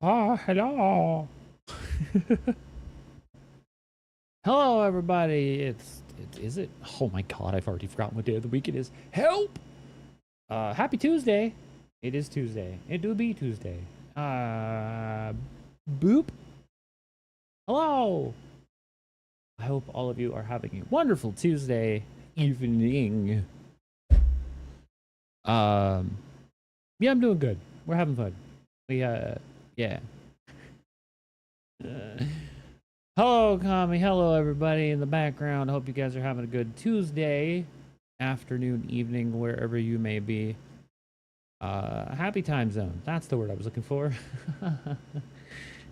Oh, hello. Hello, everybody. Is it? Oh my God, I've already forgotten what day of the week it is. Help! Happy Tuesday. It is Tuesday. It do be Tuesday. Boop. Hello. I hope all of you are having a wonderful Tuesday evening. Um, yeah, I'm doing good. We're having fun. Yeah. Hello, Kami. Hello, everybody in the background. I hope you guys are having a good Tuesday, afternoon, evening, wherever you may be. Happy time zone. That's the word I was looking for.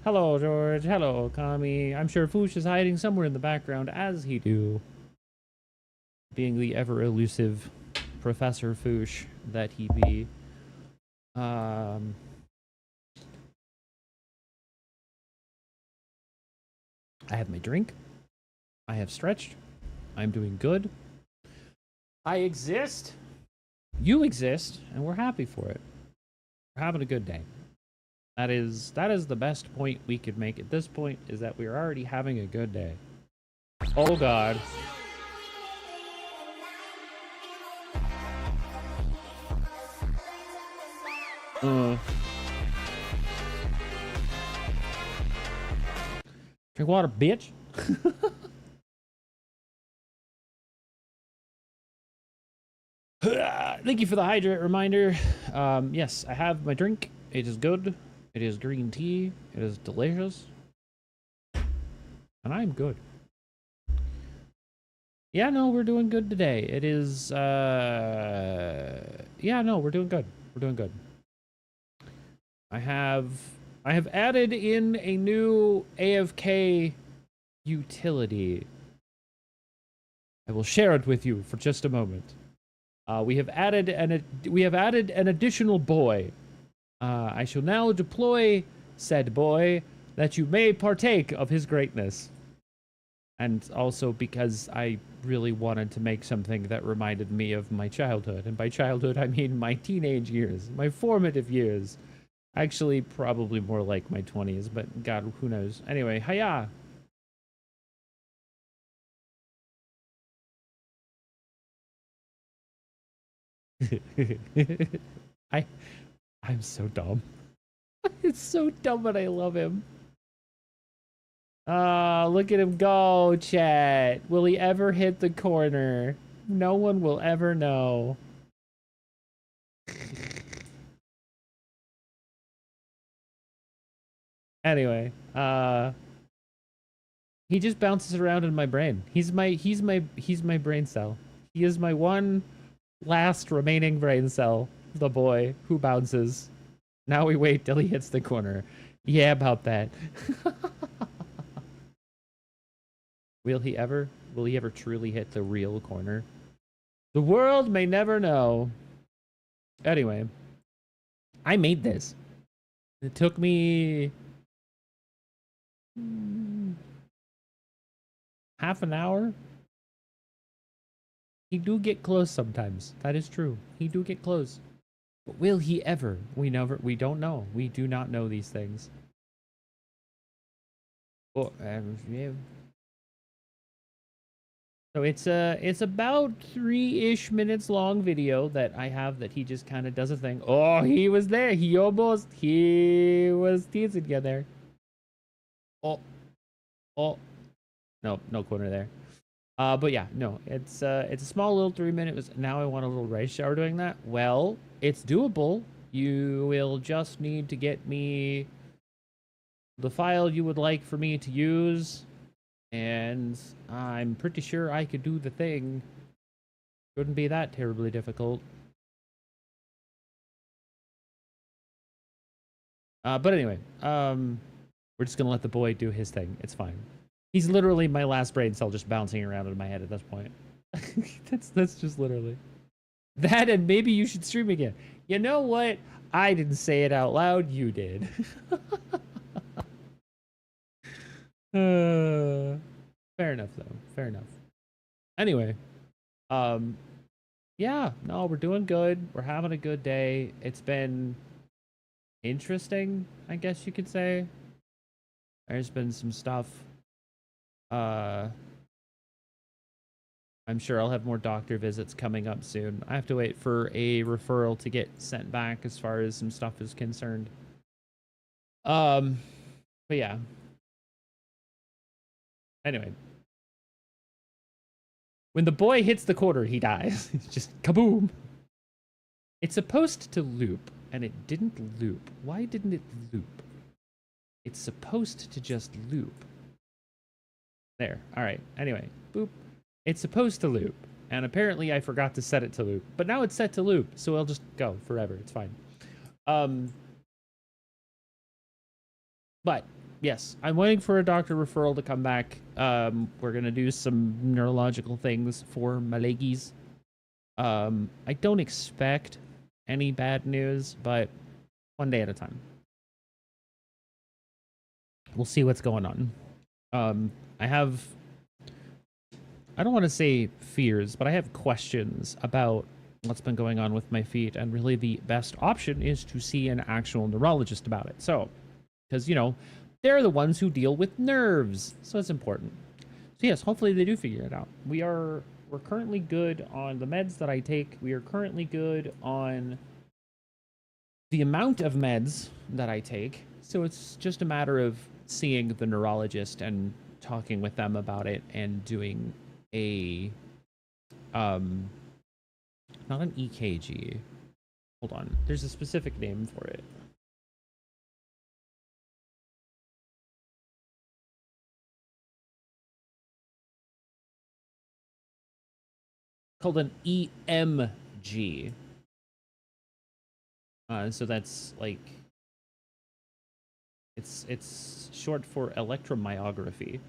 Hello, George. Hello, Kami. I'm sure Foosh is hiding somewhere in the background, as he do, being the ever elusive Professor Foosh that he be. Um, I have my drink. I have stretched. I'm doing good. I exist. You exist, and we're happy for it. We're having a good day. That is the best point we could make at this point, is that we're already having a good day. Oh God. Uh, Drink water, bitch. Thank you for the hydrate reminder. Yes, I have my drink. It is good. It is green tea. It is delicious. And I'm good. Yeah, no, we're doing good today. It is, yeah, no, we're doing good. We're doing good. I have added in a new AFK utility. I will share it with you for just a moment. We have added an additional boy. I shall now deploy said boy that you may partake of his greatness. And also because I really wanted to make something that reminded me of my childhood. And by childhood, I mean my teenage years, my formative years. Actually, probably more like my 20s, but God, who knows. Anyway, hiya! I, I'm so dumb. It's so dumb, but I love him. Look at him go, chat. Will he ever hit the corner? No one will ever know. Anyway, he just bounces around in my brain. He's my brain cell. He is my one last remaining brain cell. The boy who bounces. Now we wait till he hits the corner. Yeah, about that. Will he ever? Will he ever truly hit the real corner? The world may never know. Anyway, I made this. It took me half an hour. He do get close sometimes. That is true. He do get close. But will he ever? We don't know. We do not know these things. Oh, yeah. So it's about 3-ish minutes long video that I have that he just kind of does a thing. Oh, he was there. He was teasing you there. Oh, oh, no corner there. But yeah, no, it's a small little 3 minute. Now I want a little race shower doing that. Well, it's doable. You will just need to get me the file you would like for me to use, and I'm pretty sure I could do the thing. Shouldn't be that terribly difficult. But anyway, we're just gonna let the boy do his thing. It's fine. He's literally my last brain cell just bouncing around in my head at this point. That's just literally that, and maybe you should stream again. You know what? I didn't say it out loud. You did. Fair enough, though. Fair enough. Anyway, um, yeah, no, we're doing good. We're having a good day. interesting, I guess you could say. There's been some stuff. Uh, I'm sure I'll have more doctor visits coming up soon. I have to wait for a referral to get sent back as far as some stuff is concerned. Um, but yeah. Anyway, when the boy hits the quarter, he dies. It's just kaboom. It's supposed to loop, and it didn't loop. Why didn't it loop? It's supposed to just loop. There. All right. Anyway, boop. It's supposed to loop, and apparently I forgot to set it to loop. But now it's set to loop, so it'll just go forever. It's fine. But yes, I'm waiting for a doctor referral to come back. We're gonna do some neurological things for my leggies. I don't expect any bad news, but one day at a time. We'll see what's going on. I don't want to say fears, but I have questions about what's been going on with my feet, and really the best option is to see an actual neurologist about it. So, because, you know, they're the ones who deal with nerves, so it's important. So yes, hopefully they do figure it out. We're currently good on the meds that I take. We are currently good on the amount of meds that I take. So it's just a matter of seeing the neurologist and talking with them about it and doing a not an EKG. Hold on. There's a specific name for it. Called an EMG. So that's like it's short for electromyography.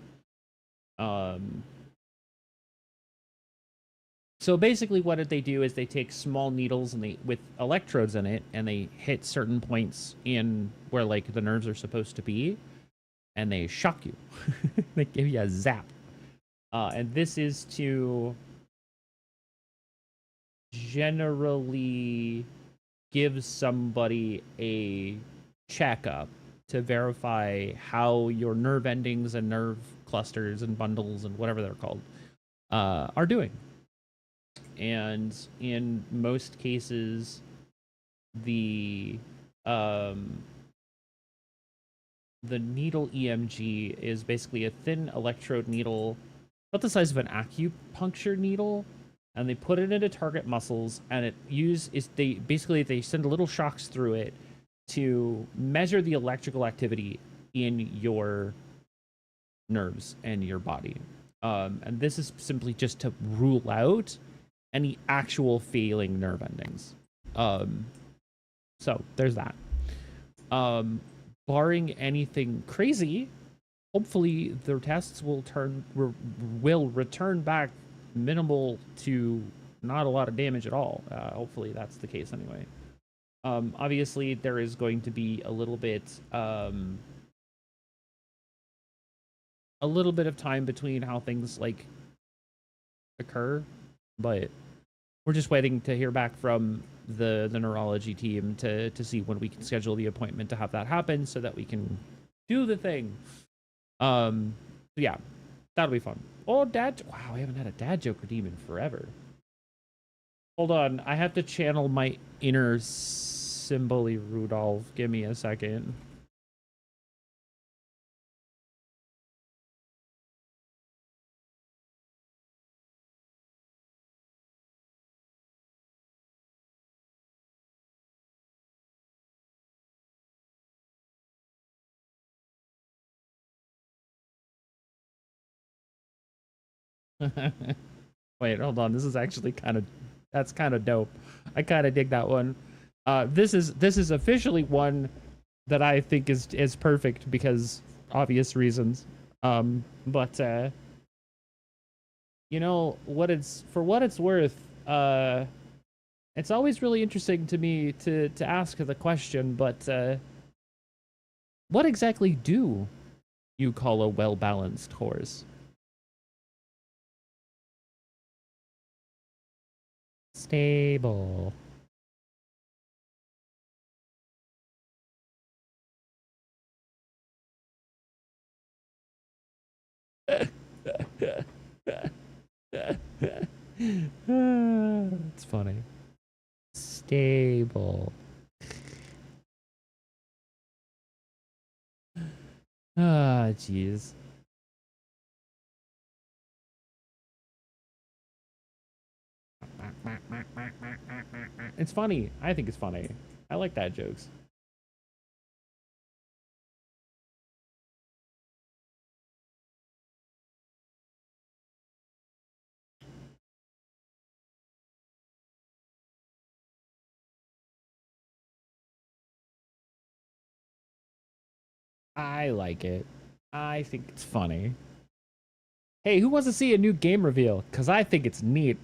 So basically what they do is they take small needles and they with electrodes in it, and they hit certain points in where like the nerves are supposed to be, and they shock you. They give you a zap. And this is to generally give somebody a checkup to verify how your nerve endings and nerve clusters and bundles and whatever they're called are doing. And in most cases, the needle EMG is basically a thin electrode needle, about the size of an acupuncture needle, and they put it into target muscles, and they send little shocks through it to measure the electrical activity in your nerves and your body. And this is simply just to rule out any actual failing nerve endings. So there's that. Barring anything crazy, hopefully the tests will return back minimal to not a lot of damage at all. Hopefully that's the case anyway. Obviously there is going to be a little bit of time between how things like occur, but we're just waiting to hear back from the neurology team to see when we can schedule the appointment to have that happen so that we can do the thing. Yeah, that'll be fun. Oh, dad! Wow, I haven't had a dad joke redeem in forever. Hold on, I have to channel my inner Simboli Rudolph. Give me a second. Wait, hold on. This is actually that's kind of dope. I kind of dig that one. This is officially one that I think is perfect because obvious reasons. But you know what it's worth. It's always really interesting to me to ask the question. But what exactly do you call a well-balanced horse? Stable. It's funny. Stable. Ah, jeez. It's funny. I think it's funny. I like that jokes. I like it. I think it's funny. Hey, who wants to see a new game reveal? Because I think it's neat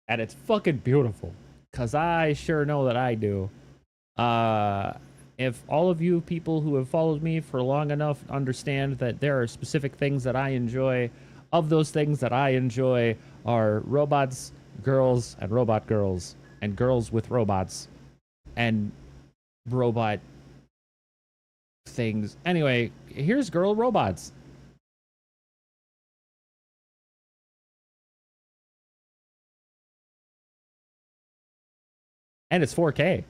and it's fucking beautiful. Because I sure know that I do. If all of you people who have followed me for long enough understand that there are specific things that I enjoy, of those things that I enjoy are robots, girls, and robot girls, and girls with robots, and robot things. Anyway, here's girl robots. And it's 4K.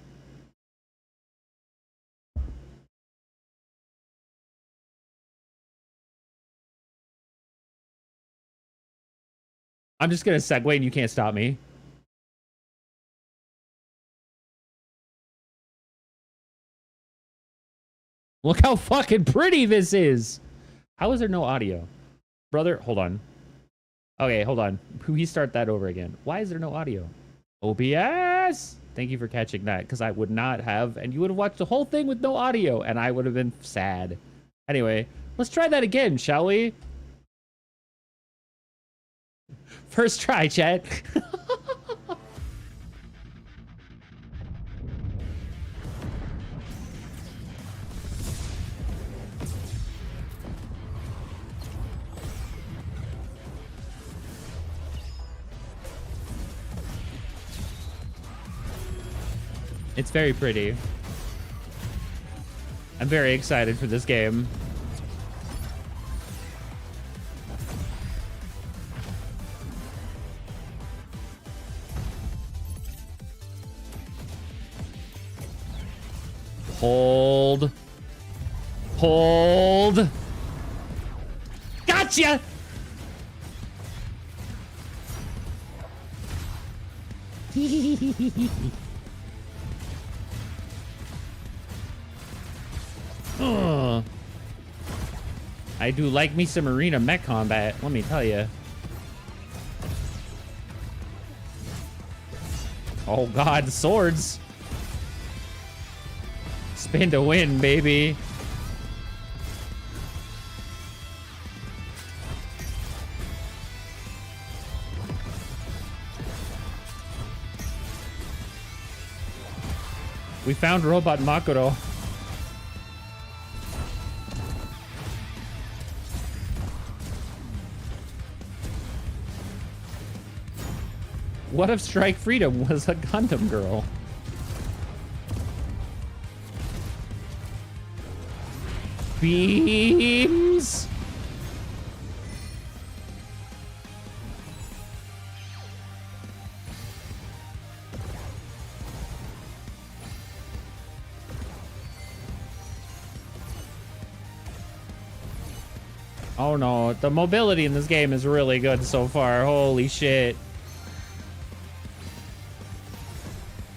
I'm just gonna segue and you can't stop me. Look how fucking pretty this is. How is there no audio? Brother, hold on. Okay, hold on. Restart that over again. Why is there no audio? OBS! Thank you for catching that, because I would not have, and you would have watched the whole thing with no audio, and I would have been sad. Anyway, let's try that again, shall we? First try, chat. It's very pretty. I'm very excited for this game. Hold. Hold. Gotcha! I do like me some arena mech combat, let me tell you. Oh god, swords. Spin to win, baby. We found Robot Makuro. What if Strike Freedom was a Gundam girl? Beams? Oh no, the mobility in this game is really good so far. Holy shit.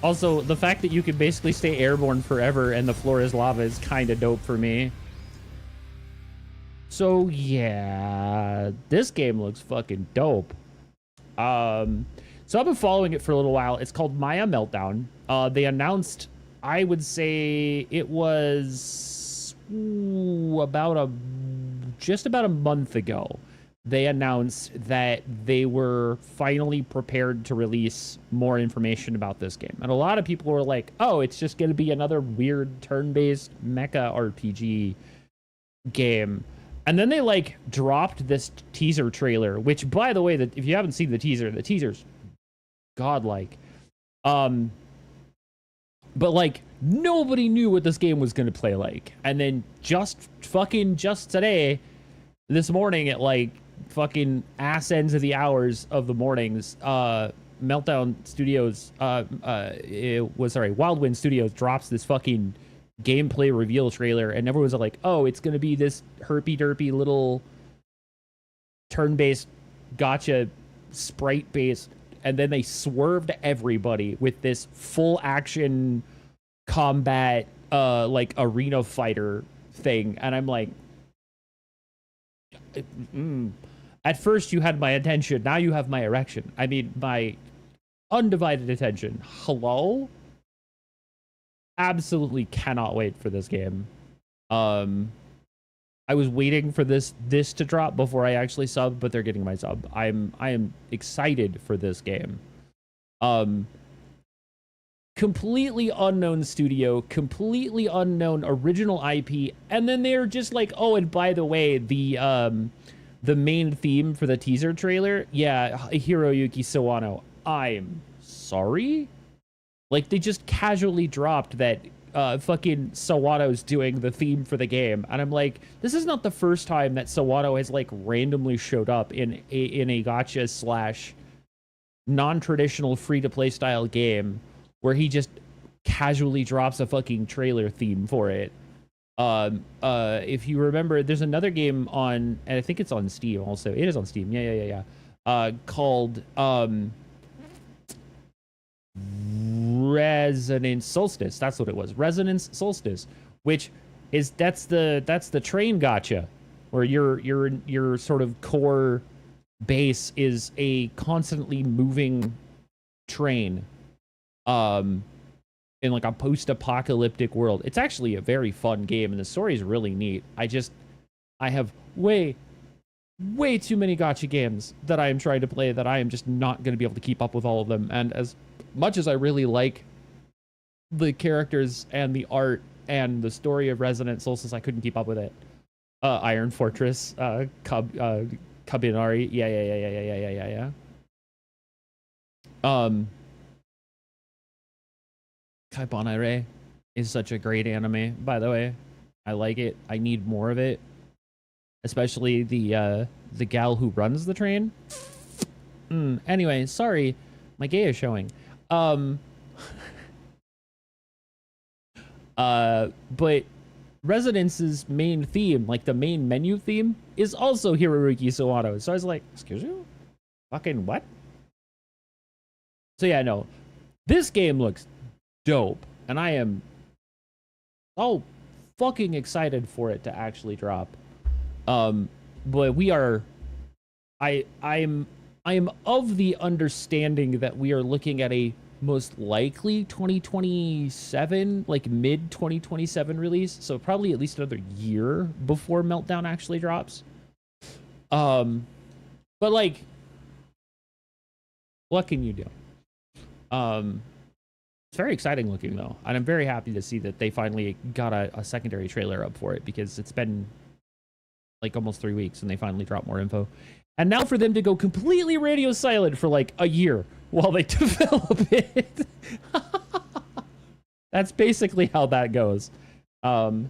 Also, the fact that you can basically stay airborne forever and the floor is lava is kind of dope for me. So, yeah, this game looks fucking dope. So I've been following it for a little while. It's called Maya Meltdown. They announced, I would say it was just about a month ago. They announced that they were finally prepared to release more information about this game. And a lot of people were like, oh, it's just going to be another weird turn-based mecha RPG game. And then they like dropped this teaser trailer, which by the way, that if you haven't seen the teaser's godlike. But like nobody knew what this game was going to play like. And then just today, this morning at like fucking ass ends of the hours of the mornings, Meltdown Studios, Wildwind Studios drops this fucking gameplay reveal trailer, and everyone's like, oh, it's gonna be this herpy-derpy little turn-based gotcha sprite-based, and then they swerved everybody with this full-action combat, like, arena fighter thing, and I'm like, At first you had my attention, now you have my erection. I mean, my undivided attention. Hello? Absolutely cannot wait for this game. I was waiting for this to drop before I actually subbed, but they're getting my sub. I am excited for this game. Completely unknown studio, completely unknown original IP, and then they're just like, oh, and by the way, the main theme for the teaser trailer, yeah, Hiroyuki Sawano. I'm sorry? Like, they just casually dropped that fucking Sawano's doing the theme for the game. And I'm like, this is not the first time that Sawano has, like, randomly showed up in a gacha slash non-traditional free-to-play style game where he just casually drops a fucking trailer theme for it. If you remember, there's another game on, and I think it's on Steam also. It is on Steam. Yeah. Called Resonance Solstice. That's what it was. Resonance Solstice, which is that's the train gacha, where your sort of core base is a constantly moving train. In like a post-apocalyptic world. It's actually a very fun game, and the story is really neat. I have way too many gacha games that I am trying to play that I am just not going to be able to keep up with all of them. And as much as I really like the characters and the art and the story of Resonance Solstice, I couldn't keep up with it. Iron Fortress, Kabinari, yeah. Kaibanaire is such a great anime, by the way. I like it. I need more of it. Especially the gal who runs the train. Anyway, sorry. My gay is showing. But Resonance's main theme, like the main menu theme, is also Hiroyuki Sawano. So I was like, excuse you? Fucking what? So yeah, no. This game looks dope, and I am so fucking excited for it to actually drop. But we are, I am of the understanding that we are looking at a most likely 2027, like mid 2027 release. So probably at least another year before Meltdown actually drops. But like, what can you do? It's very exciting looking, though, and I'm very happy to see that they finally got a secondary trailer up for it, because it's been like almost 3 weeks and they finally dropped more info. And now for them to go completely radio silent for like a year while they develop it. That's basically how that goes. My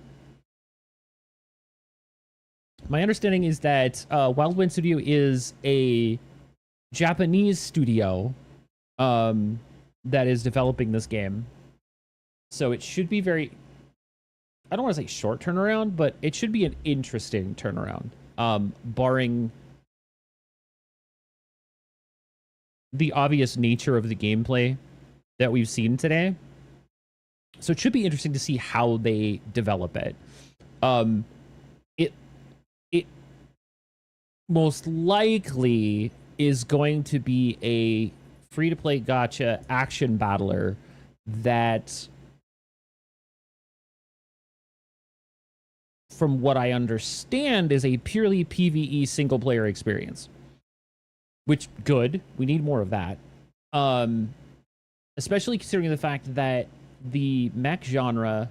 understanding is that Wildwind Studio is a Japanese studio that is developing this game. So it should be very, I don't want to say short turnaround, but it should be an interesting turnaround, barring the obvious nature of the gameplay that we've seen today. So it should be interesting to see how they develop it. It most likely is going to be a free-to-play gacha action battler that, from what I understand, is a purely PvE single-player experience. Which, good. We need more of that. Especially considering the fact that the mech genre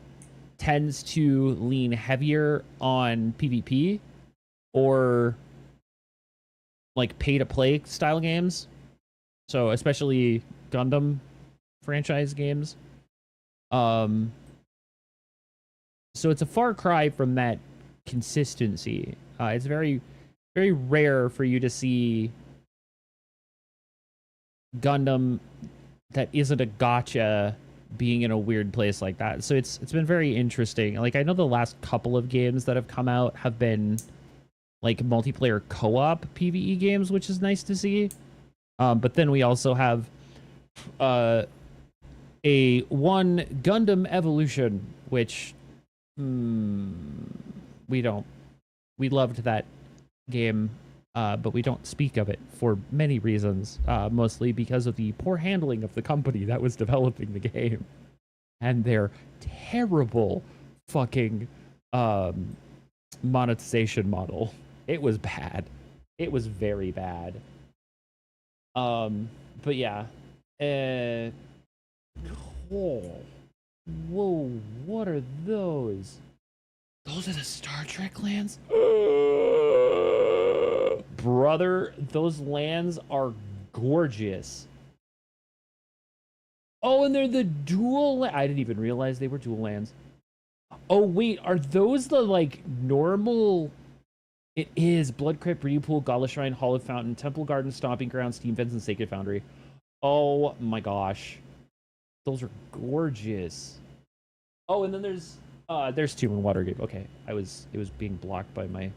tends to lean heavier on PvP or like pay-to-play style games. So especially Gundam franchise games. So it's a far cry from that consistency. It's very very rare for you to see Gundam that isn't a gacha being in a weird place like that. So it's been very interesting. Like, I know the last couple of games that have come out have been like multiplayer co-op PvE games, which is nice to see. But then we also have a one Gundam Evolution, which we loved that game, but we don't speak of it for many reasons, mostly because of the poor handling of the company that was developing the game and their terrible fucking monetization model. It was bad. It was very bad. But yeah. Oh. Whoa, what are those? Those are the Star Trek lands? Brother, those lands are gorgeous. Oh, and they're the dual... I didn't even realize they were dual lands. Oh, wait, are those the, like, normal... It is Blood Crypt, Breeding Pool, Gala Shrine, Hollow Fountain, Temple Garden, Stomping Ground, Steam Vents, and Sacred Foundry. Oh my gosh. Those are gorgeous. Oh, and then there's two in Watergate. Okay, it was being blocked by my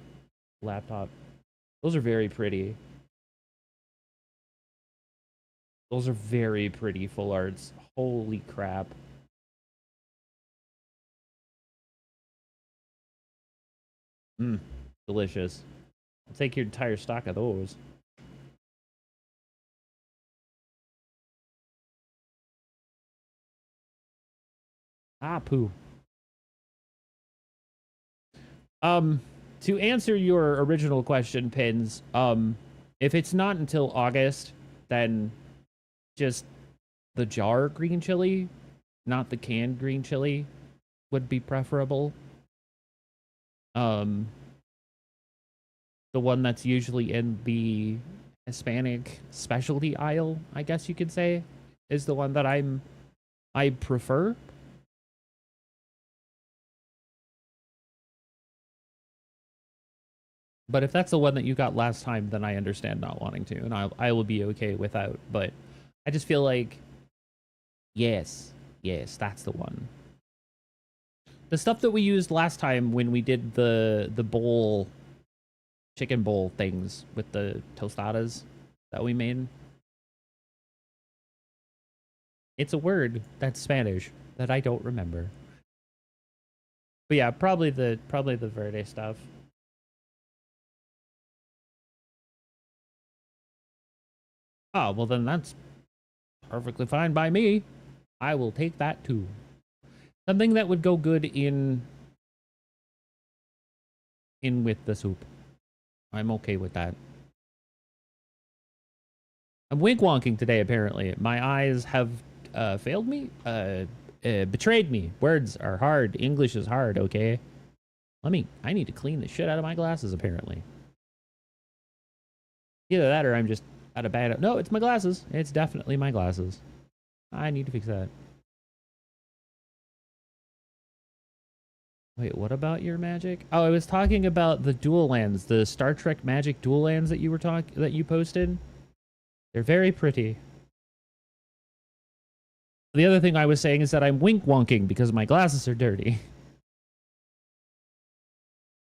laptop. Those are very pretty. Those are very pretty full arts. Holy crap. Delicious. I'll take your entire stock of those. Ah, poo. To answer your original question, Pins, if it's not until August, then just the jar green chili, not the canned green chili, would be preferable. The one that's usually in the Hispanic specialty aisle, I guess you could say, is the one that I prefer. But if that's the one that you got last time, then I understand not wanting to, and I will be okay without. But I just feel like, yes, that's the one. The stuff that we used last time when we did the bowl, chicken bowl things with the tostadas that we made. It's a word that's Spanish that I don't remember. But yeah, probably the verde stuff. Oh, well then that's perfectly fine by me. I will take that too. Something that would go good in with the soup. I'm okay with that. I'm wink-wonking today, apparently. My eyes have failed me, betrayed me. Words are hard. English is hard, okay? I need to clean the shit out of my glasses, apparently. Either that or I'm just at a bad... No, it's my glasses. It's definitely my glasses. I need to fix that. Wait, what about your magic? Oh, I was talking about the dual lands, the Star Trek Magic dual lands that you posted. They're very pretty. The other thing I was saying is that I'm wink-wonking because my glasses are dirty.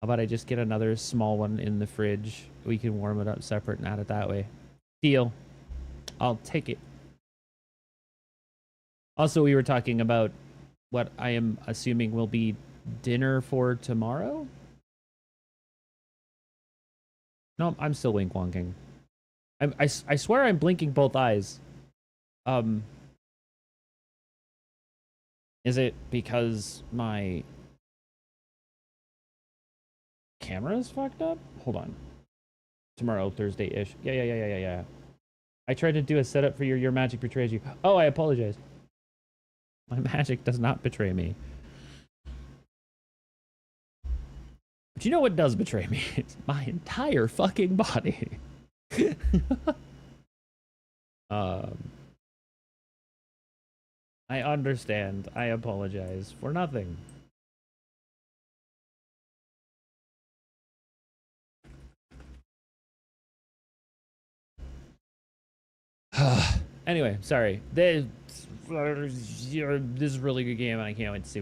How about I just get another small one in the fridge? We can warm it up separate and add it that way. Deal. I'll take it. Also, we were talking about what I am assuming will be dinner for tomorrow? No, I'm still wink-wonking. I swear I'm blinking both eyes. Is it because my camera is fucked up? Hold on. Tomorrow, Thursday-ish. Yeah. I tried to do a setup for your magic betrays you. Oh, I apologize. My magic does not betray me. But you know what does betray me? It's my entire fucking body. I understand. I apologize for nothing. Anyway, sorry. This is a really good game, and I can't wait to see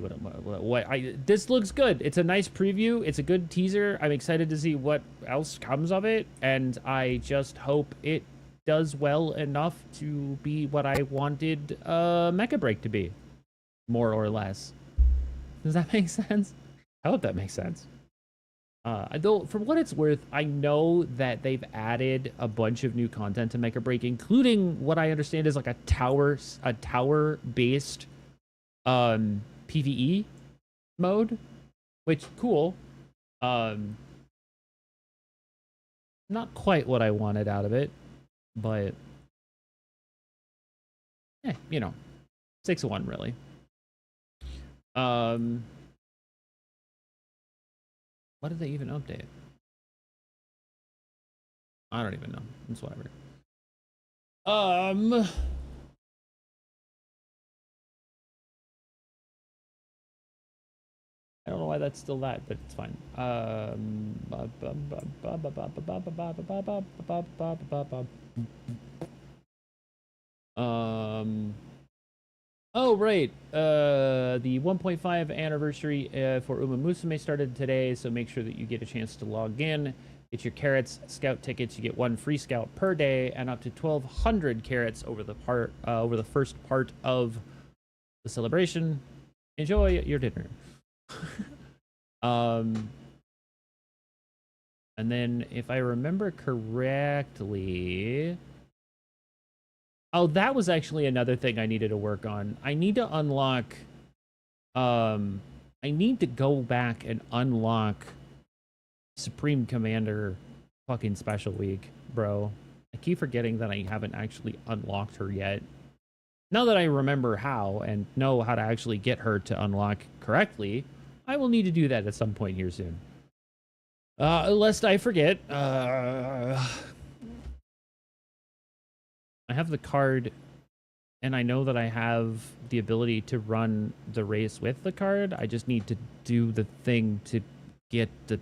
this looks good. It's a nice preview. It's a good teaser. I'm excited to see what else comes of it, and I just hope it does well enough to be what I wanted Mecha Break to be, more or less. Does that make sense? I hope that makes sense. Though, for what it's worth, I know that they've added a bunch of new content to Mecha Break, including what I understand is like a tower-based PvE mode, which cool. Not quite what I wanted out of it, but you know, 6 of 1 really. What did they even update? I don't even know. It's whatever. I don't know why that's still that, but it's fine. Oh, right. The 1.5 anniversary for Uma Musume started today, so make sure that you get a chance to log in. Get your carrots, scout tickets. You get 1 free scout per day, and up to 1,200 carrots over the first part of the celebration. Enjoy your dinner. And then, if I remember correctly. Oh, that was actually another thing I needed to work on. I need to unlock... I need to go back and unlock Supreme Commander fucking Special Week, bro. I keep forgetting that I haven't actually unlocked her yet. Now that I remember how and know how to actually get her to unlock correctly, I will need to do that at some point here soon. Lest I forget, I have the card, and I know that I have the ability to run the race with the card. I just need to do the thing to get the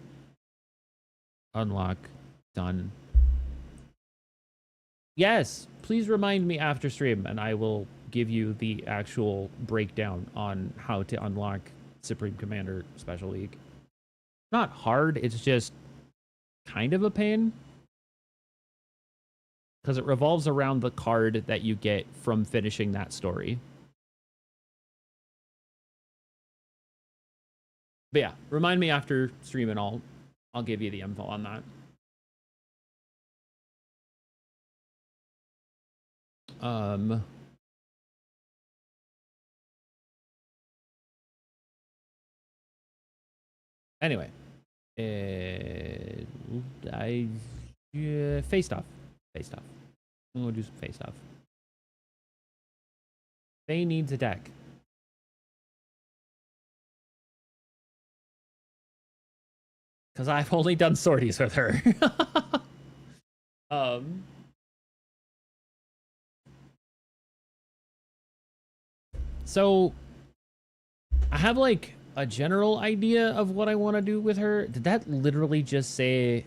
unlock done. Yes, please remind me after stream, and I will give you the actual breakdown on how to unlock Supreme Commander Special League. Not hard, it's just kind of a pain. Because it revolves around the card that you get from finishing that story. But yeah, remind me after stream and I'll give you the info on that. Anyway. Face stuff. Face stuff. We'll do some face stuff. Faye needs a deck. Because I've only done sorties with her. So I have like a general idea of what I want to do with her. Did that literally just say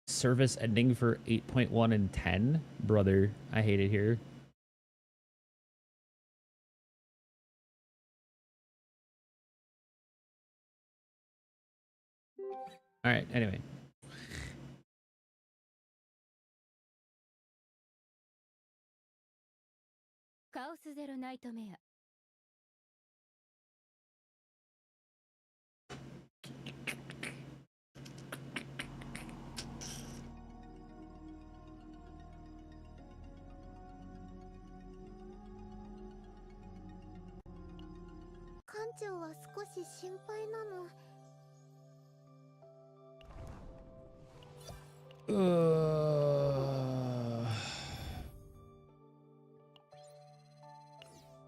service ending for 8.1 and 10? Brother, I hate it here. All right, anyway.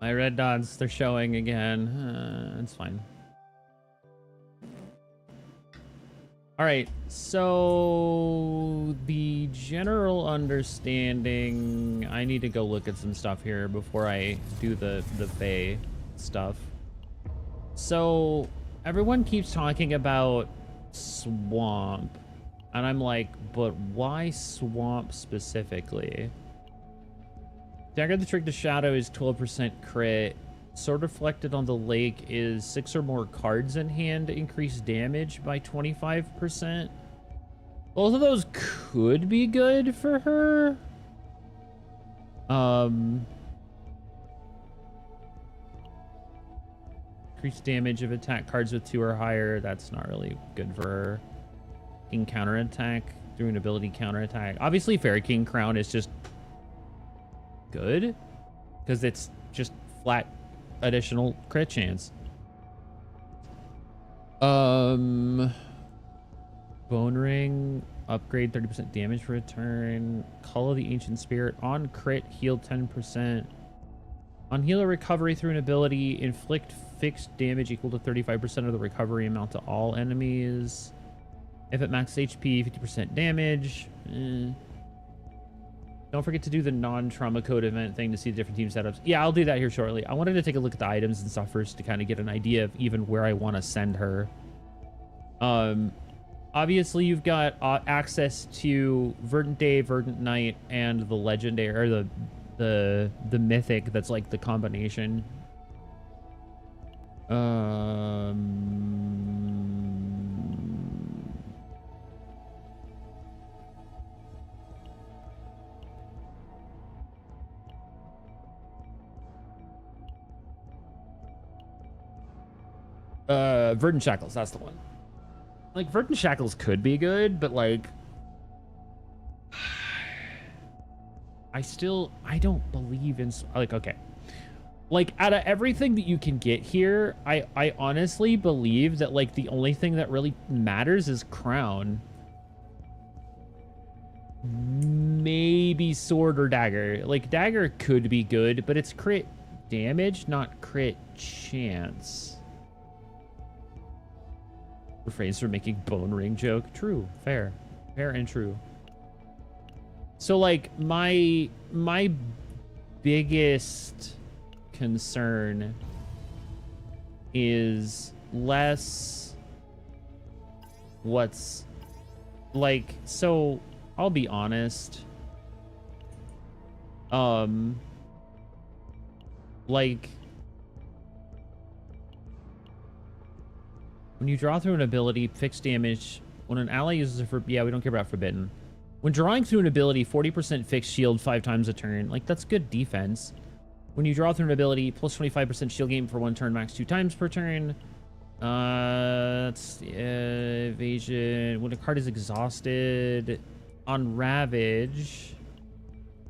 My red dots, they're showing again. It's fine. All right, so the general understanding, I need to go look at some stuff here before I do the Fae stuff. So everyone keeps talking about swamp, and I'm like, but why swamp specifically? Dagger the Trick to Shadow is 12% crit. Sword Reflected on the Lake is 6 or more cards in hand, increase damage by 25%. Both of those could be good for her. Increase damage of attack cards with 2 or higher. That's not really good for her. King counterattack through an ability counterattack. Obviously, Fairy King Crown is just good because it's just flat additional crit chance. Bone Ring, upgrade 30% damage for a turn. Call of the Ancient Spirit on crit, heal 10%. On healer recovery through an ability, inflict fixed damage equal to 35% of the recovery amount to all enemies. If at max HP, 50% damage. Don't forget to do the non-trauma code event thing to see the different team setups. Yeah, I'll do that here shortly. I wanted to take a look at the items and stuff first to kind of get an idea of even where I want to send her. Obviously, you've got access to Verdant Day, Verdant Night, and the legendary, or the mythic that's like the combination. Verdant Shackles, that's the one. Like, Verdant Shackles could be good, but like, I don't believe in, like, okay. Like, out of everything that you can get here, I honestly believe that, like, the only thing that really matters is Crown. Maybe Sword or Dagger. Like, Dagger could be good, but it's crit damage, not crit chance. Refrains from making Bone Ring joke. True. Fair and true. So, like, my biggest concern is less what's like, so I'll be honest, like, when you draw through an ability, fixed damage, when an ally uses it for, yeah, we don't care about Forbidden. When drawing through an ability, 40% fixed shield 5 times a turn, like, that's good defense. When you draw through an ability, plus 25% shield gain for 1 turn, max 2 times per turn. That's evasion. When a card is exhausted on Ravage.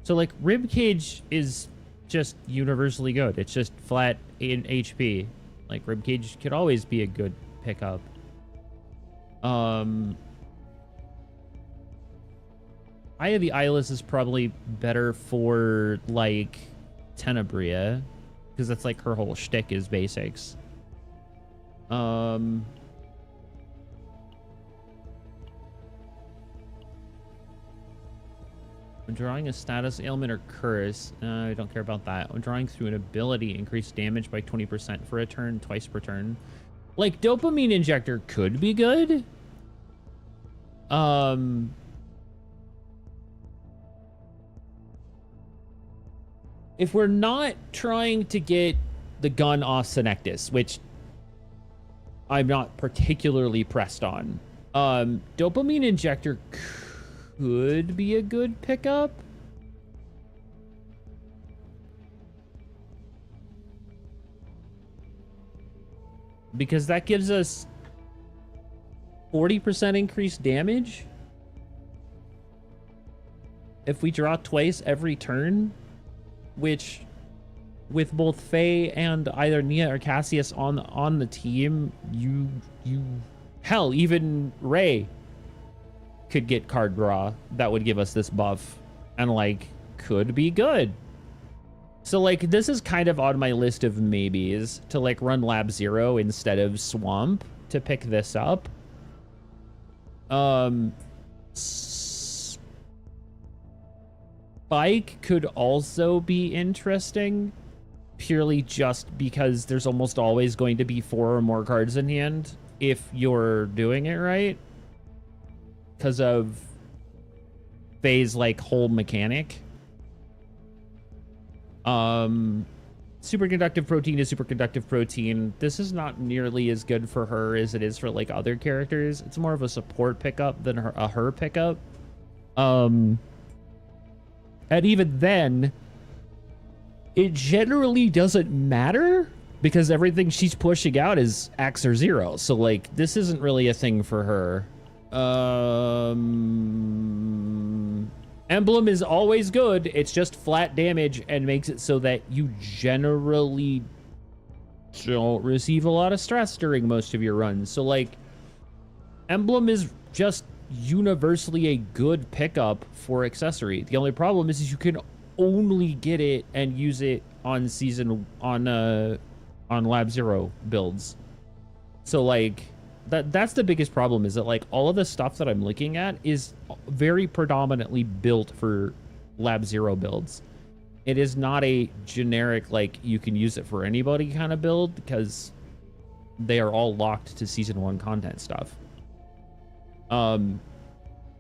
So, like, Ribcage is just universally good. It's just flat in HP. Like, Ribcage could always be a good pickup. Eye of the Eyeless is probably better for, like, Tenebria, because that's like her whole shtick is basics. When drawing a status, ailment, or curse, I don't care about that. When drawing through an ability, increase damage by 20% for a turn, twice per turn. Like, Dopamine Injector could be good. If we're not trying to get the gun off Senectus, which I'm not particularly pressed on, Dopamine Injector could be a good pickup. Because that gives us 40% increased damage if we draw twice every turn, which with both Faye and either Nia or Cassius on the team, you hell, even Ray could get card draw that would give us this buff and, like, could be good. So, like, this is kind of on my list of maybes to, like, run Lab Zero instead of Swamp to pick this up. Spike could also be interesting, purely just because there's almost always going to be 4 or more cards in hand if you're doing it right, because of Faye's, like, whole mechanic. Superconductive protein is superconductive protein. This is not nearly as good for her as it is for like other characters. It's more of a support pickup than her pickup. And even then, it generally doesn't matter because everything she's pushing out is X or 0. So like this isn't really a thing for her. Emblem is always good. It's just flat damage and makes it so that you generally don't receive a lot of stress during most of your runs. So like Emblem is just universally a good pickup for accessory. The only problem is you can only get it and use it on Lab 0 builds. So like that's the biggest problem, is that like all of the stuff that I'm looking at is very predominantly built for Lab 0 builds. It is not a generic like you can use it for anybody kind of build, because they are all locked to season 1 content stuff.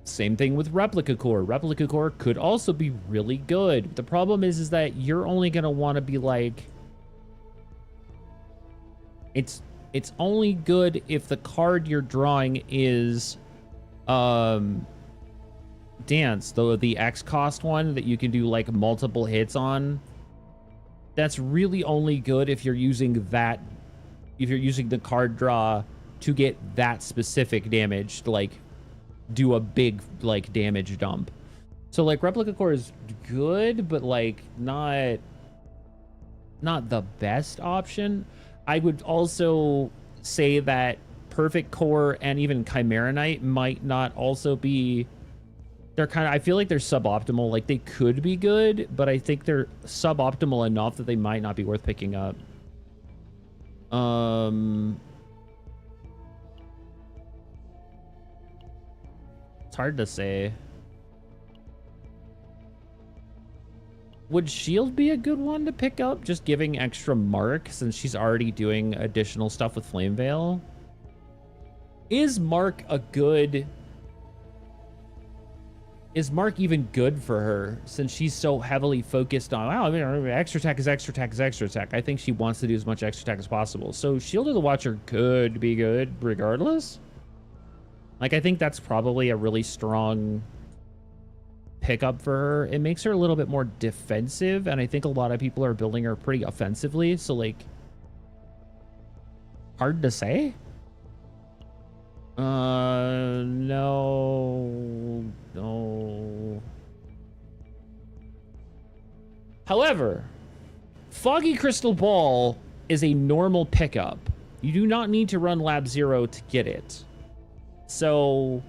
Same thing with Replica Core. Replica Core could also be really good. The problem is that you're only gonna want to be like, it's only good if the card you're drawing is Dance, though, the X cost one that you can do like multiple hits on. That's really only good if you're using that, if you're using the card draw to get that specific damage, to like do a big like damage dump. So like Replica Core is good, but like not the best option. I would also say that Perfect Core and even Chimera Knight might not also be, they're kind of, I feel like they're suboptimal. Like they could be good, but I think they're suboptimal enough that they might not be worth picking up. It's hard to say. Would Shield be a good one to pick up, just giving extra mark since she's already doing additional stuff with Flame Veil? Is Mark a good... Is Mark even good for her since she's so heavily focused on, wow, I mean, extra attack is extra attack is extra attack. I think she wants to do as much extra attack as possible. So Shield of the Watcher could be good regardless. Like, I think that's probably a really strong pickup for her. It makes her a little bit more defensive, and I think a lot of people are building her pretty offensively, so like hard to say. No. However, Foggy Crystal Ball is a normal pickup. You do not need to run Lab 0 to get it. So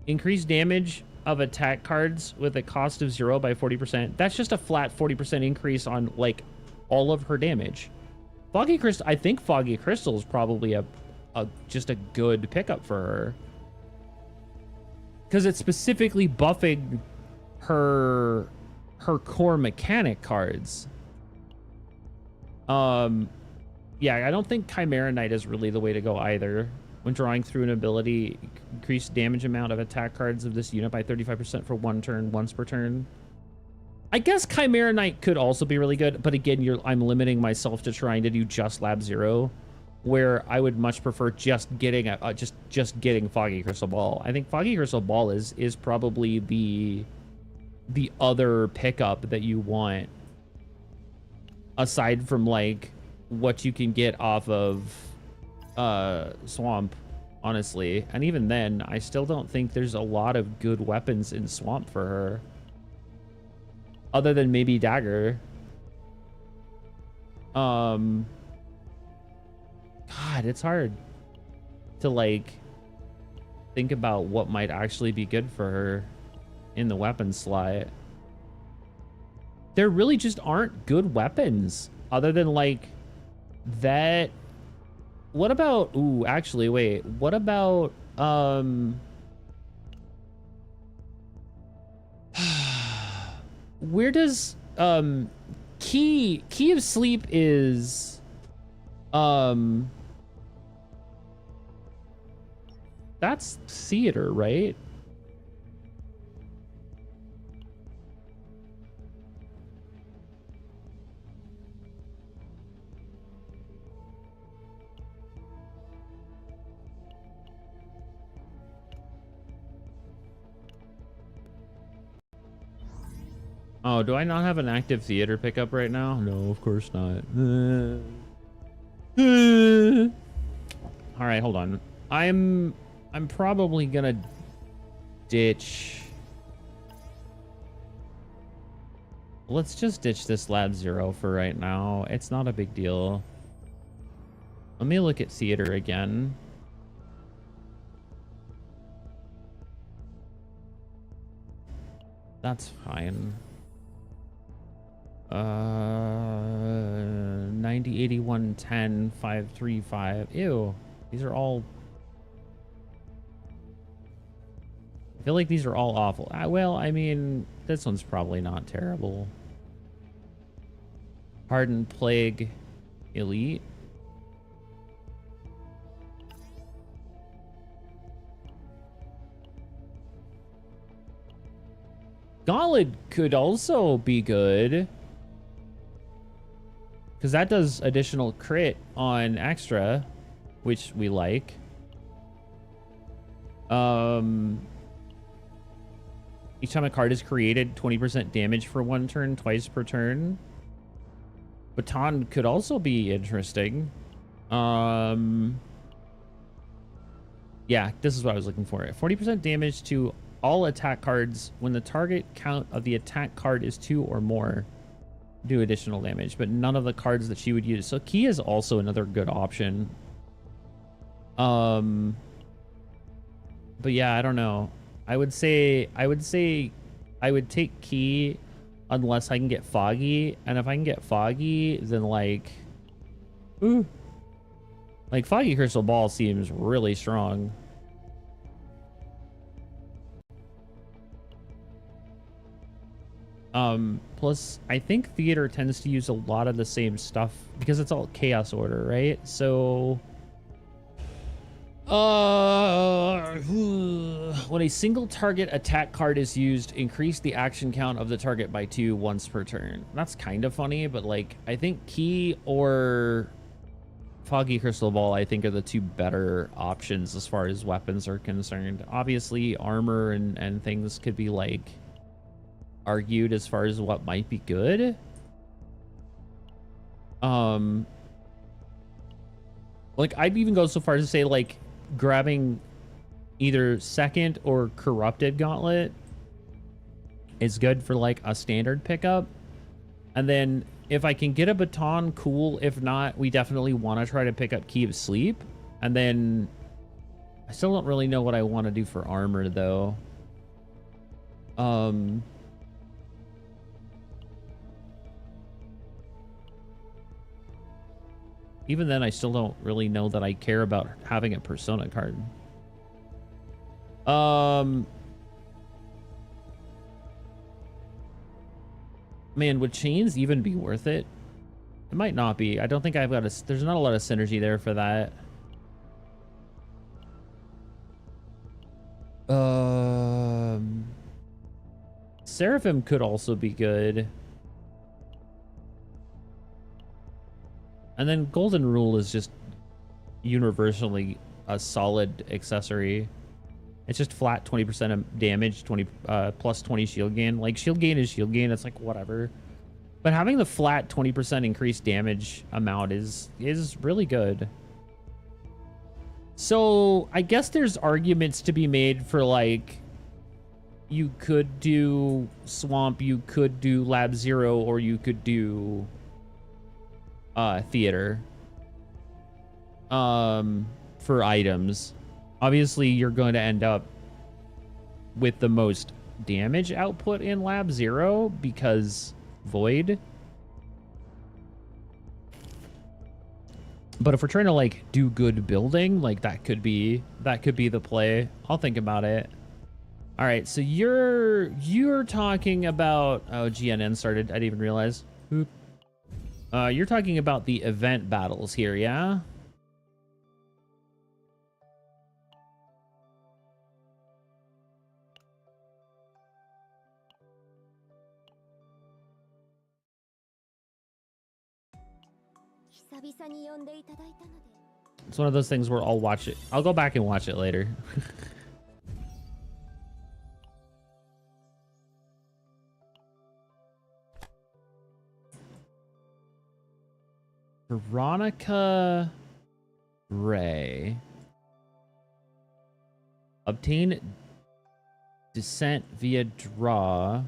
increased damage of attack cards with a cost of 0 by 40%. That's just a flat 40% increase on like all of her damage. Foggy Crystal, I think Foggy Crystal is probably just a good pickup for her, because it's specifically buffing her core mechanic cards. Yeah, I don't think Chimera Knight is really the way to go either. When drawing through an ability, increase damage amount of attack cards of this unit by 35% for 1 turn, once per turn. I guess Chimera Knight could also be really good, but again, I'm limiting myself to trying to do just Lab 0, where I would much prefer just getting just getting Foggy Crystal Ball. I think Foggy Crystal Ball is probably the other pickup that you want, aside from like what you can get off of Swamp, honestly. And even then, I still don't think there's a lot of good weapons in Swamp for her, other than maybe Dagger. God, it's hard to like think about what might actually be good for her in the weapon slot. There really just aren't good weapons other than like that. What about, ooh, actually, wait, what about, where does, Key of Sleep is, that's theater, right? Oh, do I not have an active theater pickup right now? No, of course not. All right, hold on. I'm probably gonna ditch. Let's just ditch this Lab Zero for right now. It's not a big deal. Let me look at theater again. That's fine. 90, 81, 10, 5, 3, 5. Ew. These are all... I feel like these are all awful. Well, I mean, this one's probably not terrible. Hardened Plague Elite. Gauntlet could also be good. Because that does additional crit on extra, which we like. Each time a card is created, 20% damage for 1 turn, twice per turn. Baton could also be interesting. Yeah, this is what I was looking for. 40% damage to all attack cards when the target count of the attack card is 2 or more. Do additional damage, but none of the cards that she would use. So Key is also another good option. But yeah, I don't know. I would say I would take Key unless I can get Foggy, and if I can get Foggy, then like Foggy Crystal Ball seems really strong. Plus I think theater tends to use a lot of the same stuff because it's all chaos order, right? So when a single target attack card is used, increase the action count of the target by 2 once per turn. That's kind of funny, but like I think Key or Foggy Crystal Ball I think are the 2 better options as far as weapons are concerned. Obviously armor and things could be like argued as far as what might be good. Like I'd even go so far as to say like grabbing either second or corrupted gauntlet is good for like a standard pickup, and then if I can get a baton, cool. If not, we definitely want to try to pick up Key of Sleep, and then I still don't really know what I want to do for armor though. Even then, I still don't really know that I care about having a Persona card. Man, would chains even be worth it? It might not be. I don't think I've got a... There's not a lot of synergy there for that. Seraphim could also be good. And then Golden Rule is just universally a solid accessory. It's just flat 20% of damage, plus 20 shield gain. Like, shield gain is shield gain. It's like, whatever. But having the flat 20% increased damage amount is really good. So, I guess there's arguments to be made for, like, you could do Swamp, you could do Lab Zero, or you could do theater for items. Obviously you're going to end up with the most damage output in Lab Zero because Void, but if we're trying to like do good building, like that could be the play. I'll think about it. All right, so you're talking about... Oh, GNN started. I didn't even realize. Oop. You're talking about the event battles here, yeah? It's one of those things where I'll watch it. I'll go back and watch it later. Veronica Ray. Obtain descent via draw.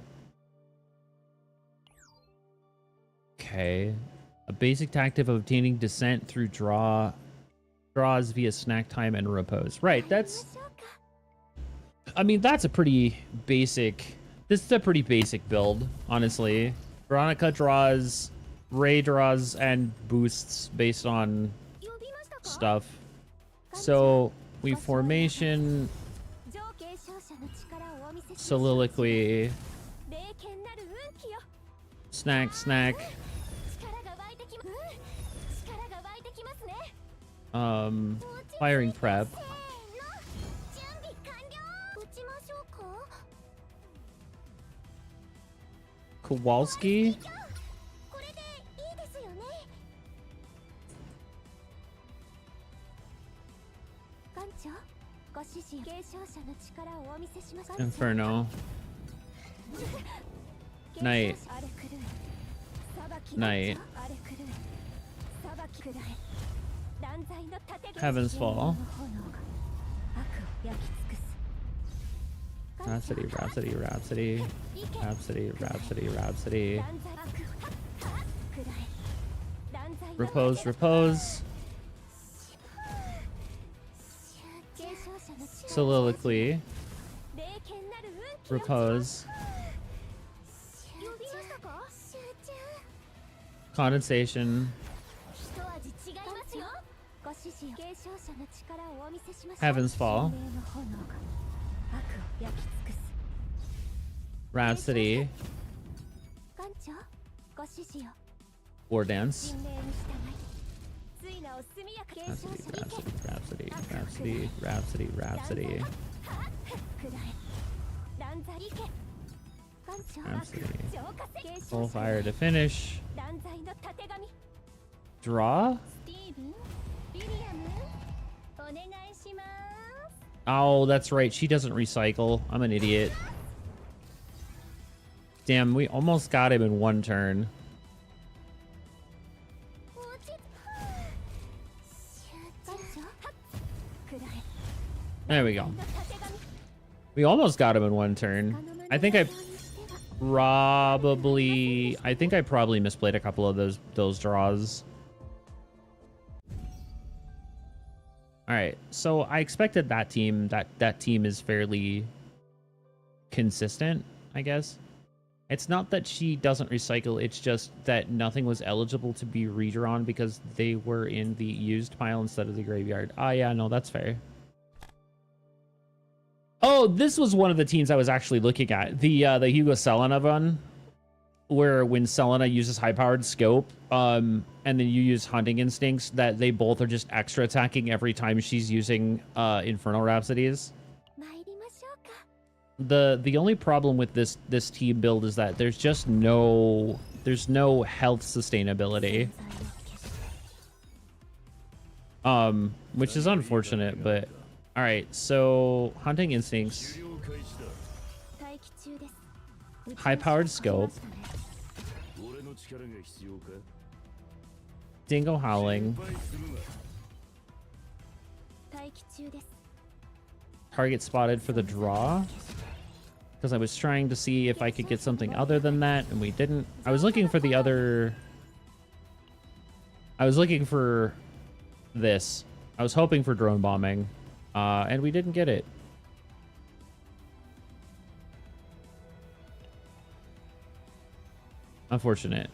Okay. A basic tactic of obtaining descent through draws via snack time and repose. Right, that's... I mean, that's a pretty basic... This is a pretty basic build, honestly. Veronica draws, Ray draws, and boosts based on stuff. So, we formation... Soliloquy... Snack, snack... Firing prep. Kowalski? Inferno. Knight. Knight. Heaven's Fall. Rhapsody, Rhapsody, Rhapsody. Rhapsody, Rhapsody, Rhapsody. Repose, Repose. Soliloquy. Repose. Condensation. Heaven's Fall. Rhapsody. War Dance. Rhapsody, Rhapsody, Rhapsody, Rhapsody, Rhapsody. Rhapsody. Full fire to finish. Draw? Oh, that's right. She doesn't recycle. I'm an idiot. Damn, we almost got him in one turn. There we go. We almost got him in one turn. I think I probably misplayed a couple of those draws. All right, so I expected that team. That team is fairly consistent, I guess. It's not that she doesn't recycle, it's just that nothing was eligible to be redrawn because they were in the used pile instead of the graveyard. Ah, yeah, no, that's fair. Oh, this was one of the teams I was actually looking at. The Hugo Selena one, where when Selena uses high-powered scope, and then you use Hunting Instincts, that they both are just extra attacking every time she's using Infernal Rhapsodies. The only problem with this team build is that there's no health sustainability. Which is unfortunate, but all right, so Hunting Instincts, high-powered scope, Dingo Howling, target spotted for the draw, because I was trying to see if I could get something other than that, and we didn't. I was looking for the other... I was looking for this. I was hoping for drone bombing, and we didn't get it. Unfortunate.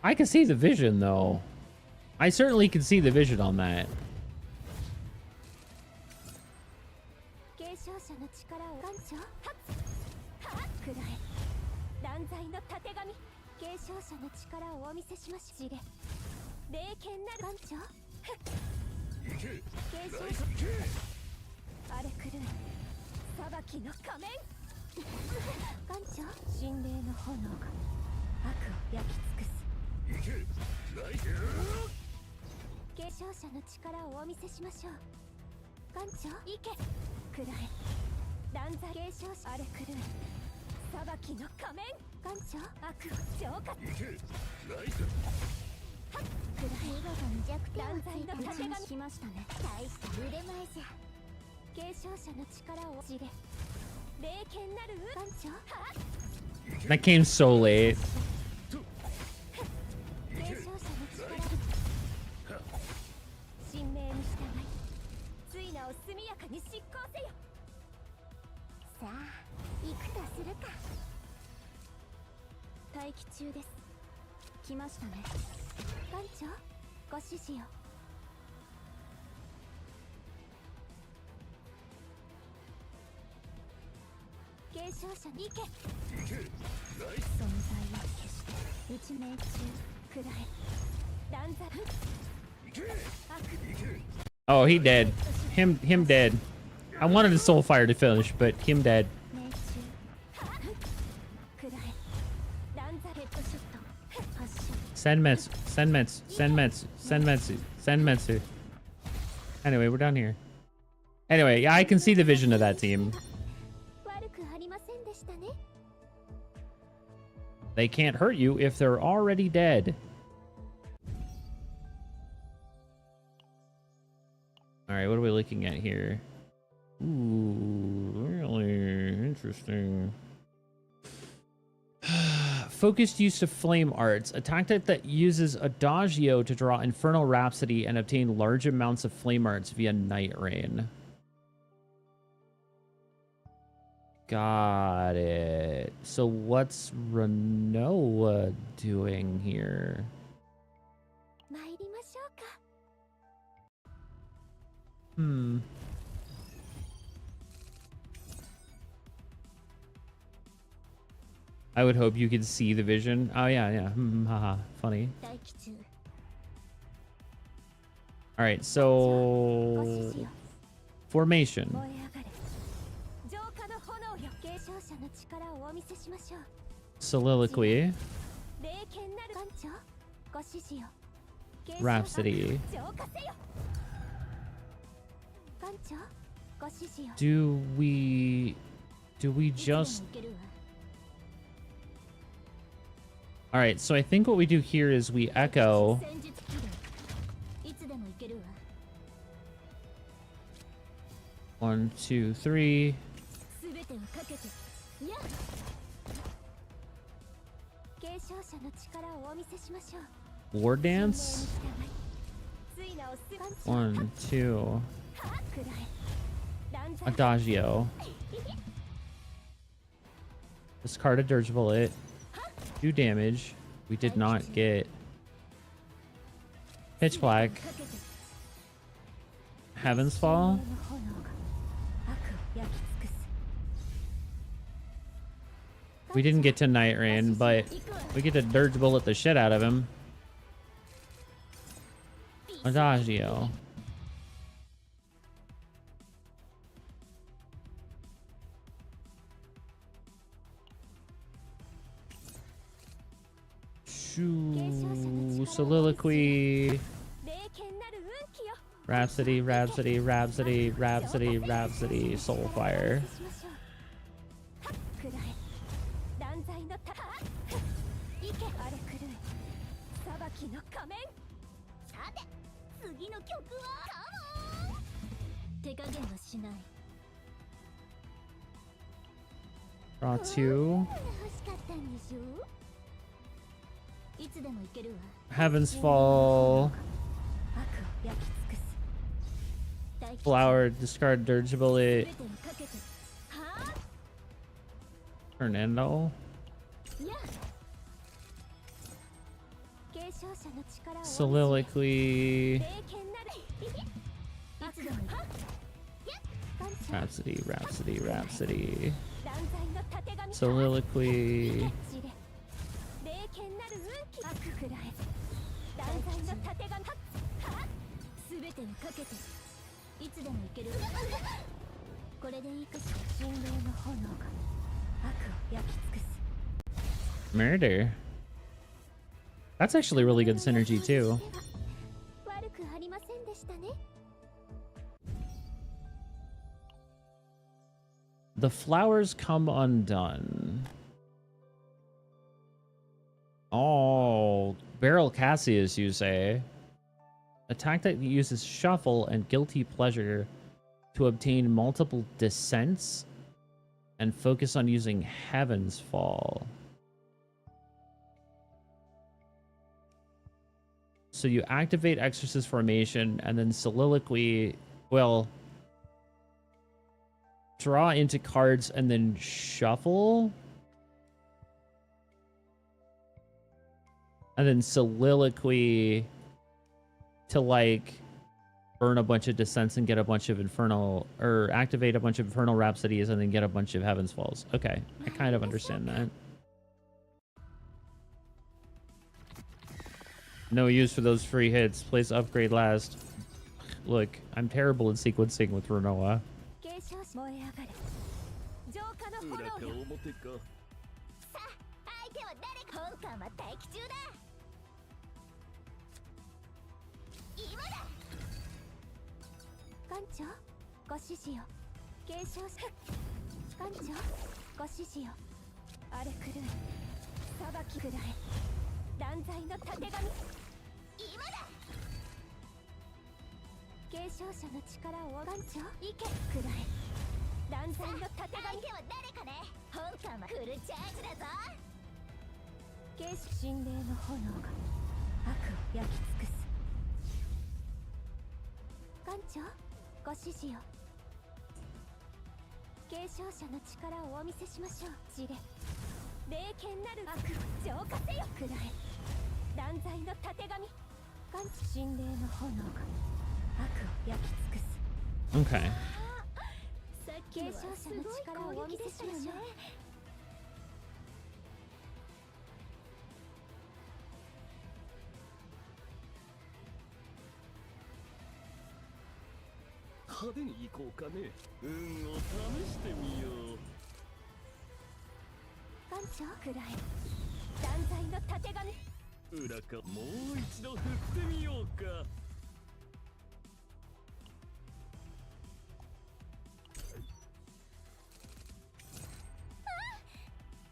I can see the vision, though. I certainly can see the vision on that. 荒れ狂い裁きの仮面艦長神霊の炎が悪を焼き尽くす継承者の力をお見せしましょう。艦長行けくらえ断罪継承者荒れ狂い裁きの仮面艦長悪を浄化行けライズはっくらえ見事に弱点をついて打ち抜きましたね。大した腕前じゃ。継承者の力をじれ霊剣なる艦長はっ That came so late. 継承者の力神命に従いついなを速やかに執行せよ。さあ行くとするか。待機中です。来ましたね。艦長ご指示を。継承者に行け。存在を消して一命中くらえ断罪悪 Oh, he dead. Him dead. I wanted the Soulfire to finish, but him dead. 命中くらえ断罪ヘッドショット発射 Send meds. Send meds. Send meds. Send meds. Send meds. Anyway, we're done here. Anyway, yeah, I can see the vision of that team. 悪くありませんでしたね。 They can't hurt you if they're already dead. Alright, what are we looking at here? Ooh, really interesting. Focused use of flame arts, a tactic that uses Adagio to draw Infernal Rhapsody and obtain large amounts of flame arts via Night Rain. Got it. So what's Renoa doing here? 参りましょうか。 Hmm. I would hope you could see the vision. Oh yeah, yeah. Haha, funny. 待機中。 All right, ご指 so 示を。 formation. 燃え上がれ。浄化の炎よ。継承者の力をお見せしましょう。 Soliloquy. 霊剣なる艦長ご指示を。継承者 Rhapsody. 浄化せよ。艦長ご指示を。 Do we just いつでも行けるわ。 all right, so I think what we do here is we echo 戦術起動いつでも行けるわ。 1, 2, 3. すべてをかけてやっ継承者の力をお見せしましょう。 War dance. ついなをす 1, 2. くらえ断罪 Adagio. Discard a dirge bullet. Do damage. We did not get Pitch Black. かけて Heaven's Fall. 神霊の炎が悪を焼き尽くす。 We didn't get to Night Rain, but we get to dirge bullet the shit out of him. Adagio. Shoo, soliloquy. 霊剣なる運気よ。 Rhapsody, Rhapsody, Rhapsody, Rhapsody, Rhapsody, Soulfire. くらえ断罪のたいけ荒れ狂い裁きの仮面。さて次の曲はカモン。手加減はしない。 Draw 2. 欲しかったんでしょ。いつでも行けるわ。 Heaven's Fall. 悪を焼き尽くす。大吉 Flower, discard dirge す bullet. べてをかけては Fernando. あや継承者の力を Soliloquy. 霊剣なるいつでも行ける。Rhapsody, Rhapsody, Rhapsody. 断罪のたてがみ Soliloquy. 霊剣なる運気悪くらえ断罪のたてがみすべてをかけていつでも行ける。これでいくし神霊の炎が悪を焼き尽くす Murder. That's actually really good synergy too. 悪くありませんでしたね The flowers come undone. Oh, Beryl Cassius, you say? Attack that uses shuffle and guilty pleasure to obtain multiple descents and focus on using Heaven's Fall. So you activate Exorcist Formation and then Soliloquy will draw into cards and then shuffle. And then Soliloquy to like burn a bunch of Descents and get a bunch of Infernal, or activate a bunch of Infernal Rhapsodies and then get a bunch of Heaven's Falls. Okay, I kind of understand that. No use for those free hits. Place upgrade last. Look, I'm terrible at sequencing with Renoa. 燃え上がれ浄化の炎よさあ相手は誰か本艦は待機中だ今だ艦長ご指示を継承し艦長ご指示を荒れ狂え裁きくらえ断罪のたてがみ今だ継承者の力を艦長行けくらえ断罪のたてがみは誰かね本艦はフルチャージだぞ継承神霊の炎が悪を焼き尽くす艦長ご指示を継承者の力をお見せしましょう知れ霊剣なる悪を浄化せよくらえ断罪のたてがみ艦長神霊の炎が悪を焼き尽くす Okay. 継承者の力をお見せしましょう派手に行こうかね運を試してみよう艦長くらえ断罪のたてがみ裏かもう一度振ってみようか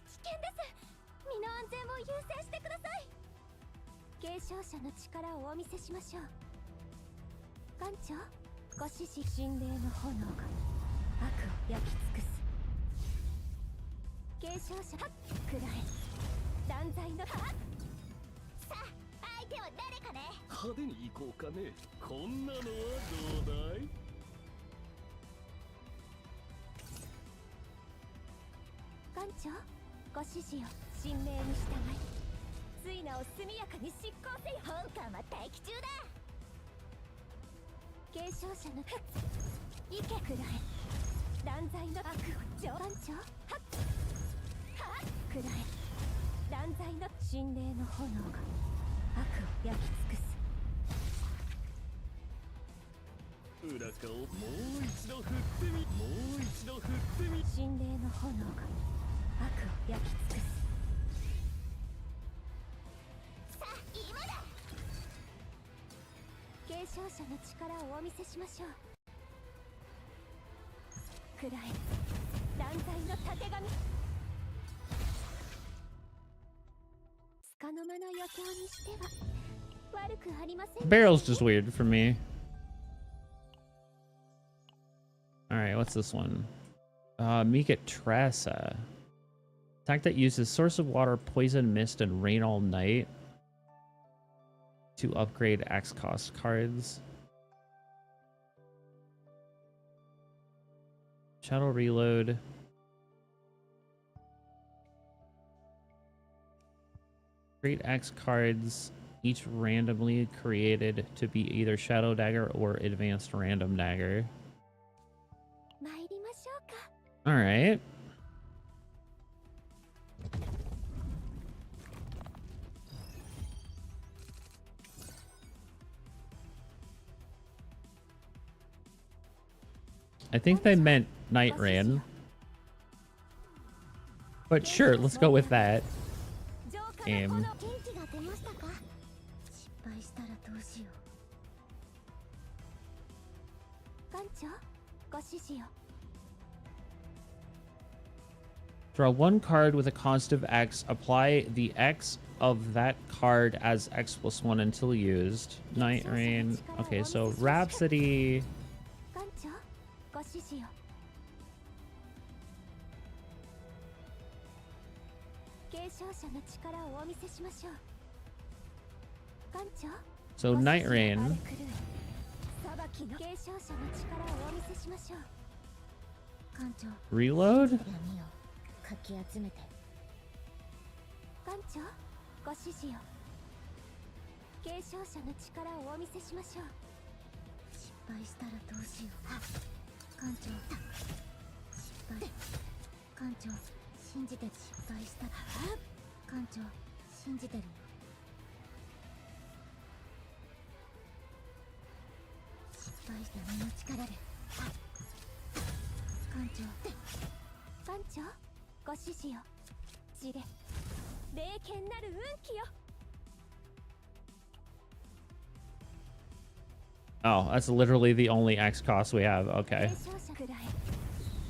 危険です身の安全を優先してください継承者の力をお見せしましょう艦長ご指示神霊の炎が悪を焼き尽くす継承者はっくらえ断罪のはっさあ相手は誰かね派手に行こうかねこんなのはどうだい艦長ご指示を神霊に従いついなを速やかに執行せよ本艦は待機中だ継承者の行けくらえ断罪の悪を上艦長はっはっくらえ断罪の神霊の炎が悪を焼き尽くす裏かをもう一度振ってみもう一度振ってみ神霊の炎が悪を焼き尽くすさあ今だ継承者の力をお見せしましょうくらえ断罪のたてがみ束の間の余興にしては悪くありません Barrel's just weird for me. Alright, what's this one? Mika Tressa. Attack that uses Source of Water, Poison, Mist, and Rain All Night to upgrade X cost cards. Shadow Reload. Create X cards, each randomly created to be either Shadow Dagger or Advanced Random Dagger. 参りましょうか Alright. I think they meant Night Rain. But sure, let's go with that. 浄化の Aim. 炎元気が出ましたか。失敗したらどうしよう。艦長、ご指示を。 Draw one card with a cost of X. Apply the X of that card as X plus 1 until used. Night Rain. Okay, so Rhapsody. 艦長、ご指示を。継承者の力をお見せしましょう。艦長、 So Night ご指示を Rain. 荒れ狂え。裁きの継承者の力をお見せしましょう。艦長、 Reload? 闇をかき集めて。艦長、ご指示を。継承者の力をお見せしましょう。失敗したらどうしよう。艦長、失敗。艦長、信じて失敗したら。艦長、信じてるよ。失敗した身の力で。艦長、艦長、ご指示を。地で霊剣なる運気よ。 Oh, that's literally the only X cost we have. Okay. 継承者くらえ。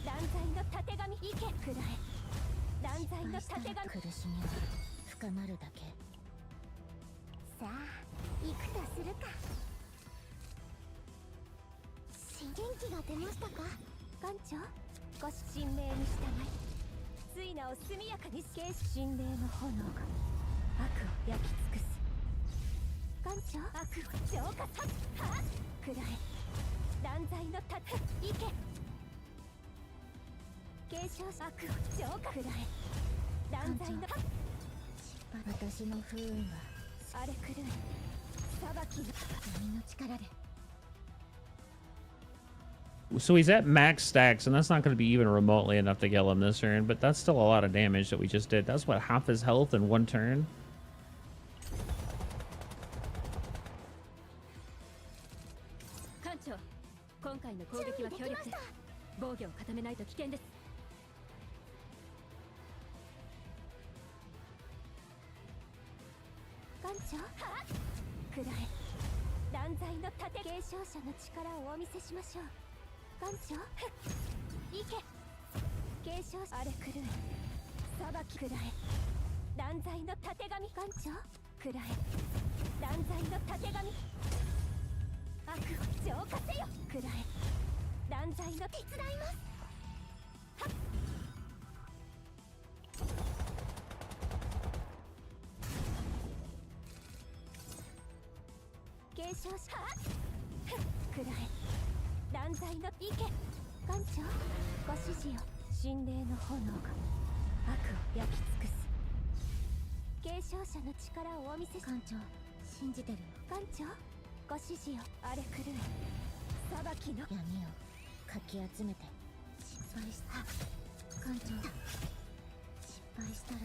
断罪のたてがみ。意見くらえ。断罪のたてがみ。苦しみは深まるだけ。さあ、行くとするか。元気が出ましたか。艦長、ご神命に従い。ついなを速やかに死刑し。神霊の炎が悪を焼き尽くす。艦長、悪を浄化さはくらえ。断罪のたて意見。継承者悪を浄化くらえ。断罪のた私の不運は荒れ狂え。裁きの闇の力で。 So he's at max stacks, and that's not going to be even remotely enough to kill him this turn, but that's still a lot of damage that we just did. That's what, half his health in one turn? 艦長、今回の攻撃は強力です。防御を固めないと危険です。艦長、くらえ。断罪の盾。継承者の力をお見せしましょう。艦長、行け。継承者荒れ狂え。裁きくらえ。断罪の盾神。艦長、くらえ。断罪の盾神。悪を浄化せよ。くらえ。断罪の手伝います。はっ。継承者くらえ。断罪の意見。艦長、ご指示を。神霊の炎が悪を焼き尽くす。継承者の力をお見せし。艦長、信じてるよ。艦長、ご指示を。荒れ狂え。裁きの闇をかき集めて。失敗した。艦長、失敗したら。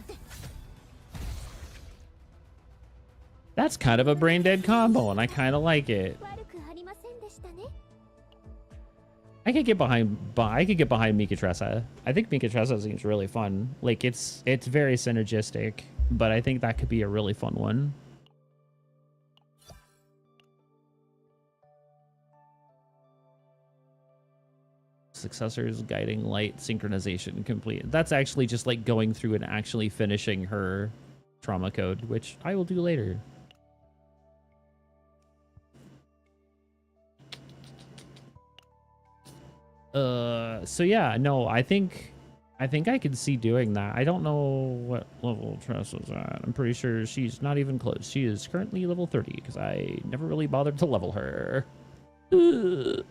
That's kind of a brain dead combo, and I kind of like it. 悪くありませんでしたね。 I could get behind Mika Tressa. I think Mika Tressa seems really fun. Like it's very synergistic, but I think that could be a really fun one. Successors, guiding light, synchronization complete. That's actually just like going through and actually finishing her trauma code, which I will do later. So yeah, no, I think I can see doing that. I don't know what level Tressa's at. I'm pretty sure she's not even close. She is currently level 30 because I never really bothered to level her. Ugh.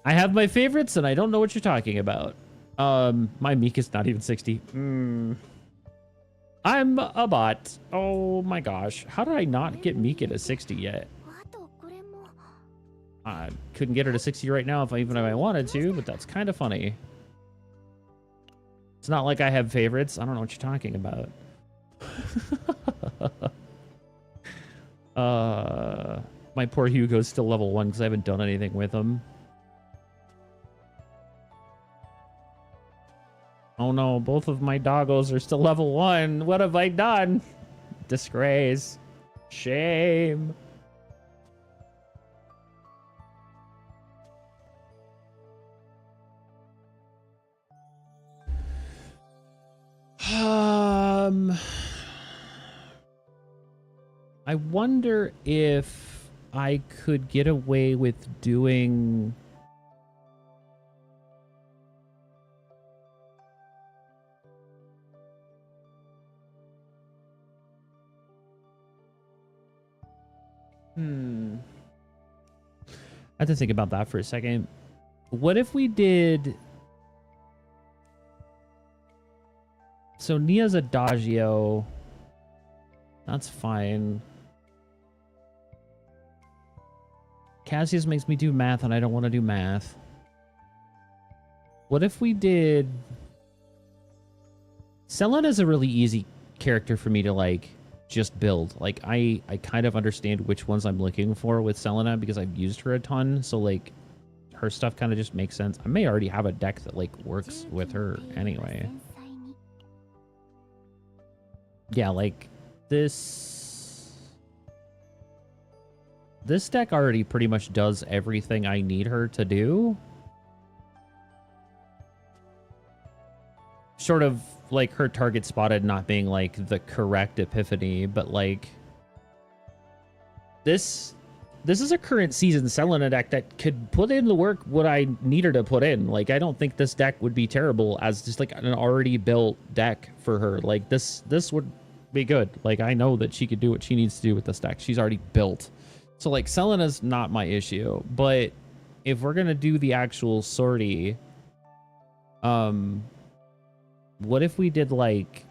I have my favorites and I don't know what you're talking about. My Mika's not even 60. I'm a bot. Oh my gosh. How did I not get Mika to 60 yet? あとこれも。 I couldn't get her to 60 right now even if I wanted to, but that's kind of funny. It's not like I have favorites. I don't know what you're talking about. My poor Hugo's still level 1 because I haven't done anything with him. Oh no, both of my doggos are still level 1. What have I done? Disgrace. Shame. I wonder if I could get away with doing... I have to think about that for a second. What if we did... So Nia's Adagio. That's fine. Cassius makes me do math and I don't want to do math. What if we did... Selena's a really easy character for me to, like, just build. Like, I kind of understand which ones I'm looking for with Selena because I've used her a ton. So, like, her stuff kind of just makes sense. I may already have a deck that, like, works with her anyway. Yeah, like, this deck already pretty much does everything I need her to do. Short of, like, her target spotted not being, like, the correct Epiphany, but, like, this is a current season Selena deck that could put in the work what I need her to put in. Like, I don't think this deck would be terrible as just, like, an already built deck for her. Like, this would be good. Like, I know that she could do what she needs to do with this deck. She's already built. So, like, Selena's not my issue. But if we're gonna do the actual sortie, what if we did, like,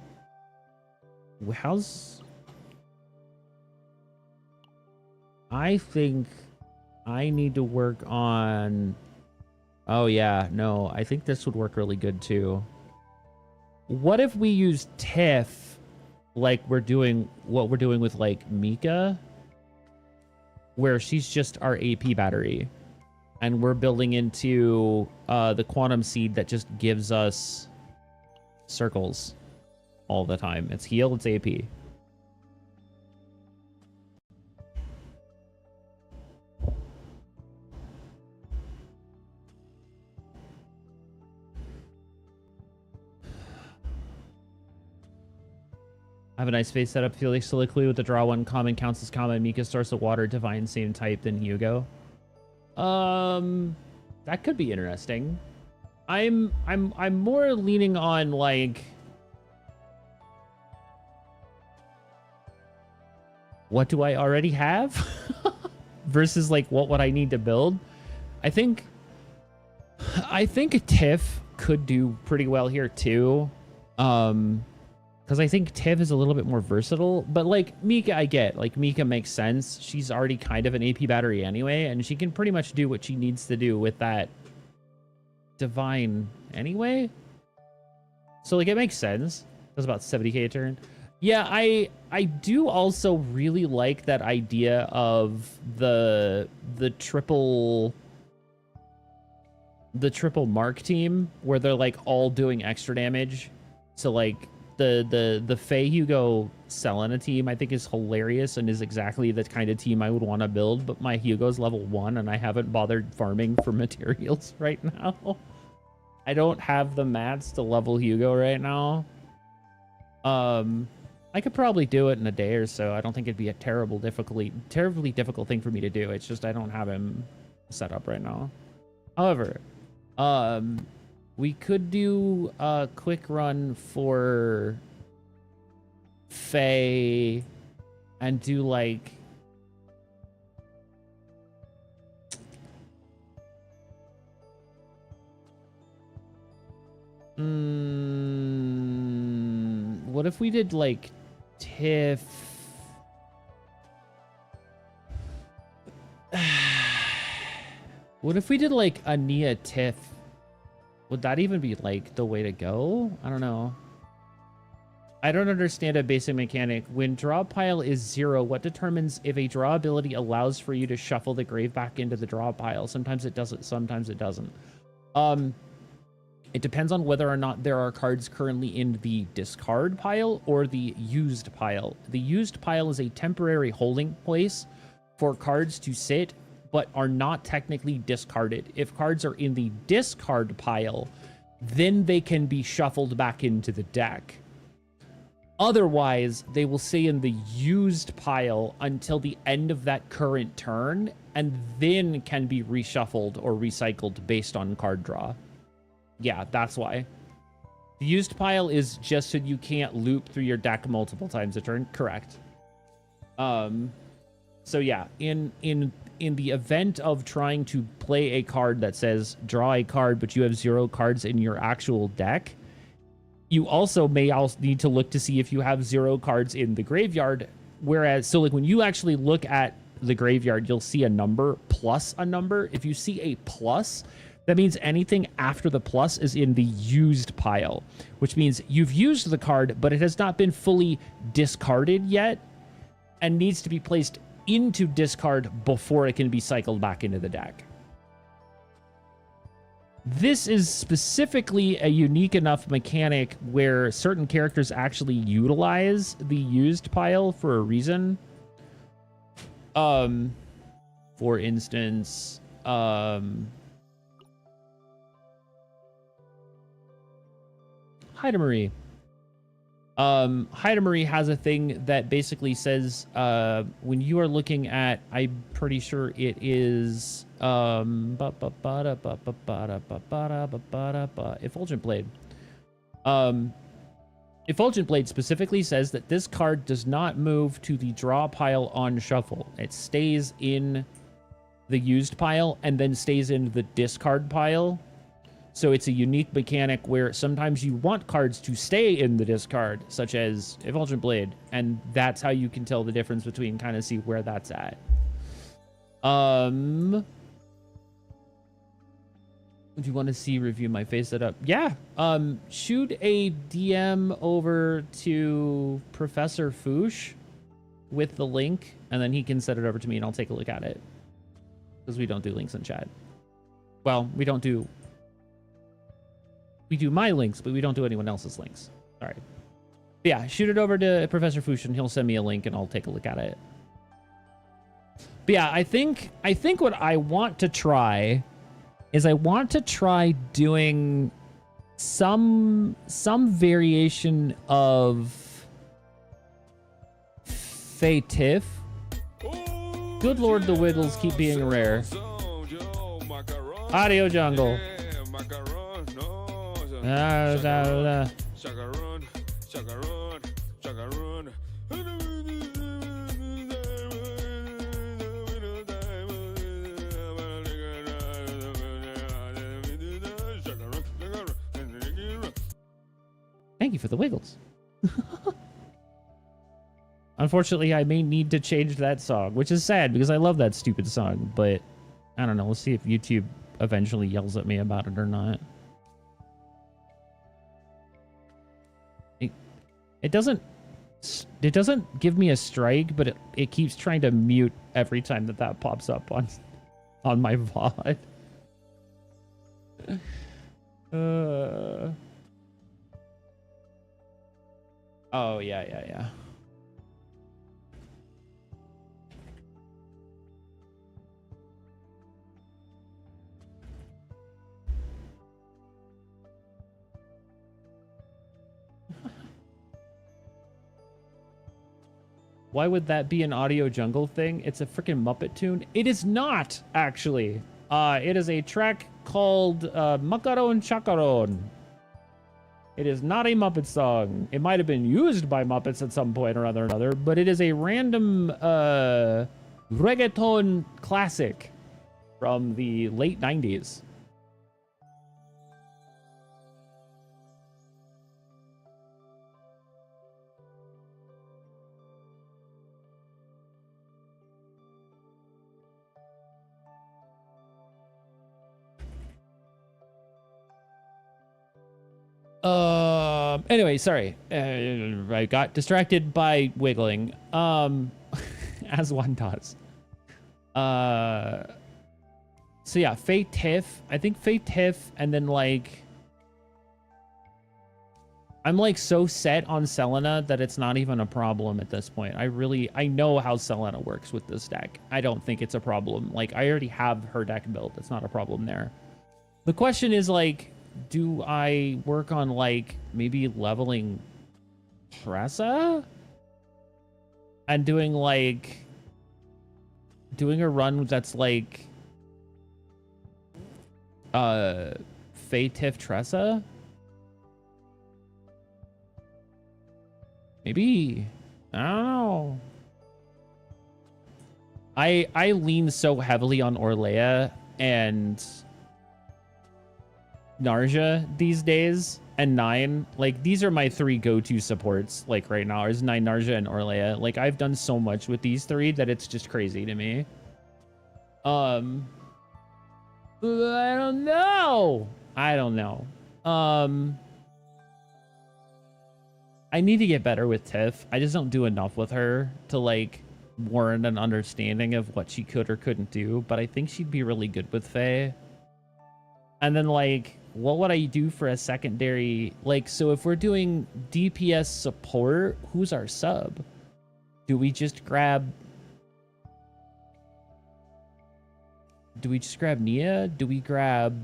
I think I need to work on... Oh, yeah, no, I think this would work really good, too. What if we use Tiff, like what we're doing with, like, Mika, where she's just our AP battery, and we're building into the Quantum Seed that just gives us circles all the time. It's heal, it's AP. I have a nice face setup. Felix Soliloquy with the draw one common counts as common. Mika Source of Water, Divine, same type than Hugo. That could be interesting. I'm more leaning on, like, what do I already have versus, like, what would I need to build. I think Tiff could do pretty well here too, because I think Tiff is a little bit more versatile. But, like, Mika, I get, like, Mika makes sense. She's already kind of an AP battery anyway, and she can pretty much do what she needs to do with that Divine anyway. So, like, it makes sense. That's about 70k a turn. Yeah, I do also really like that idea of the triple mark team where they're, like, all doing extra damage. So, like, the Faye Hugo Selena team I think is hilarious and is exactly the kind of team I would want to build, but my Hugo's level 1 and I haven't bothered farming for materials right now. I don't have the mats to level Hugo right now. I could probably do it in a day or so. I don't think it'd be a terribly difficult thing for me to do. It's just I don't have him set up right now. However, we could do a quick run for Faye and do, like, what if we did, like, Tiff? What if we did, like, a Nia Tiff? Would that even be, like, the way to go? I don't know. I don't understand a basic mechanic. When draw pile is 0, what determines if a draw ability allows for you to shuffle the grave back into the draw pile? Sometimes it doesn't, sometimes it doesn't. It depends on whether or not there are cards currently in the discard pile or the used pile. The used pile is a temporary holding place for cards to sit, but are not technically discarded. If cards are in the discard pile, then they can be shuffled back into the deck. Otherwise, they will stay in the used pile until the end of that current turn, and then can be reshuffled or recycled based on card draw. Yeah, that's why. The used pile is just so you can't loop through your deck multiple times a turn. Correct. So yeah, in the event of trying to play a card that says draw a card, but you have 0 cards in your actual deck, you also may also need to look to see if you have 0 cards in the graveyard. Whereas, so like when you actually look at the graveyard, you'll see a number plus a number. If you see a plus, that means anything after the plus is in the used pile, which means you've used the card, but it has not been fully discarded yet and needs to be placed into discard before it can be cycled back into the deck. This is specifically a unique enough mechanic where certain characters actually utilize the used pile for a reason. For instance, Marie. Marie has a thing that basically says when you are looking at, I'm pretty sure it is Effulgent Blade. Effulgent Blade specifically says that this card does not move to the draw pile on shuffle. It stays in the used pile and then stays in the discard pile. So it's a unique mechanic where sometimes you want cards to stay in the discard, such as Effulgent Blade, and that's how you can tell the difference between, kind of see where that's at. Do you want to see review my face setup? Yeah. Shoot a DM over to Professor Foosh with the link, and then he can set it over to me and I'll take a look at it. Because we don't do links in chat. Well, we do my links, but we don't do anyone else's links. All right. But yeah, shoot it over to Professor Foosh and he'll send me a link and I'll take a look at it. But yeah, I think what I want to try is I want to try doing some variation of Fatif. Good lord, the Wiggles keep being rare. Audio Jungle. Thank you for the Wiggles. Unfortunately, I may need to change that song, which is sad because I love that stupid song, but I don't know. We'll see if YouTube eventually yells at me about it or not. It doesn't give me a strike, but it keeps trying to mute every time that pops up on my VOD. Oh, yeah. Why would that be an Audio Jungle thing? It's a freaking Muppet tune. It is not, actually. It is a track called Macaron Chacaron. It is not a Muppet song. It might have been used by Muppets at some point or another, but it is a random reggaeton classic from the late 90s. Anyway, sorry. I got distracted by wiggling. As one does. So yeah, Fatif. I think Fatif, and then like I'm like so set on Selena that it's not even a problem at this point. I know how Selena works with this deck. I don't think it's a problem. Like, I already have her deck built. It's not a problem there. The question is, like, do I work on, like, maybe leveling Tressa? And doing a run that's like Fae Tiff Tressa? Maybe. I don't know. I lean so heavily on Orlea and Narja these days, and Nine. Like, these are my three go-to supports, like, right now, is Nine, Narja, and Orlea. Like, I've done so much with these three that it's just crazy to me. I don't know. I need to get better with Tiff. I just don't do enough with her to, like, warrant an understanding of what she could or couldn't do, but I think she'd be really good with Faye. And then, like, what would I do for a secondary? Like, so if we're doing DPS support, who's our sub? Do we just grab Nia? Do we grab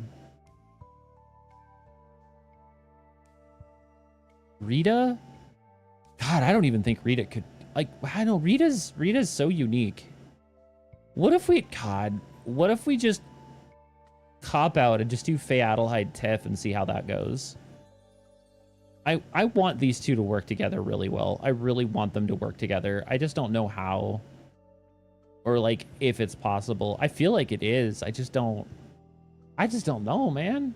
Rita? God, I don't even think Rita could, like, I know Rita's so unique. What if we just cop out and just do Faye Adelheid Tiff and see how that goes? I want these two to work together really well. I really want them to work together. I just don't know how, or like if it's possible. I feel like it is. I just don't know, man.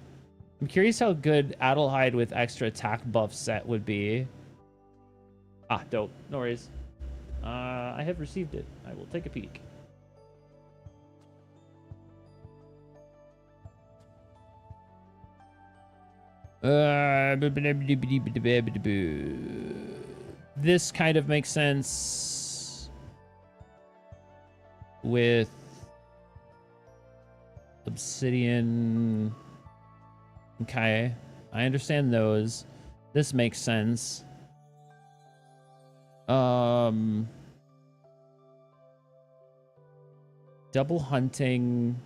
I'm curious how good Adelheid with extra attack buff set would be. Ah, dope. No worries. I have received it. I will take a peek. This kind of makes sense with Obsidian. Okay, I understand those. This makes sense. Double hunting.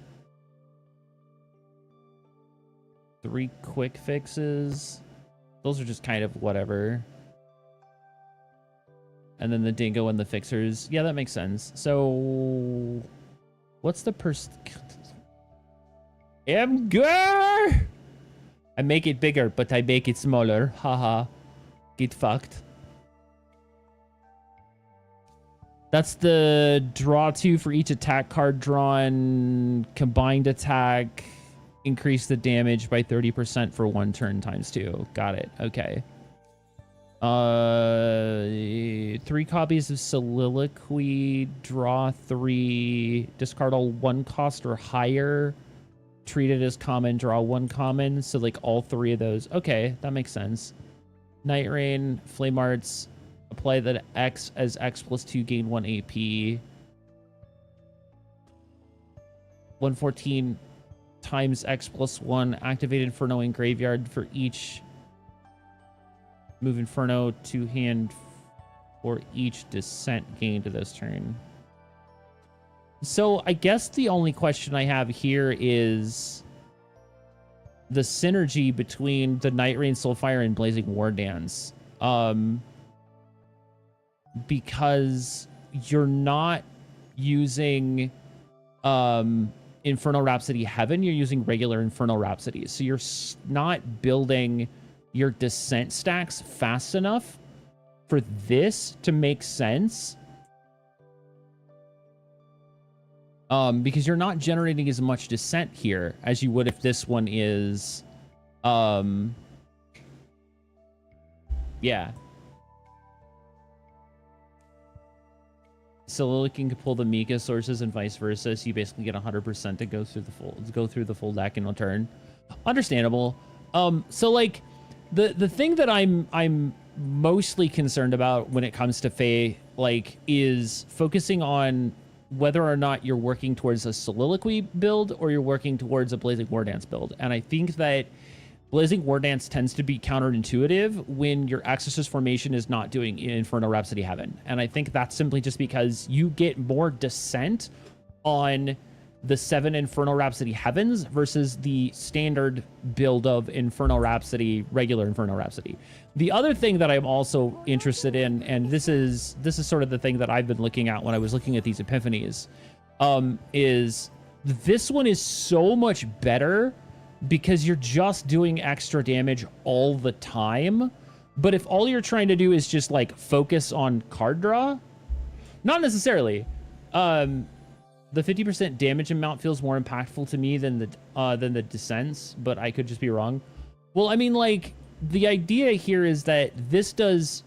3 quick fixes. Those are just kind of whatever. And then the dingo and the fixers. Yeah, that makes sense. So what's the Emger? I make it bigger, but I make it smaller. Haha. Get fucked. That's the draw 2 for each attack card drawn. Combined attack. Increase the damage by 30% for 1 turn times 2. Got it. Okay. 3 copies of Soliloquy. Draw 3. Discard all 1 cost or higher. Treat it as common. Draw 1 common. So like all 3 of those. Okay, that makes sense. Night Rain. Flame Arts. Apply that X as X plus 2. Gain 1 AP. 114 times X plus 1. Activate Inferno in graveyard for each. Move Inferno to hand for each descent gained this turn. So I guess the only question I have here is the synergy between the Night Rain, Soulfire, and Blazing War Dance. Because you're not using Infernal Rhapsody Heaven, you're using regular Infernal Rhapsodies. So you're not building your descent stacks fast enough for this to make sense. Because you're not generating as much descent here as you would if this one is, yeah. Soliloquy can pull the Mika sources and vice versa, so you basically get 100% to go through the full deck in a turn. Understandable. So like the thing that I'm mostly concerned about when it comes to Fae, like, is focusing on whether or not you're working towards a Soliloquy build or you're working towards a Blazing War Dance build. And I think that Blazing War Dance tends to be counterintuitive when your Exorcist formation is not doing Inferno Rhapsody Heaven. And I think that's simply just because you get more descent on the 7 Inferno Rhapsody Heavens versus the standard build of Inferno Rhapsody, regular Inferno Rhapsody. The other thing that I'm also interested in, and this is sort of the thing that I've been looking at when I was looking at these epiphanies, is this one is so much better because you're just doing extra damage all the time. But if all you're trying to do is just like focus on card draw, not necessarily. The 50% damage amount feels more impactful to me than the descents, but I could just be wrong. Well, I mean, like, the idea here is that this does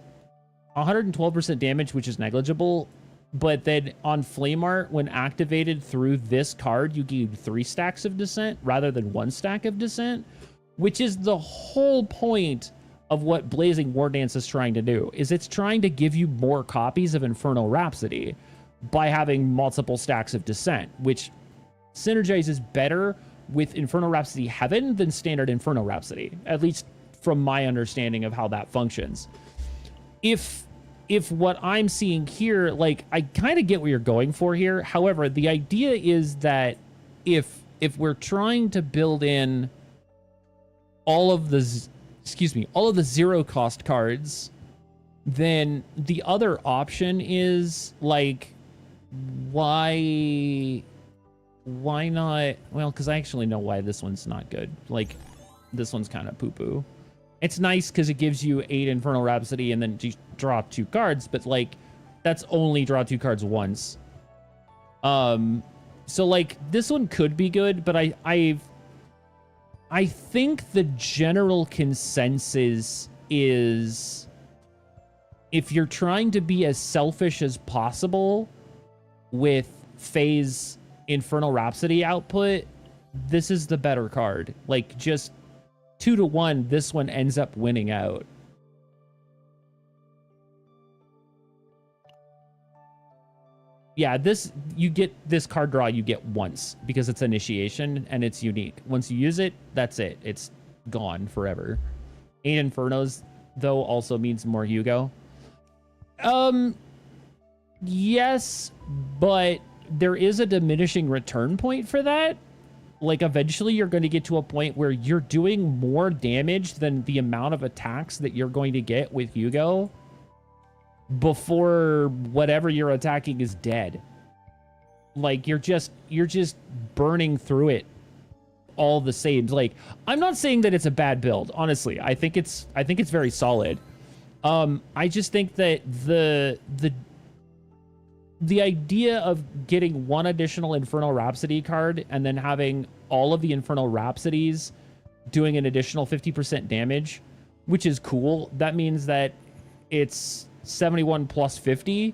112% damage, which is negligible, but then on Flame Art, when activated through this card, you gain 3 stacks of descent rather than 1 stack of descent, which is the whole point of what Blazing War Dance is trying to do, is it's trying to give you more copies of Inferno Rhapsody by having multiple stacks of descent, which synergizes better with Inferno Rhapsody Heaven than standard Inferno Rhapsody, at least from my understanding of how that functions. If what I'm seeing here, like, I kind of get what you're going for here. However, the idea is that if we're trying to build in all of the zero cost cards, then the other option is like, why not? Well, because I actually know why this one's not good. Like, this one's kind of poo-poo. It's nice because it gives you 8 Infernal Rhapsody and then you draw 2 cards, but like, that's only draw 2 cards once. So like, this one could be good, but I think the general consensus is, if you're trying to be as selfish as possible with phase Infernal Rhapsody output, this is the better card. Like, just 2-to-1, this one ends up winning out. Yeah, you get this card draw you get once because it's initiation and it's unique. Once you use it, that's it. It's gone forever. 8 Infernos, though, also means more Hugo. Yes, but there is a diminishing return point for that. Like, eventually you're going to get to a point where you're doing more damage than the amount of attacks that you're going to get with Hugo before whatever you're attacking is dead. Like, you're just burning through it all the same. Like, I'm not saying that it's a bad build, honestly. I think it's very solid. I just think that the idea of getting one additional Infernal Rhapsody card and then having all of the Infernal Rhapsodies doing an additional 50% damage, which is cool. That means that it's 71 plus 50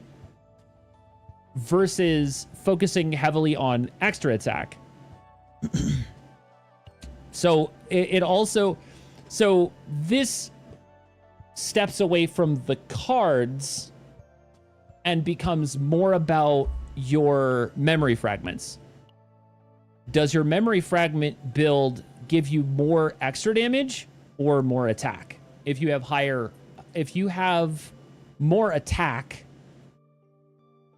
versus focusing heavily on extra attack. So so this steps away from the cards and becomes more about your memory fragments. Does your memory fragment build give you more extra damage or more attack? If you have more attack,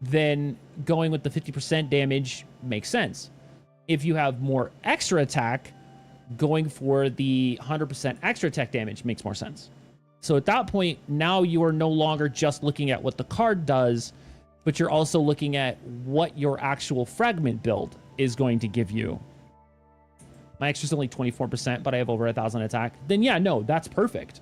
then going with the 50% damage makes sense. If you have more extra attack, going for the 100% extra attack damage makes more sense. So at that point, now you are no longer just looking at what the card does, but you're also looking at what your actual fragment build is going to give you. My extra's only 24%, but I have over 1,000 attack. Then yeah, no, that's perfect.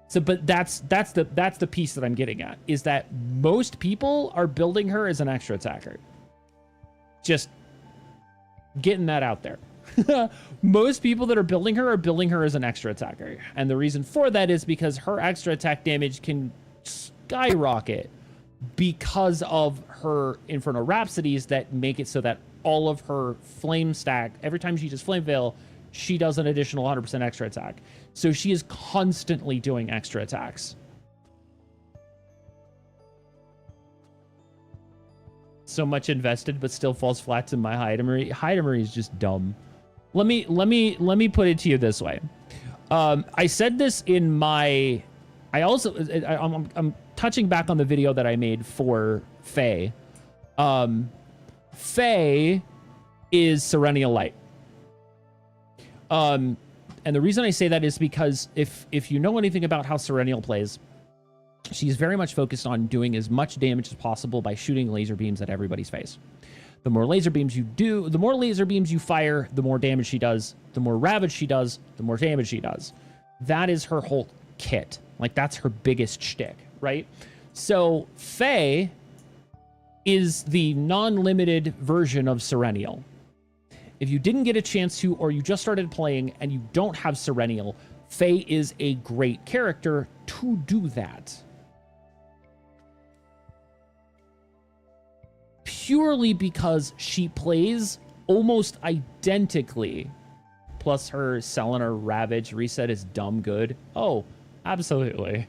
So, but that's the piece that I'm getting at, is that most people are building her as an extra attacker. Just getting that out there. Most people that are building her as an extra attacker. And the reason for that is because her extra attack damage can skyrocket because of her Infernal Rhapsodies that make it so that all of her flame stack, every time she does Flame Veil, she does an additional 100% extra attack. So she is constantly doing extra attacks. So much invested, but still falls flat to my Hydamery. Hydamery is just dumb. Let me put it to you this way. I said this in my... I'm touching back on the video that I made for Faye. Faye is Serenial Light. And the reason I say that is because if you know anything about how Serenial plays, she's very much focused on doing as much damage as possible by shooting laser beams at everybody's face. The more laser beams you do, the more laser beams you fire, the more damage she does. The more ravage she does, the more damage she does. That is her whole kit. Like, that's her biggest shtick, right? So Faye is the non-limited version of Serenial. If you didn't get a chance to, or you just started playing and you don't have Serenial, Faye is a great character to do that. Purely because she plays almost identically. Plus her Selena Ravage reset is dumb good. Oh, absolutely.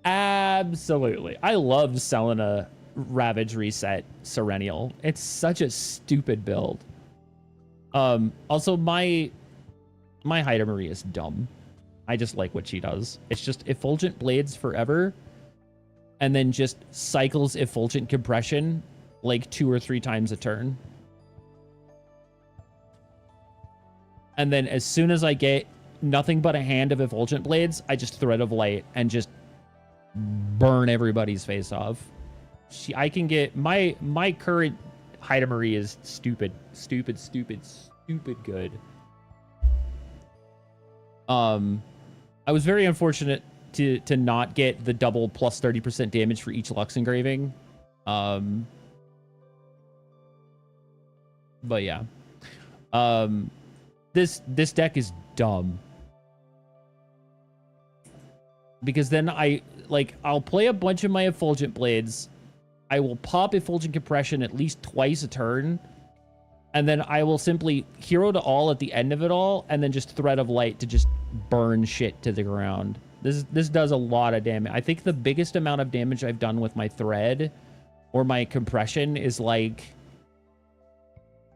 Absolutely. I love Selena Ravage reset Serenial. It's such a stupid build. Also, my Haida Marie is dumb. I just like what she does. It's just Effulgent Blades forever, and then just cycles Effulgent Compression like 2 or 3 times a turn. And then as soon as I get nothing but a hand of Effulgent Blades, I just Thread of Light and just burn everybody's face off. I can get my current Haida Marie is stupid good. I was very unfortunate to not get the double plus 30% damage for each Lux engraving. But yeah. This deck is dumb. Because then I'll play a bunch of my Effulgent Blades. I will pop Effulgent Compression at least twice a turn. And then I will simply Hero to All at the end of it all, and then just Thread of Light to just burn shit to the ground. This does a lot of damage. I think the biggest amount of damage I've done with my Thread or my Compression is like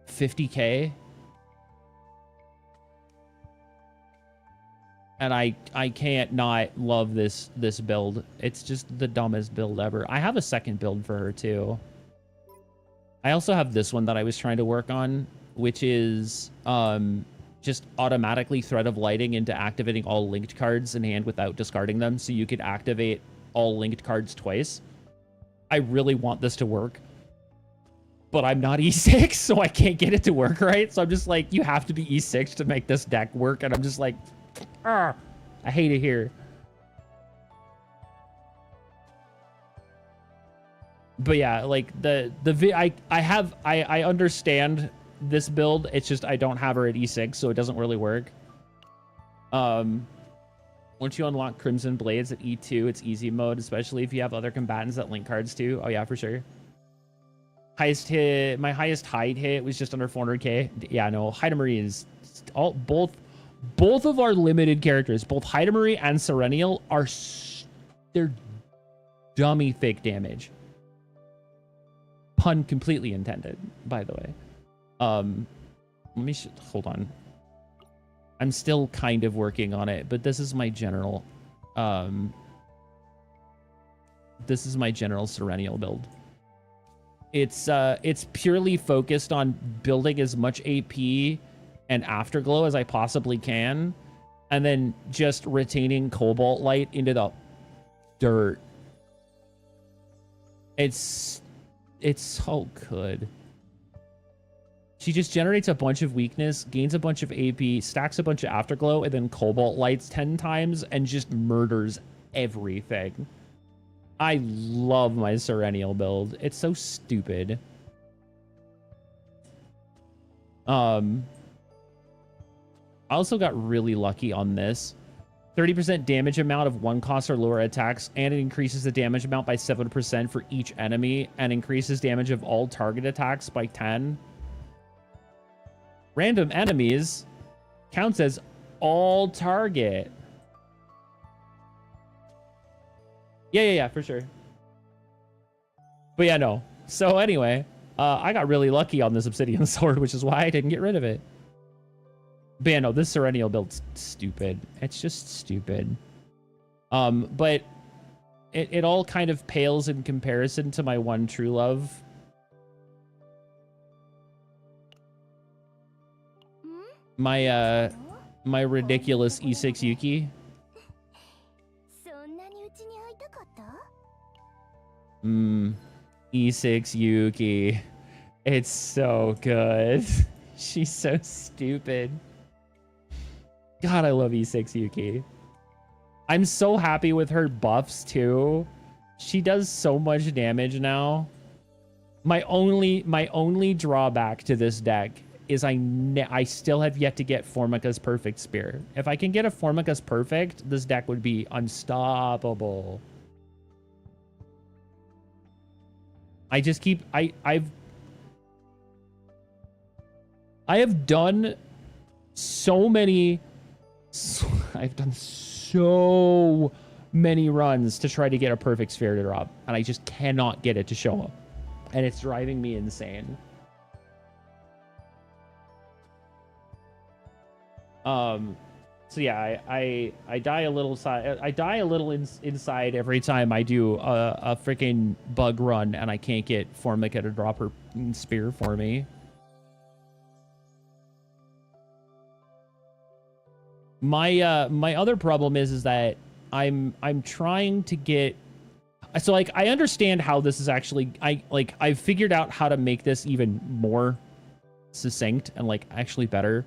50k. And I can't not love this build. It's just the dumbest build ever. I have a second build for her too. I also have this one that I was trying to work on, which is just automatically Thread of Lighting into activating all linked cards in hand without discarding them, so you could activate all linked cards twice. I really want this to work, but I'm not E6, so I can't get it to work right. So I'm just like, you have to be E6 to make this deck work, and I'm just like, I hate it here. But yeah, like I understand this build. It's just I don't have her at E6, so it doesn't really work. Once you unlock Crimson Blades at E2, it's easy mode, especially if you have other combatants that link cards too. Oh yeah, for sure. Highest hit, my highest hide hit was just under 400k. Yeah, no, Haida Marie is both of our limited characters, both Haida Marie and Serenial they're dummy fake damage. Pun completely intended, by the way. Let me hold on. I'm still kind of working on it, but this is my general Serenial build. It's purely focused on building as much AP and Afterglow as I possibly can, and then just retaining Cobalt Light into the dirt. It's so good. She just generates a bunch of weakness, gains a bunch of AP, stacks a bunch of Afterglow, and then Cobalt Lights 10 times and just murders everything. I love my Serenial build. It's so stupid. I also got really lucky on this. 30% damage amount of 1 cost or lower attacks, and it increases the damage amount by 7% for each enemy, and increases damage of all target attacks by 10. Random enemies counts as all target. Yeah, for sure. But yeah, no. So anyway, I got really lucky on this Obsidian Sword, which is why I didn't get rid of it. But yeah, no, this Serenial build's stupid. It's just stupid. But it all kind of pales in comparison to my one true love. My my ridiculous E6 Yuki. そんなにうちに会いたかった？ E6 Yuki. It's so good. She's so stupid. God, I love E6 Yuki. I'm so happy with her buffs too. She does so much damage now. My only drawback to this deck is I still have yet to get Formica's Perfect Spear. If I can get a Formica's Perfect, this deck would be unstoppable. I just keep I have done so many I've done so many runs to try to get a perfect sphere to drop, and I just cannot get it to show up, and it's driving me insane. So yeah, I die a little inside every time I do a freaking bug run and I can't get Formica to drop her spear for me. My my other problem is that I'm trying to get, so like I understand how this is actually, I've figured out how to make this even more succinct and like actually better.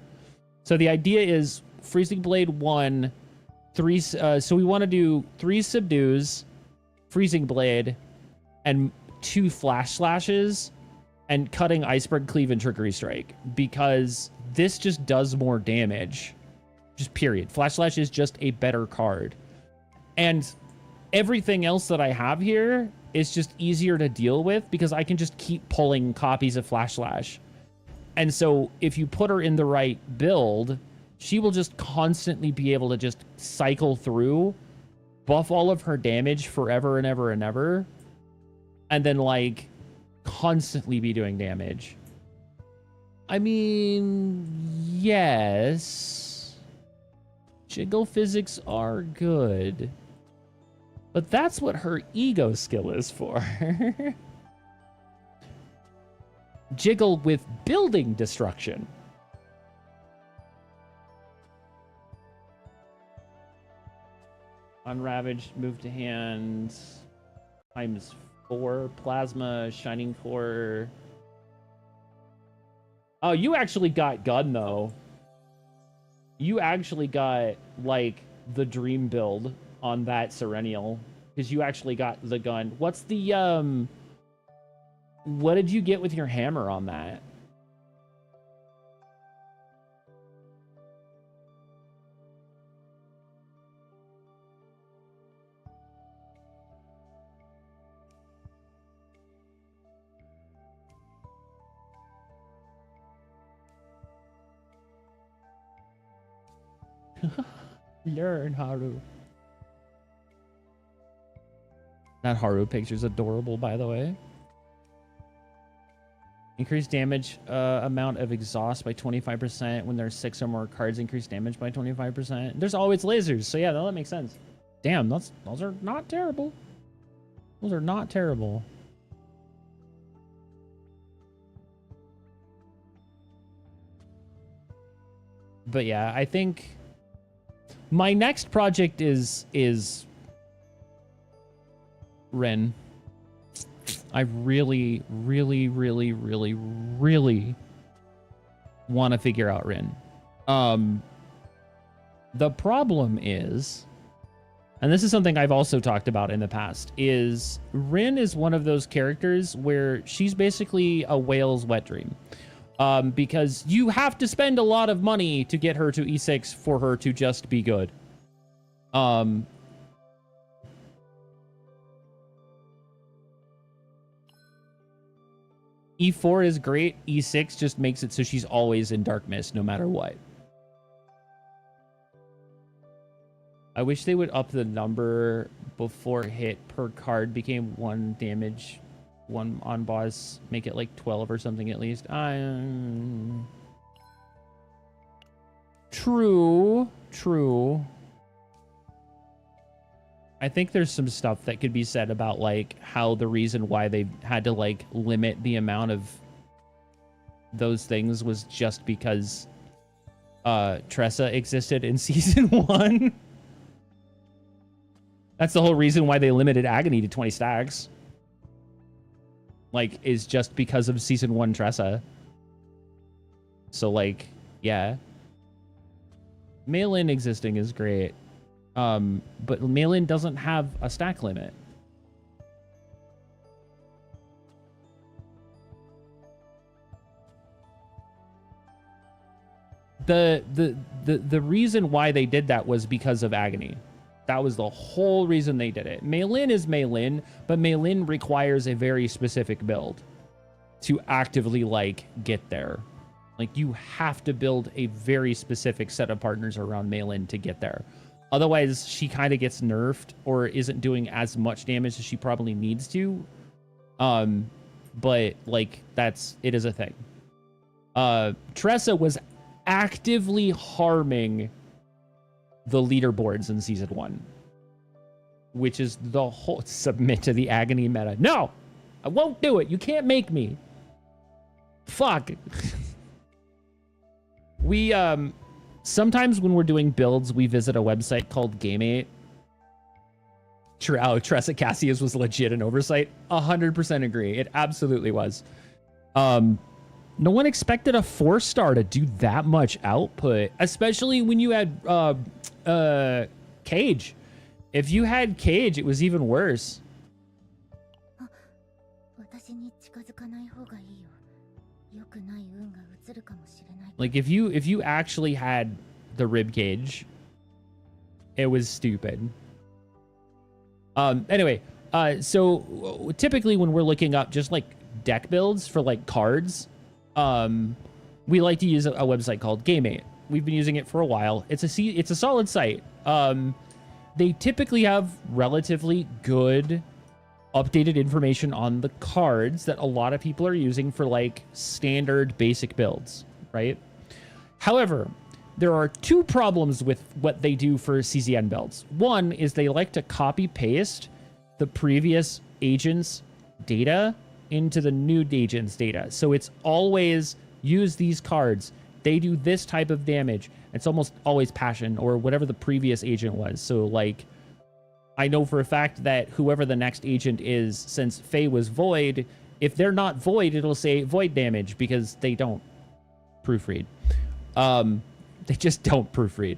So the idea is Freezing Blade 1, 3, so we want to do 3 subdues, Freezing Blade, and 2 Flash Slashes, and cutting Iceberg Cleave and Trickery Strike, because this just does more damage. Just period. Flash Slash is just a better card. And everything else that I have here is just easier to deal with because I can just keep pulling copies of Flash Slash. And so if you put her in the right build, she will just constantly be able to just cycle through, buff all of her damage forever and ever and ever, and then like constantly be doing damage. I mean, yes, Jiggle physics are good, but that's what her ego skill is for. Jiggle with building destruction. Unravaged, move to hand, ×4, plasma, shining core. Oh, you actually got gun though. You actually got like the dream build on that Serenial, because you actually got the gun. What's the what did you get with your hammer on that? Learn Haru. That Haru picture's adorable, by the way. Increase damage amount of exhaust by 25% when there's 6 or more cards. Increase damage by 25%. There's always lasers, so yeah, that makes sense. Damn, those are not terrible. Those are not terrible. But yeah, I think my next project is Ren. I really want to figure out Ren. The problem is, and this is something I've also talked about in the past, is Rin is one of those characters where she's basically a whale's wet dream. Because you have to spend a lot of money to get her to E6 for her to just be good. E4 is great. E6 just makes it so she's always in Dark Mist no matter what. I wish they would up the number before hit per card became 1 damage. 1 on boss, make it like 12 or something at least. True. I think there's some stuff that could be said about like how the reason why they had to like limit the amount of those things was just because Tressa existed in season 1. That's the whole reason why they limited Agony to 20 stacks. Like, is just because of season 1 Tressa. So like, yeah. Mail-in existing is great. But mail-in doesn't have a stack limit. The reason why they did that was because of Agony. That was the whole reason they did it. Mail-in is mail-in, but mail-in requires a very specific build to actively like get there. Like you have to build a very specific set of partners around mail-in to get there. Otherwise, she kind of gets nerfed or isn't doing as much damage as she probably needs to. But like it is a thing. Tressa was actively harming the leaderboards in season 1, which is the whole submit to the Agony meta. No, I won't do it. You can't make me. Fuck. We sometimes when we're doing builds, we visit a website called Game8. Tressa Cassius was legit an oversight. 100% agree. It absolutely was. No one expected a 4-star to do that much output, especially when you had Cage. If you had Cage, it was even worse. Like if you actually had the rib cage, it was stupid. Anyway, so typically when we're looking up just like deck builds for like cards, we like to use a website called Game8. We've been using it for a while. It's a solid site. They typically have relatively good updated information on the cards that a lot of people are using for like standard basic builds, right? However, there are 2 problems with what they do for CZN builds. One is they like to copy paste the previous agent's data into the new agent's data. So it's always use these cards. They do this type of damage. It's almost always passion or whatever the previous agent was. So like, I know for a fact that whoever the next agent is, since Faye was void, if they're not void, it'll say void damage because they don't proofread. They just don't proofread.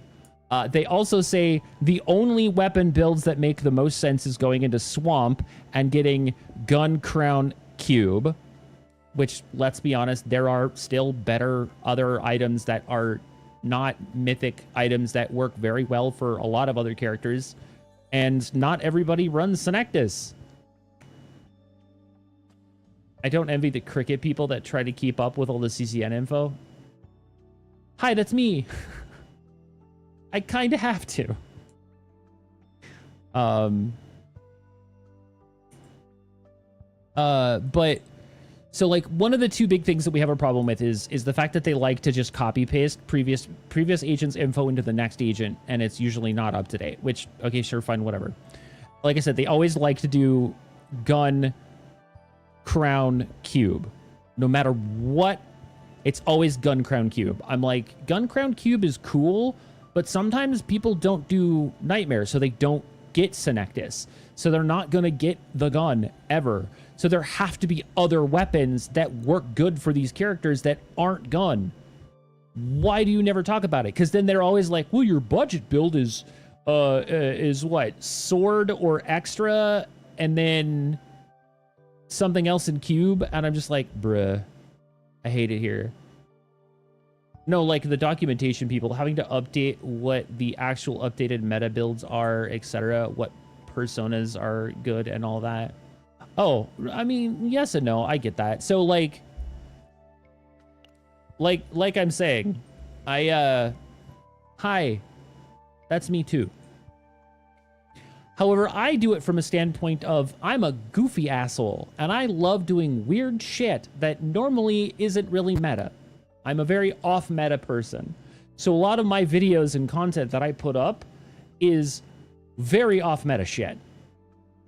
They also say the only weapon builds that make the most sense is going into Swamp and getting Gun Crown Cube, which, let's be honest, there are still better other items that are not mythic items that work very well for a lot of other characters, and not everybody runs Senectus. I don't envy the cricket people that try to keep up with all the CCN info. Hi, that's me. I kind of have to. But so like one of the 2 big things that we have a problem with is the fact that they like to just copy paste previous agent's info into the next agent, and it's usually not up to date, which, okay, sure, fine, whatever. Like I said, they always like to do Gun Crown Cube. No matter what, it's always Gun Crown Cube. I'm like, Gun Crown Cube is cool, but sometimes people don't do Nightmare, so they don't get Senectus. So they're not going to get the gun ever. So there have to be other weapons that work good for these characters that aren't gun. Why do you never talk about it? Because then they're always like, well, your budget build is what? Sword or extra, and then something else in cube. And I'm just like, bruh, I hate it here. No, like the documentation people having to update what the actual updated meta builds are, etc. What personas are good and all that. Oh, I mean, yes and no. I get that. So like I'm saying, hi, that's me too. However, I do it from a standpoint of I'm a goofy asshole and I love doing weird shit that normally isn't really meta. I'm a very off-meta person. So a lot of my videos and content that I put up is very off meta shit.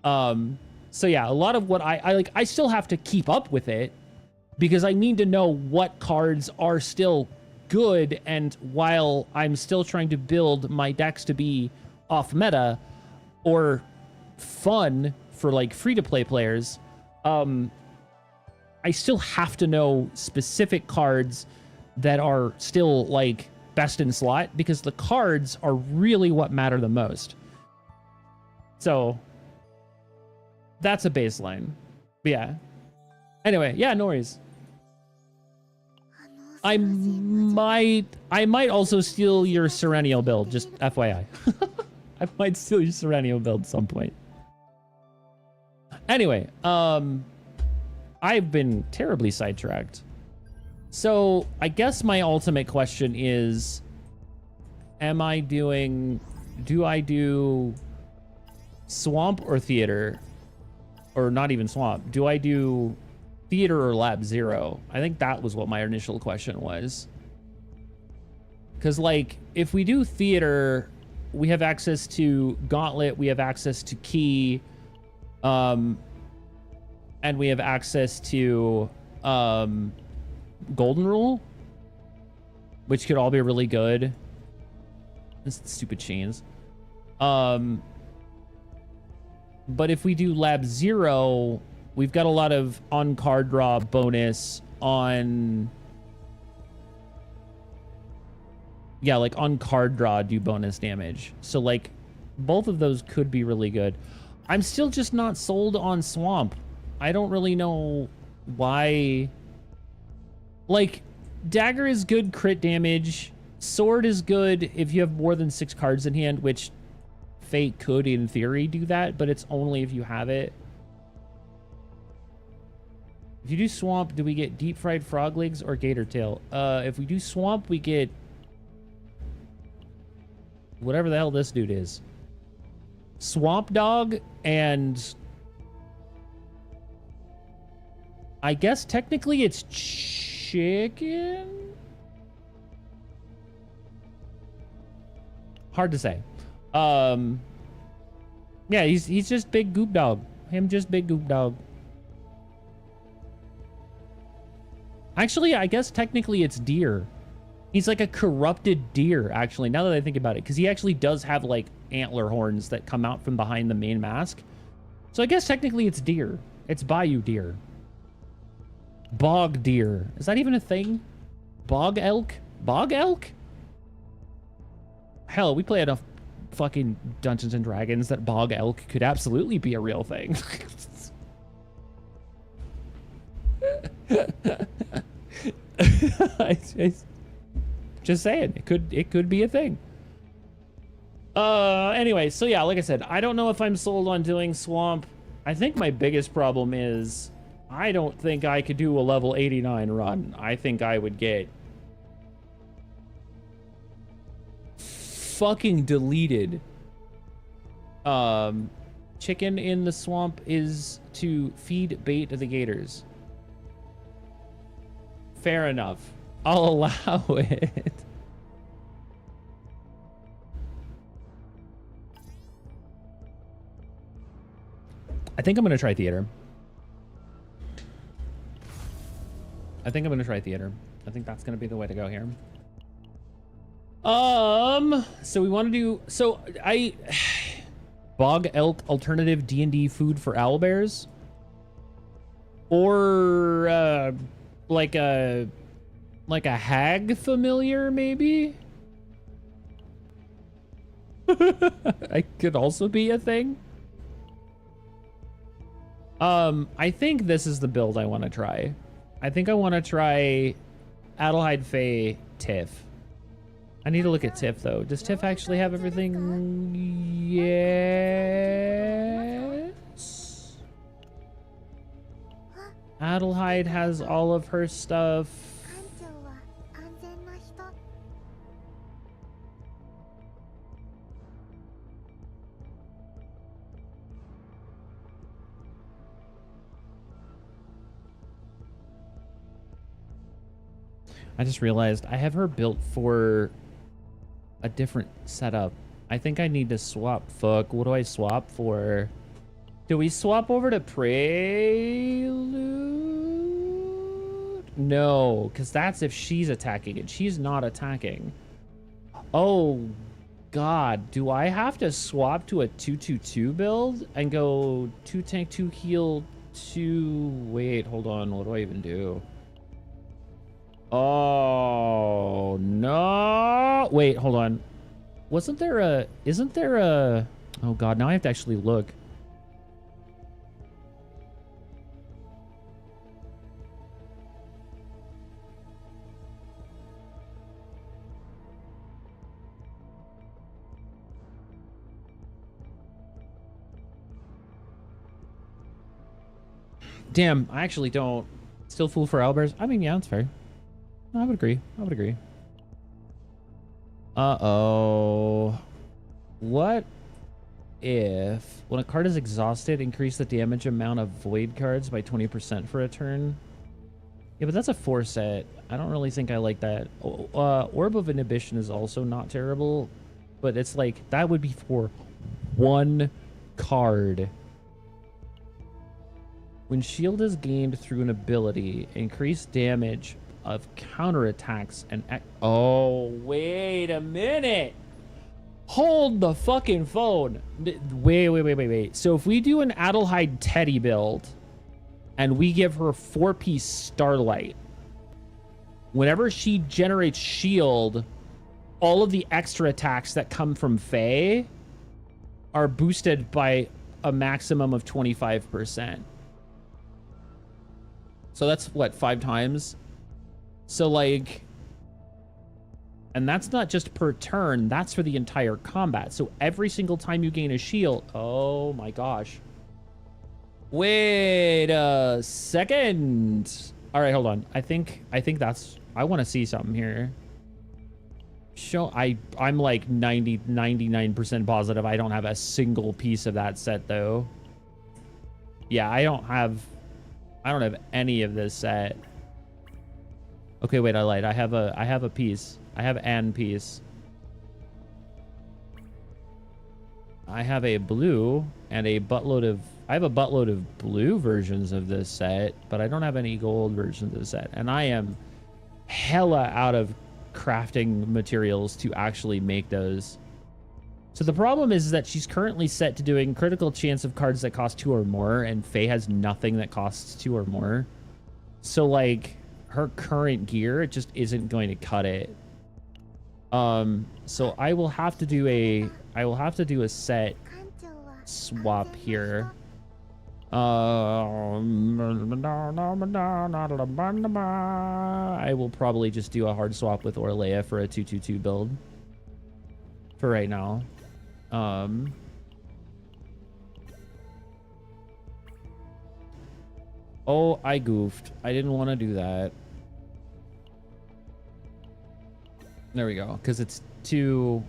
So yeah, a lot of what I like, I still have to keep up with it because I need to know what cards are still good, and while I'm still trying to build my decks to be off meta or fun for like free to play players, I still have to know specific cards that are still like best in slot, because the cards are really what matter the most. So that's a baseline. But yeah. Anyway, yeah, no worries. I might also steal your Serenial build, just FYI. I might steal your Serenial build at some point. Anyway, I've been terribly sidetracked. So I guess my ultimate question is, do I do Swamp or Theater? Or not even Swamp. Do I do Theater or Lab Zero? I think that was what my initial question was. Because, like, if we do Theater, we have access to Gauntlet, we have access to Key, and we have access to Golden Rule, which could all be really good. This stupid chains. But if we do Lab Zero, we've got a lot of on-card draw bonus on... Yeah, like on-card draw do bonus damage. So, like, both of those could be really good. I'm still just not sold on Swamp. I don't really know why... Like, Dagger is good crit damage. Sword is good if you have more than 6 cards in hand, which... Fate could, in theory, do that, but it's only if you have it. If you do Swamp, do we get Deep Fried Frog Legs or Gator Tail? If we do Swamp, we get... whatever the hell this dude is. Swamp Dog and... I guess technically it's chicken? Hard to say. Yeah, he's just Big Goop Dog. Just Big Goop Dog. Actually, I guess technically it's deer. He's like a corrupted deer, actually, now that I think about it, because he actually does have like antler horns that come out from behind the main mask. So I guess technically it's deer. It's Bayou deer. Bog deer. Is that even a thing? Bog elk? Bog elk? Hell, we play enough fucking Dungeons and Dragons that bog elk could absolutely be a real thing. Just saying, it could be a thing. Anyway, so yeah, like I said, I don't know if I'm sold on doing Swamp. I think my biggest problem is I don't think I could do a level 89 run. I think I would get fucking deleted. Chicken in the swamp is to feed bait to the gators. Fair enough. I'll allow it. I think I'm gonna try Theater. I think that's gonna be the way to go here. So we want to do, so Bog Elk alternative D&D food for owlbears, or like a hag familiar maybe. I could also be a thing. I think this is the build I want to try. I think I want to try Adelheid Fae Tiff. I need to look at Tiff, though. Does Tiff actually have everything? Yes. Adelheid has all of her stuff. I just realized I have her built for a different setup. I think I need to swap. Fuck, what do I swap for? Do we swap over to Prelude? No, because that's if she's attacking and she's not attacking. Oh, God. Do I have to swap to a 2-2-2 build and go 2 tank, 2 heal, 2... Wait, hold on. What do I even do? Oh, no. Wait, hold on. Wasn't there a... Isn't there a... Oh, God. Now I have to actually look. Damn, I actually don't. Still fool for owlbears? I mean, yeah, that's fair. No, I would agree. I would agree. Uh-oh. What if, when a card is exhausted, increase the damage amount of void cards by 20% for a turn? Yeah, but that's a 4 set. I don't really think I like that. Orb of Inhibition is also not terrible, but it's like, that would be for 1 card. When shield is gained through an ability, increase damage of counterattacks and... Oh, wait a minute. Hold the fucking phone. Wait. So if we do an Adelheid Teddy build and we give her 4-piece Starlight, whenever she generates shield, all of the extra attacks that come from Fae are boosted by a maximum of 25%. So that's what, 5 times? So like, and that's not just per turn, that's for the entire combat. So every single time you gain a shield, oh my gosh. Wait a second. All right, hold on. I think that's, I want to see something here. I'm like 99% positive I don't have a single piece of that set though. Yeah, I don't have any of this set. Okay, wait, I lied. I have a piece. I have an piece. I have a blue and a buttload of... I have a buttload of blue versions of this set, but I don't have any gold versions of the set. And I am hella out of crafting materials to actually make those. So the problem is that she's currently set to doing critical chance of cards that cost 2 or more, and Faye has nothing that costs 2 or more. So like her current gear, it just isn't going to cut it. So I will have to do a set swap here. I will probably just do a hard swap with Orlea for a 2-2-2 build for right now. Oh, I goofed. I didn't want to do that. There we go. Because it's too...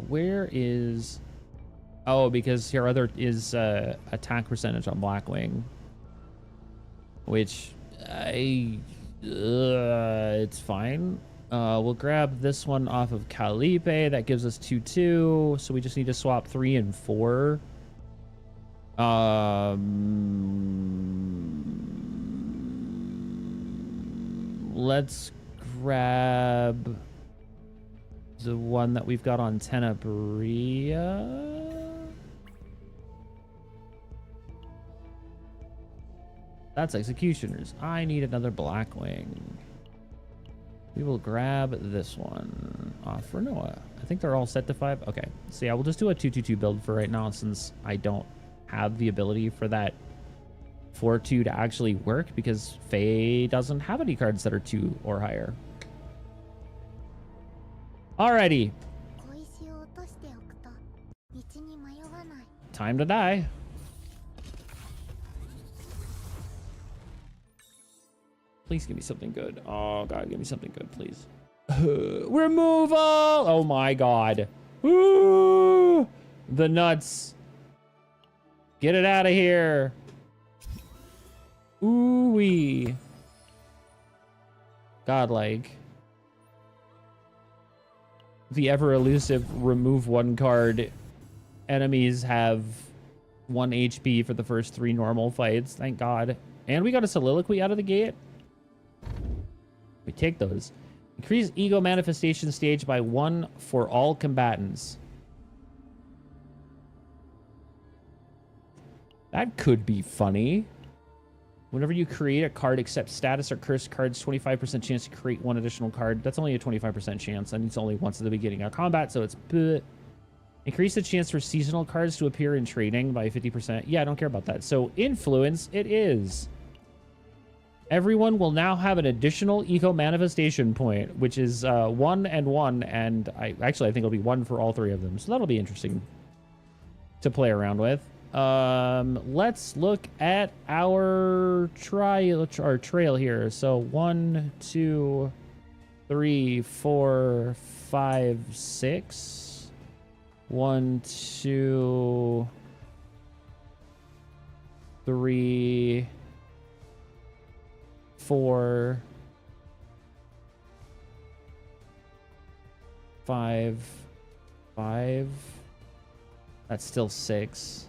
Where is... Oh, because your other is attack percentage on Blackwing. Which it's fine. We'll grab this one off of Calipe. That gives us 2-2. So we just need to swap 3 and 4. Let's grab the one that we've got on Tenebria. That's Executioners. I need another Blackwing. We will grab this one off for Noah. I think they're all set to 5. Okay. So yeah, we'll just do a 2-2-2 build for right now since I don't have the ability for that 4-2 to actually work because Faye doesn't have any cards that are 2 or higher. Alrighty. Time to die. Please give me something good. Oh god, give me something good, please. Removal! Oh my god. Ooh! The nuts. Get it out of here. Ooh-wee. Godlike. The ever elusive remove one card. Enemies have 1 HP for the first 3 normal fights. Thank God. And we got a soliloquy out of the gate. We take those. Increase ego manifestation stage by 1 for all combatants. That could be funny. Whenever you create a card, except status or cursed cards, 25% chance to create 1 additional card. That's only a 25% chance, and it's only once at the beginning of combat, so it's bleh. Increase the chance for seasonal cards to appear in trading by 50%. Yeah, I don't care about that. So influence it is. Everyone will now have an additional eco manifestation point, which is 1 and 1, and I think it'll be 1 for all 3 of them. So that'll be interesting to play around with. Let's look at our trail here. So 1, 2, 3, 4, 5, 6. 1, 2, 3, 4, 5. That's still 6.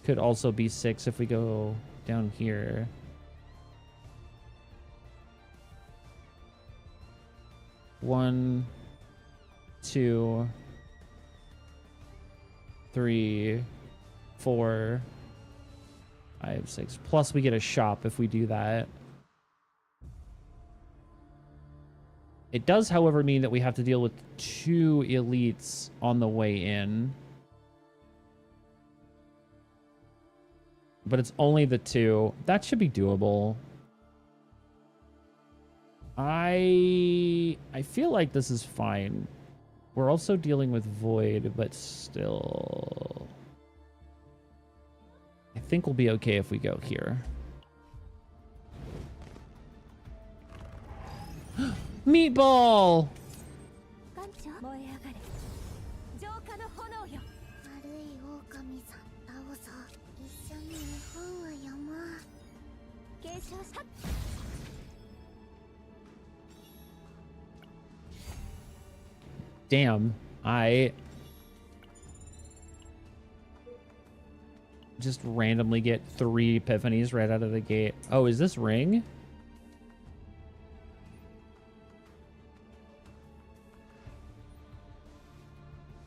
Could also be 6 if we go down here. One, 2, 3, 4, 5, 6. Plus we get a shop if we do that. It does, however, mean that we have to deal with 2 elites on the way in. But it's only the 2. That should be doable. I feel like this is fine. We're also dealing with Void, but still... I think we'll be okay if we go here. Meatball! 艦長燃え上がれ浄化の炎よ悪い狼さん倒そう一緒に日本は山継承した Damn, I just randomly get 3 epiphanies right out of the gate. Oh, is this ring?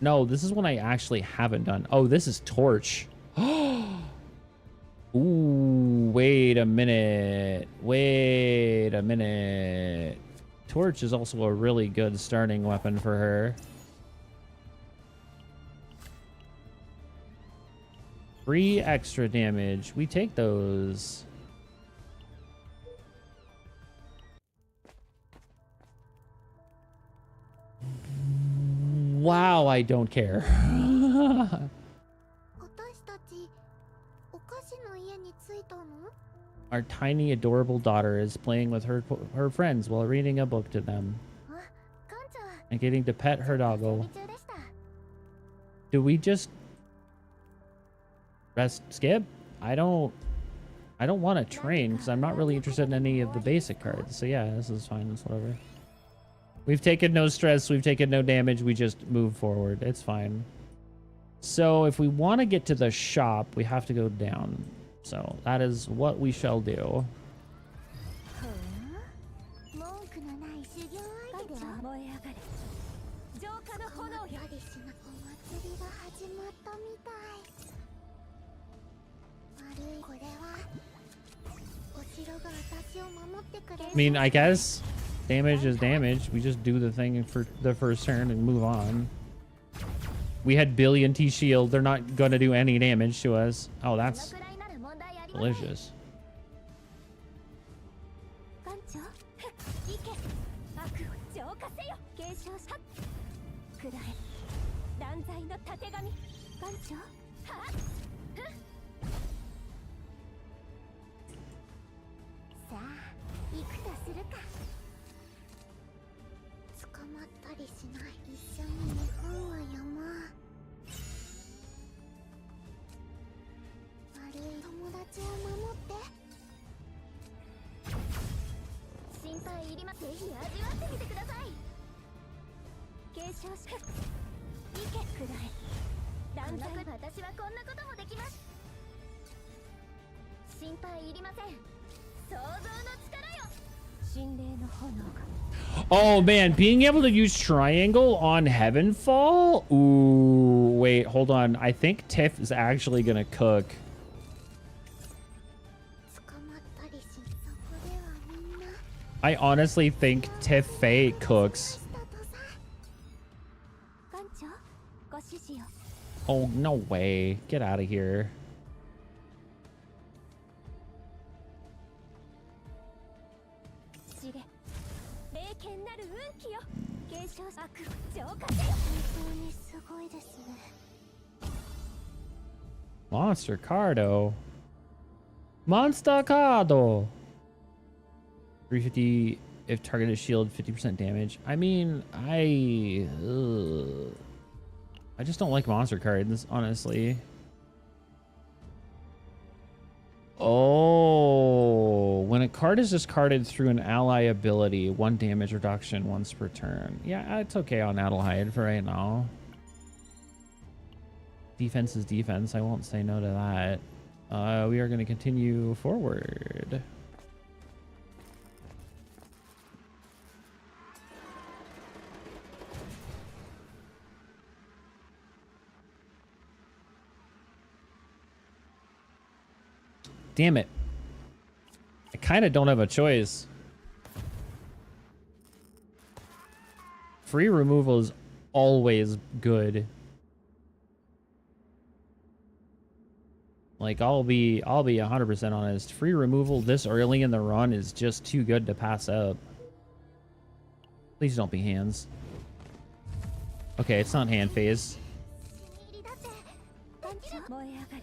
No, this is one I actually haven't done. Oh, this is torch. Ooh, wait a minute. Wait a minute. Torch is also a really good starting weapon for her. 3 extra damage. We take those. Wow, I don't care. 私たちお菓子の家に着いたの Our tiny, adorable daughter is playing with her friends while reading a book to them あ艦長 and getting to pet her 整 doggo. 理中でした Do we just skip? I don't want to train because I'm not really interested in any of the basic cards. So yeah, this is fine. It's whatever. We've taken no stress. We've taken no damage. We just move forward. It's fine. So if we want to get to the shop, we have to go down. So that is what we shall do. 文句のない修行相手では燃え上がれ浄化の炎よお祭りが始まったみたい悪いこれはお城が私を守ってくれる I mean, I guess damage is damage. We just do the thing for the first turn and move on. We had Billy and T shield. They're not gonna do any damage to us. Oh, that's このくらいなら問題ありません delicious. 艦長行け悪を浄化せよ継承したくらえ断罪のたてがみ艦長はっさあ行くとするかぜひ味わってみてください。継承しいけくらえ断罪。私はこんなこともできます。心配いりません。想像の力よ。心霊の炎が Oh man, being able to use triangle on Heavenfall? Ooh, wait, hold on. I think Tiff is actually gonna cook. 捕まったりし、そこではみんな I honestly think Tiff Faye cooks. だとさ。館長、ご指示を。 Oh, no way. Get out of here. 知れ、霊剣なる運気よ。継承し悪を浄化せよ。本当にすごいですね。 Monster Cardo. Monster Cardo. 350 if targeted shield, 50% damage. I mean, I just don't like monster cards, honestly. Oh, when a card is discarded through an ally ability, 1 damage reduction once per turn. Yeah, it's okay on Adelheid for right now. Defense is defense. I won't say no to that. We are going to continue forward. Damn it. I kind of don't have a choice. Free removal is always good. Like, I'll be 100% honest. Free removal this early in the run is just too good to pass up. Please don't be hands. Okay, it's not hand phase. 館長、燃え上がれ。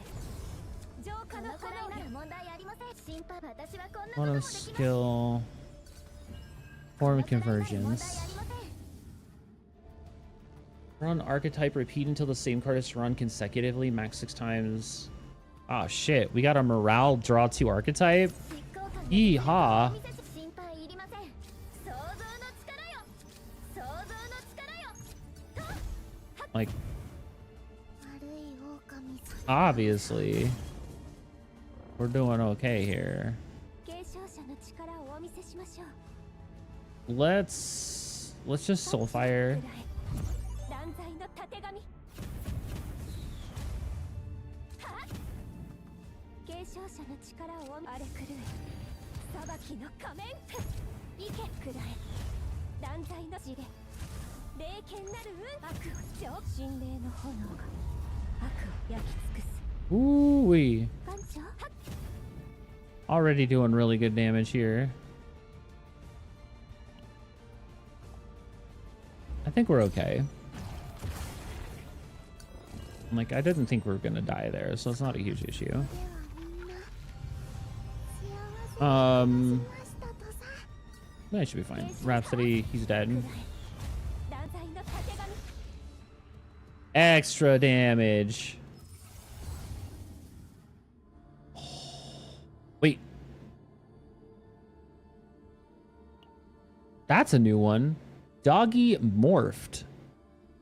浄化の炎なら問題ありません。心配、私はこんなことも Auto できます。 skill. Form conversions. Run archetype, repeat until the same card is run consecutively, max 6 times. Oh shit, we got a morale draw 2 archetype. Yeehaw. 心配いりません。想像の力よ。想像の力よ。 Like, 悪い狼さん。 obviously, we're doing okay here. 継承者の力をお見せしましょう。 Let's just soulfire. 断罪のたてがみ。はっ。継承者の力を荒れ狂え。裁きの仮面。いけくらえ。断罪の地で。霊剣なる運悪を浄。心霊の炎が悪を焼き尽くす。 Ooh wee. 艦長。はっ。 Already doing really good damage here. I think we're okay. Like, I didn't think we were gonna die there, so it's not a huge issue. That should be fine. Rhapsody, he's dead. 断罪のたてがみ。 Extra damage. Wait. That's a new one. Doggy Morphed.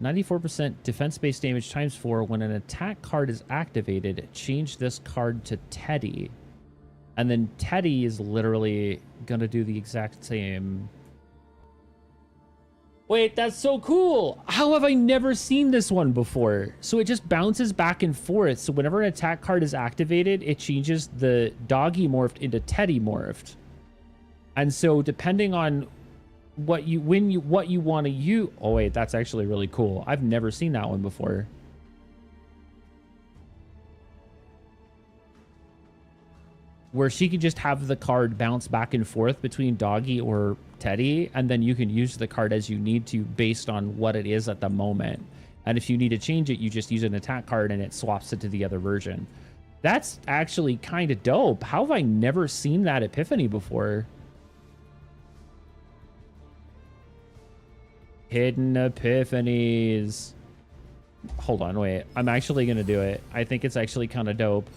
94% defense-based damage times 4. When an attack card is activated, change this card to Teddy. And then Teddy is literally gonna do the exact same. Wait, that's so cool! How have I never seen this one before? So it just bounces back and forth. So whenever an attack card is activated, it changes the Doggy Morphed into Teddy Morphed. And so depending on what you want to use. Oh wait, that's actually really cool. I've never seen that one before. Where she can just have the card bounce back and forth between Doggy or Teddy, and then you can use the card as you need to based on what it is at the moment. And if you need to change it, you just use an attack card and it swaps it to the other version. That's actually kind of dope. How have I never seen that epiphany before? Hidden epiphanies. Hold on, wait. I'm actually going to do it. I think it's actually kind of dope.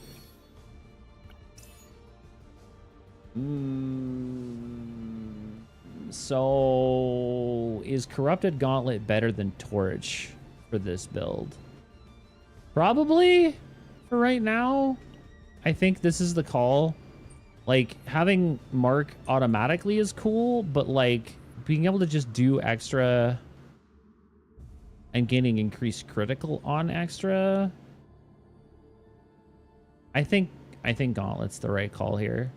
So is Corrupted Gauntlet better than Torch for this build? Probably for right now. I think this is the call. Like, having Mark automatically is cool, but like being able to just do extra and gaining increased critical on extra, I think Gauntlet's the right call here.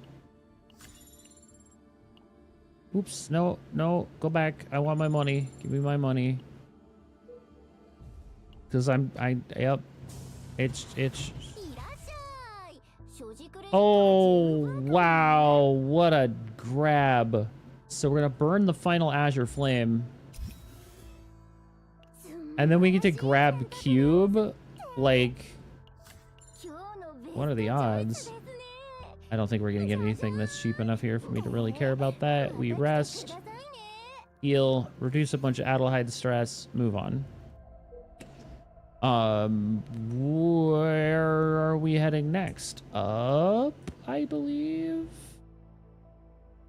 Oops, no, go back. I want my money. Give me my money. Cause yep. It's. Oh, wow. What a grab. So we're gonna burn the final Azure Flame. And then we get to grab Cube. Like, what are the odds? I don't think we're gonna get anything that's cheap enough here for me to really care about that. We rest, heal, reduce a bunch of Adelheid stress, move on. Where are we heading next? Up, I believe.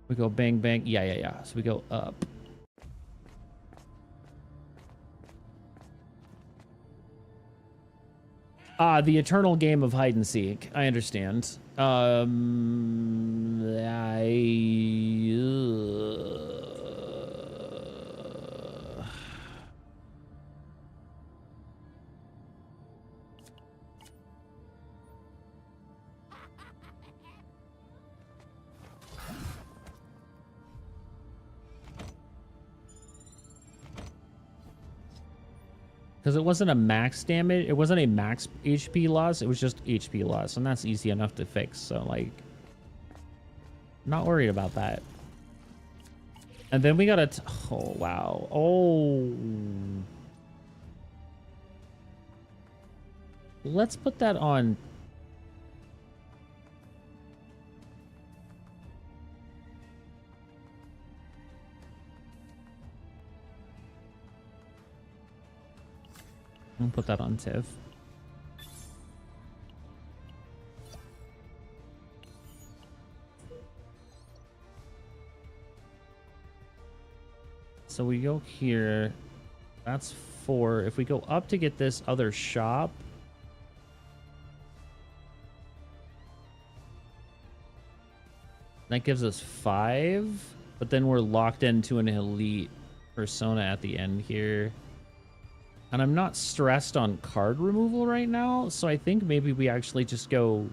We go bang bang. Yeah. So we go up. The eternal game of hide and seek. I understand. Because it wasn't a max damage, it wasn't a max HP loss, it was just HP loss, and that's easy enough to fix, so like, not worried about that. And then we gotta, oh wow, oh. Let's put that on. I'll put that on Tiv. So we go here. That's 4. If we go up to get this other shop, that gives us 5. But then we're locked into an elite persona at the end here. And I'm not stressed on card removal right now, so I think maybe we actually just go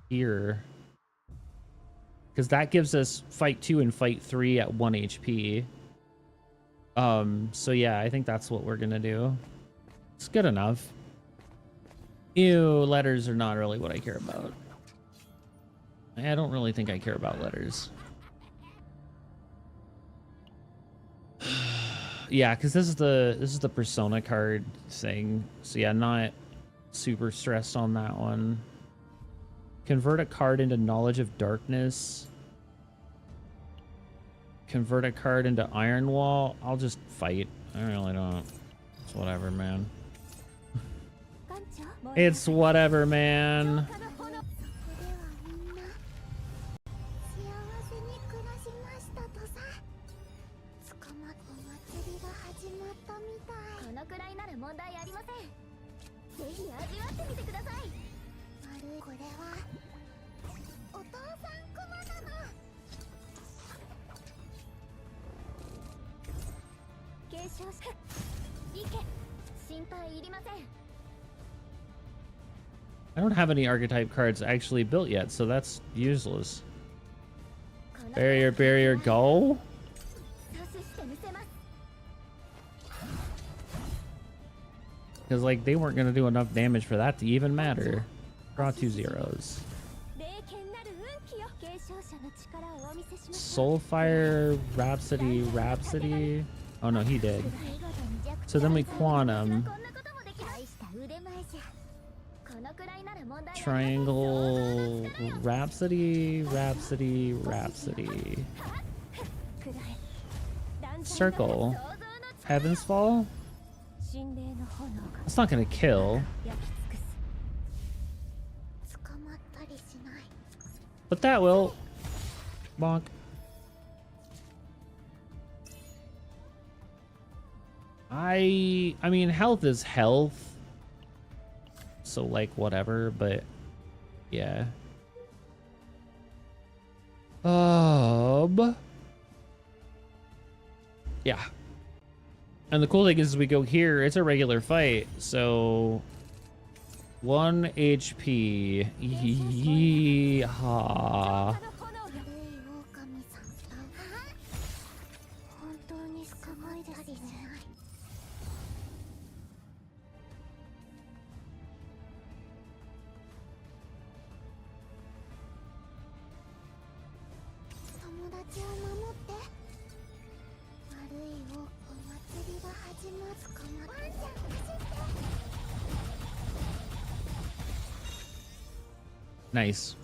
here. Because that gives us fight 2 and fight 3 at 1 HP. So yeah, I think that's what we're gonna do. It's good enough. Ew, letters are not really what I care about. I don't really think I care about letters. Yeah, because this is the persona card thing. So yeah, not super stressed on that one. Convert a card into Knowledge of Darkness. Convert a card into Iron Wall. I'll just fight. I really don't. It's whatever, man. It's whatever, man. I don't have any archetype cards actually built yet, so that's useless. Barrier, go. Because like they weren't gonna do enough damage for that to even matter. Draw 2 zeros. Soulfire, Rhapsody. Oh no, he did. So then we Quantum. Triangle, Rhapsody. Circle. Heaven's Fall? It's not gonna kill. But that will. Bonk. I mean, health is health. So, like, whatever, but yeah. Yeah. And the cool thing is we go here, it's a regular fight, so 1 HP. Yeehaw. 悪い狼さん本当にすごいですね。友達を守って。悪いお祭りが始まるかも。ワンちゃん走って。 Nice.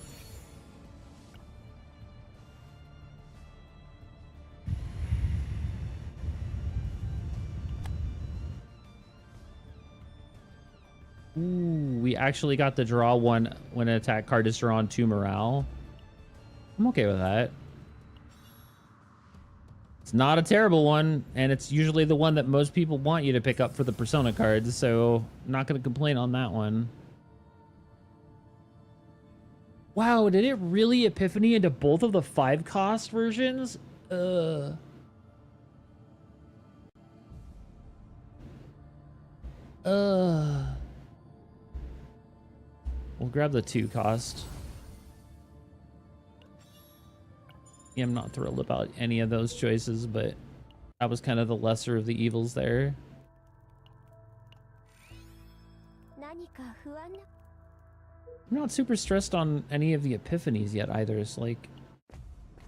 Ooh, we actually got to draw one when an attack card is drawn to morale. I'm okay with that. It's not a terrible one, and it's usually the one that most people want you to pick up for the Persona cards, so I'm not going to complain on that one. Wow, did it really epiphany into both of the 5-cost versions? We'll grab the 2-cost. Yeah, I'm not thrilled about any of those choices, but that was kind of the lesser of the evils there. 何か不安な。 I'm not super stressed on any of the epiphanies yet either. It's like,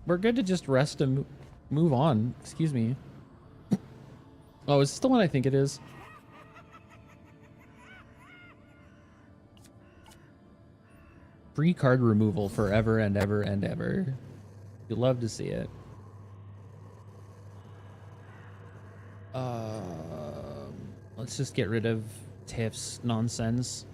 we're good to just rest and move on. Excuse me. Oh, is this the one I think it is? Free card removal forever and ever and ever. You love to see it. Let's just get rid of Tiff's nonsense.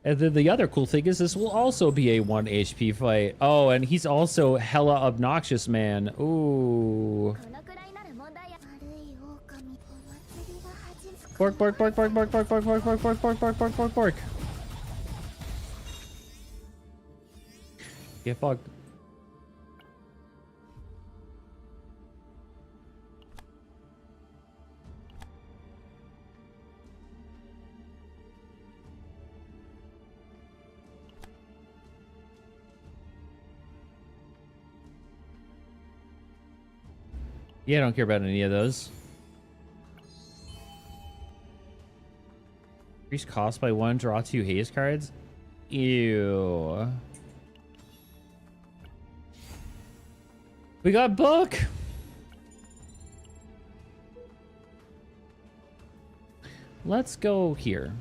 And then the other cool thing is this will also be a 1 HP fight. Oh, and he's also hella obnoxious, man. Ooh. このくらいなら問題や。悪い狼お祭りが始まる。 Pork, pork, pork, pork, pork, pork, pork, pork, pork, pork, pork, pork, pork, pork, pork. Get fucked. Yeah, I don't care about any of those. Increase cost by 1, draw 2 haze cards? Ew. We got book! Let's go here.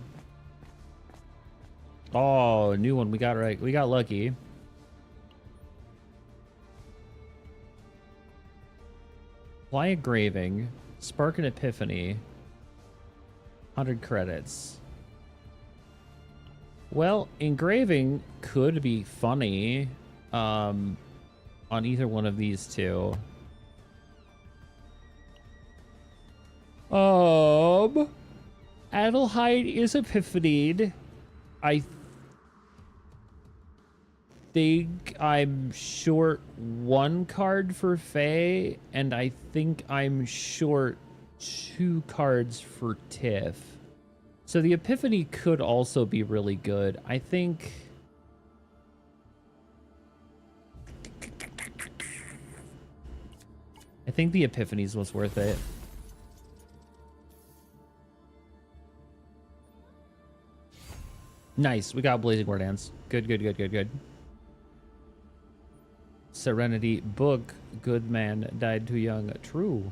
Oh, new one. We got right. We got lucky. Apply engraving. Spark an epiphany. 100 credits. Well, engraving could be funny on either one of these two. Adelheid is epiphanied. I think I'm short 1 card for Faye, and I think I'm short 2 cards for Tiff. So the epiphany could also be really good. I think the epiphanies was worth it. Nice. We got Blazing War Dance. Good, good, good, good, good. Serenity book. Good man died too young. True.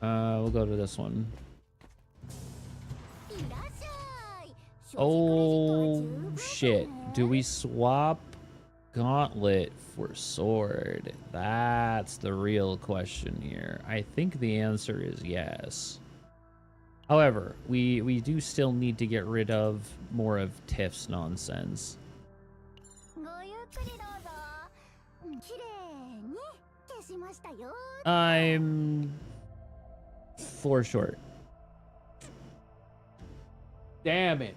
We'll go to this one. Oh shit. Do we swap Gauntlet for Sword? That's the real question here. I think the answer is yes. However, we do still need to get rid of more of Tiff's nonsense. ごゆっくりどうぞ。綺麗に消しましたよ。 I'm 4 short. Damn it.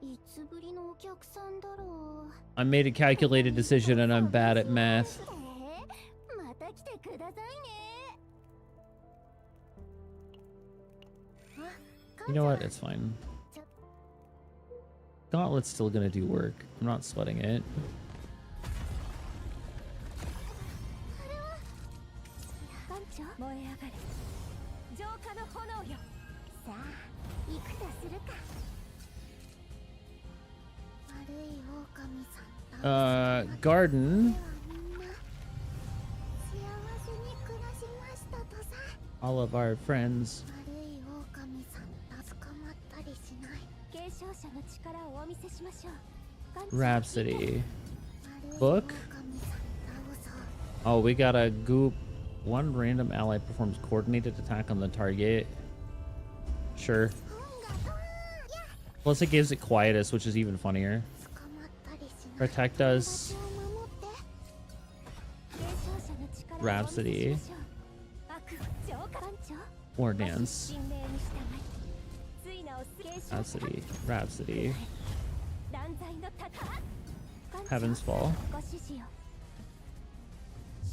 いつぶりのお客さんだろう。 I made a calculated decision and I'm bad at math. また来てくださいね。 You know what? It's fine. Gauntlet's still gonna do work. I'm not sweating it. 艦長燃え上がれ。浄化の炎よ。さあ、いくとするか。悪い狼さん。Garden. ではみんな幸せに暮らしましたとさ。 All of our friends. 悪い狼さん捕まったりしない。継承者の力をお見せしましょう。艦長 Rhapsody. 悪い Book. 狼さん倒そう。 Oh, we got a goop. One random ally performs coordinated attack on the target. Sure. 本がや Plus it gives it quietus, which is even funnier. 捕まったりしない。 Protect us. 友達を守って。継承者の力をお見せ Rhapsody. しましょう。悪を浄化。艦長 War dance. 神命に従いついなを継承者 Rhapsody. Rhapsody. 断罪の盾。 Heaven's Fall. ご指示よ。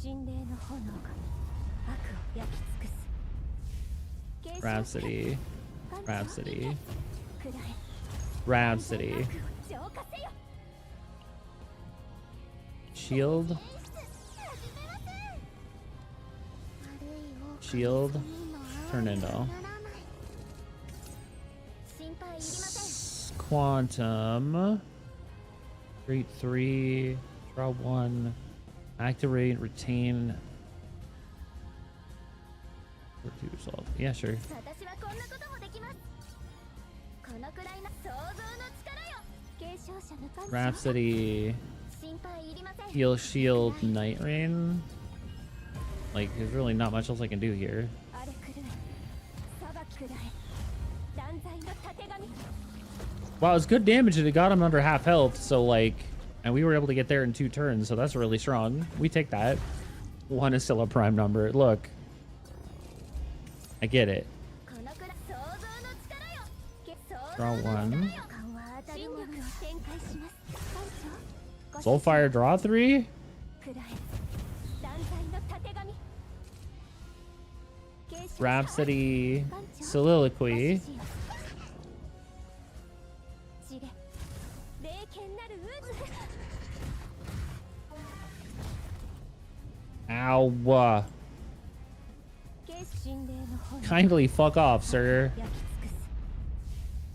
神霊の炎が悪を焼き尽くす。 Rhapsody. Rhapsody. くらえ。 Rhapsody. 悪を浄化せよ。 Shield. Shield. Turn into. 心配いりません。 Quantum. Create 3. Draw 1. Activate, retain. Or to resolve. Yeah, sure. 私はこんなこともできます。このくらいの想像の力よ。継承者の艦長 Rhapsody. 心配いりません。 Heal, shield, Night Rain. Like, there's really not much else I can do here. あれくるえ。裁きくらえ。断罪の盾紙。 Wow, it's good damage and it got him under half health, so like, and we were able to get there in 2 turns, so that's really strong. We take that. 1 is still a prime number. Look. I get it. このくらい想像の力よ。Draw 1. 新力を展開します。艦長 Soulfire draw 3? くらえ。断罪の盾紙。継承者 Rhapsody. 艦長 Soliloquy. ご指示よ。知れ。霊剣なる渦。 Ow. 継神霊の炎。 Kindly fuck off, sir. 焼き尽くす。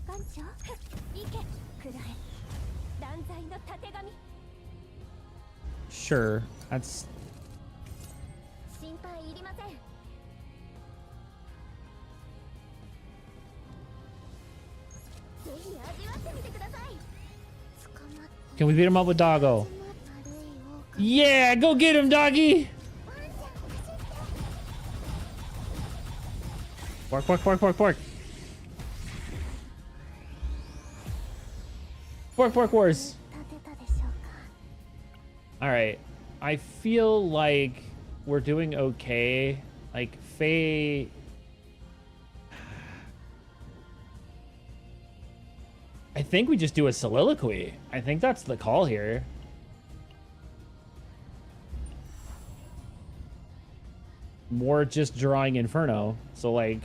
艦長行け。くらえ。断罪の盾紙。 Sure. That's 心配いりません。ぜひ味わってみてください。捕まっ Can we beat him up with Doggo? 悪い狼 Yeah, go get him, doggy! Bark, bark, bark, bark, bark. Bark, bark, wars. 立てたでしょうか。 Alright. I feel like we're doing okay. Like, Faye... I think we just do a soliloquy. I think that's the call here. More just drawing Inferno. So, like,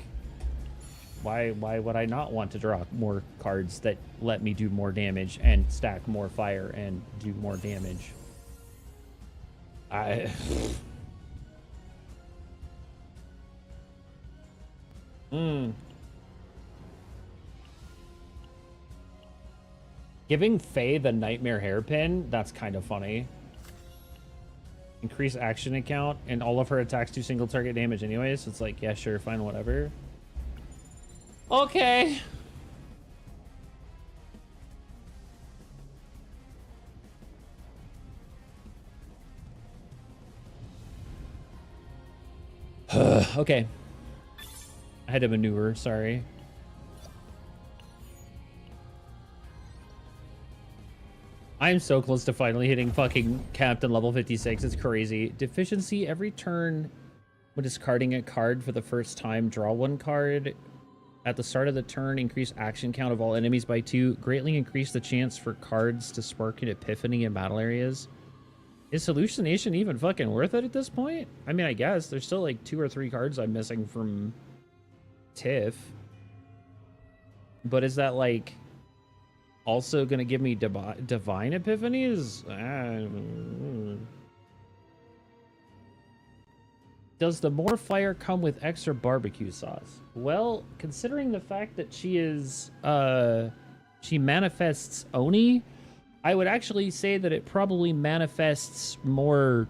why would I not want to draw more cards that let me do more damage and stack more fire and do more damage? Giving Faye the Nightmare Hairpin, that's kind of funny. Increase action account, and all of her attacks do single target damage anyways. So it's like, yeah, sure, fine, whatever. Okay. Okay. I had to maneuver, sorry. I'm so close to finally hitting fucking Captain level 56. It's crazy. Deficiency, every turn when discarding a card for the first time, draw one card. At the start of the turn, increase action count of all enemies by 2. Greatly increase the chance for cards to spark an epiphany in battle areas. Is hallucination even fucking worth it at this point? I mean, I guess. There's still like 2 or 3 cards I'm missing from Tiff. But is that like also gonna give me divine epiphanies? Does the more fire come with extra barbecue sauce? Well, considering the fact that she is she manifests Oni, I would actually say that it probably manifests more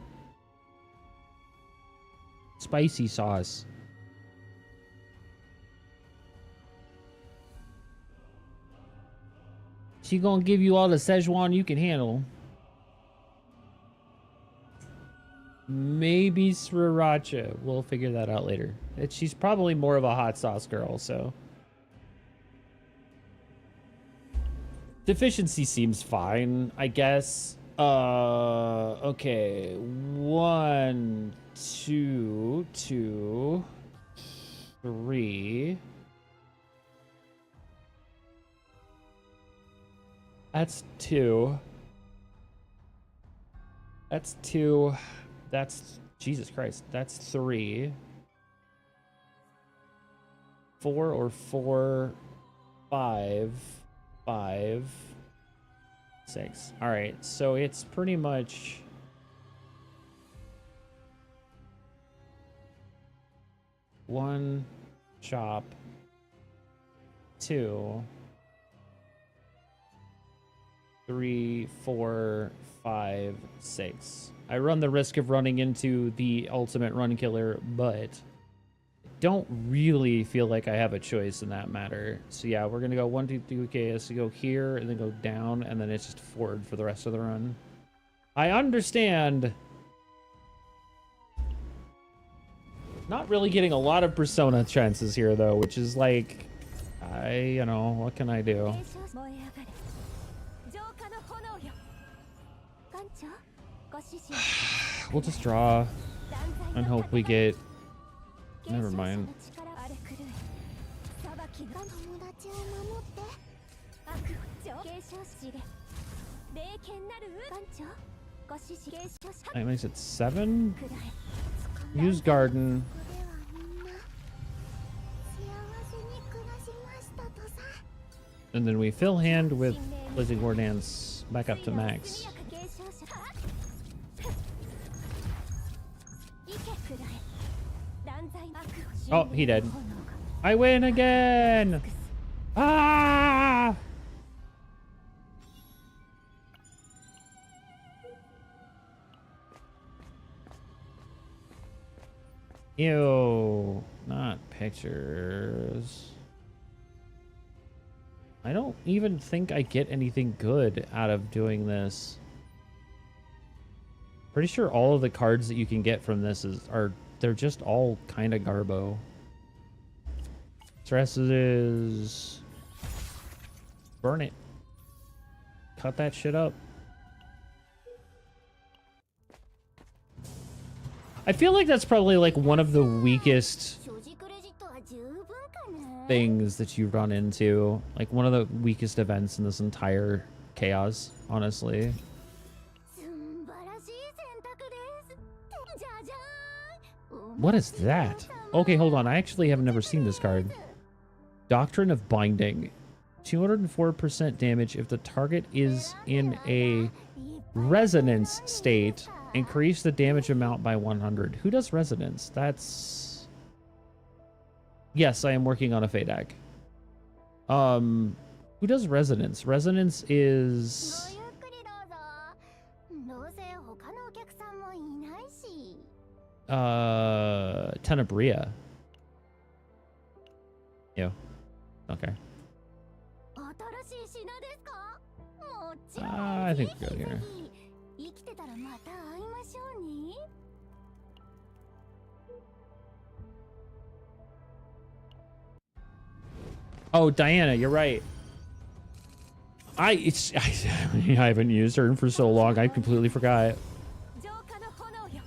spicy sauce. She gonna give you all the Szechuan you can handle. Maybe Sriracha. We'll figure that out later. She's probably more of a hot sauce girl, so. Deficiency seems fine, I guess. Okay. 1, 2, 2, 3. That's 2. That's 2. That's, Jesus Christ, that's 3. 4 or 4, 5, 5, 6. All right, so it's pretty much one chop, 2, 3, 4, 5, 6. I run the risk of running into the ultimate run killer, but don't really feel like I have a choice in that matter. So yeah, we're gonna go 1, 2, 3, okay, so go here and then go down and then it's just forward for the rest of the run. I understand. Not really getting a lot of persona chances here though, which is like, you know, what can I do? We'll just draw and hope we get... Never mind. That makes it 7. Use garden. And then we fill hand with Blazing War Dance back up to max. Oh, he dead. I win again! Ah! Ew. Not pictures. I don't even think I get anything good out of doing this. Pretty sure all of the cards that you can get from this they're just all kind of garbo. Stress is... Burn it. Cut that shit up. I feel like that's probably like one of the weakest things that you run into. Like one of the weakest events in this entire chaos, honestly. What is that? Okay, hold on. I actually have never seen this card. Doctrine of Binding. 204% damage if the target is in a resonance state. Increase the damage amount by 100. Who does resonance? That's... Yes, I am working on a Fadak. Who does resonance? Resonance is... Tenebria. Yeah. Okay. I think we're good here. Oh, Diana, you're right. I haven't used her for so long. I completely forgot. 浄化の炎よ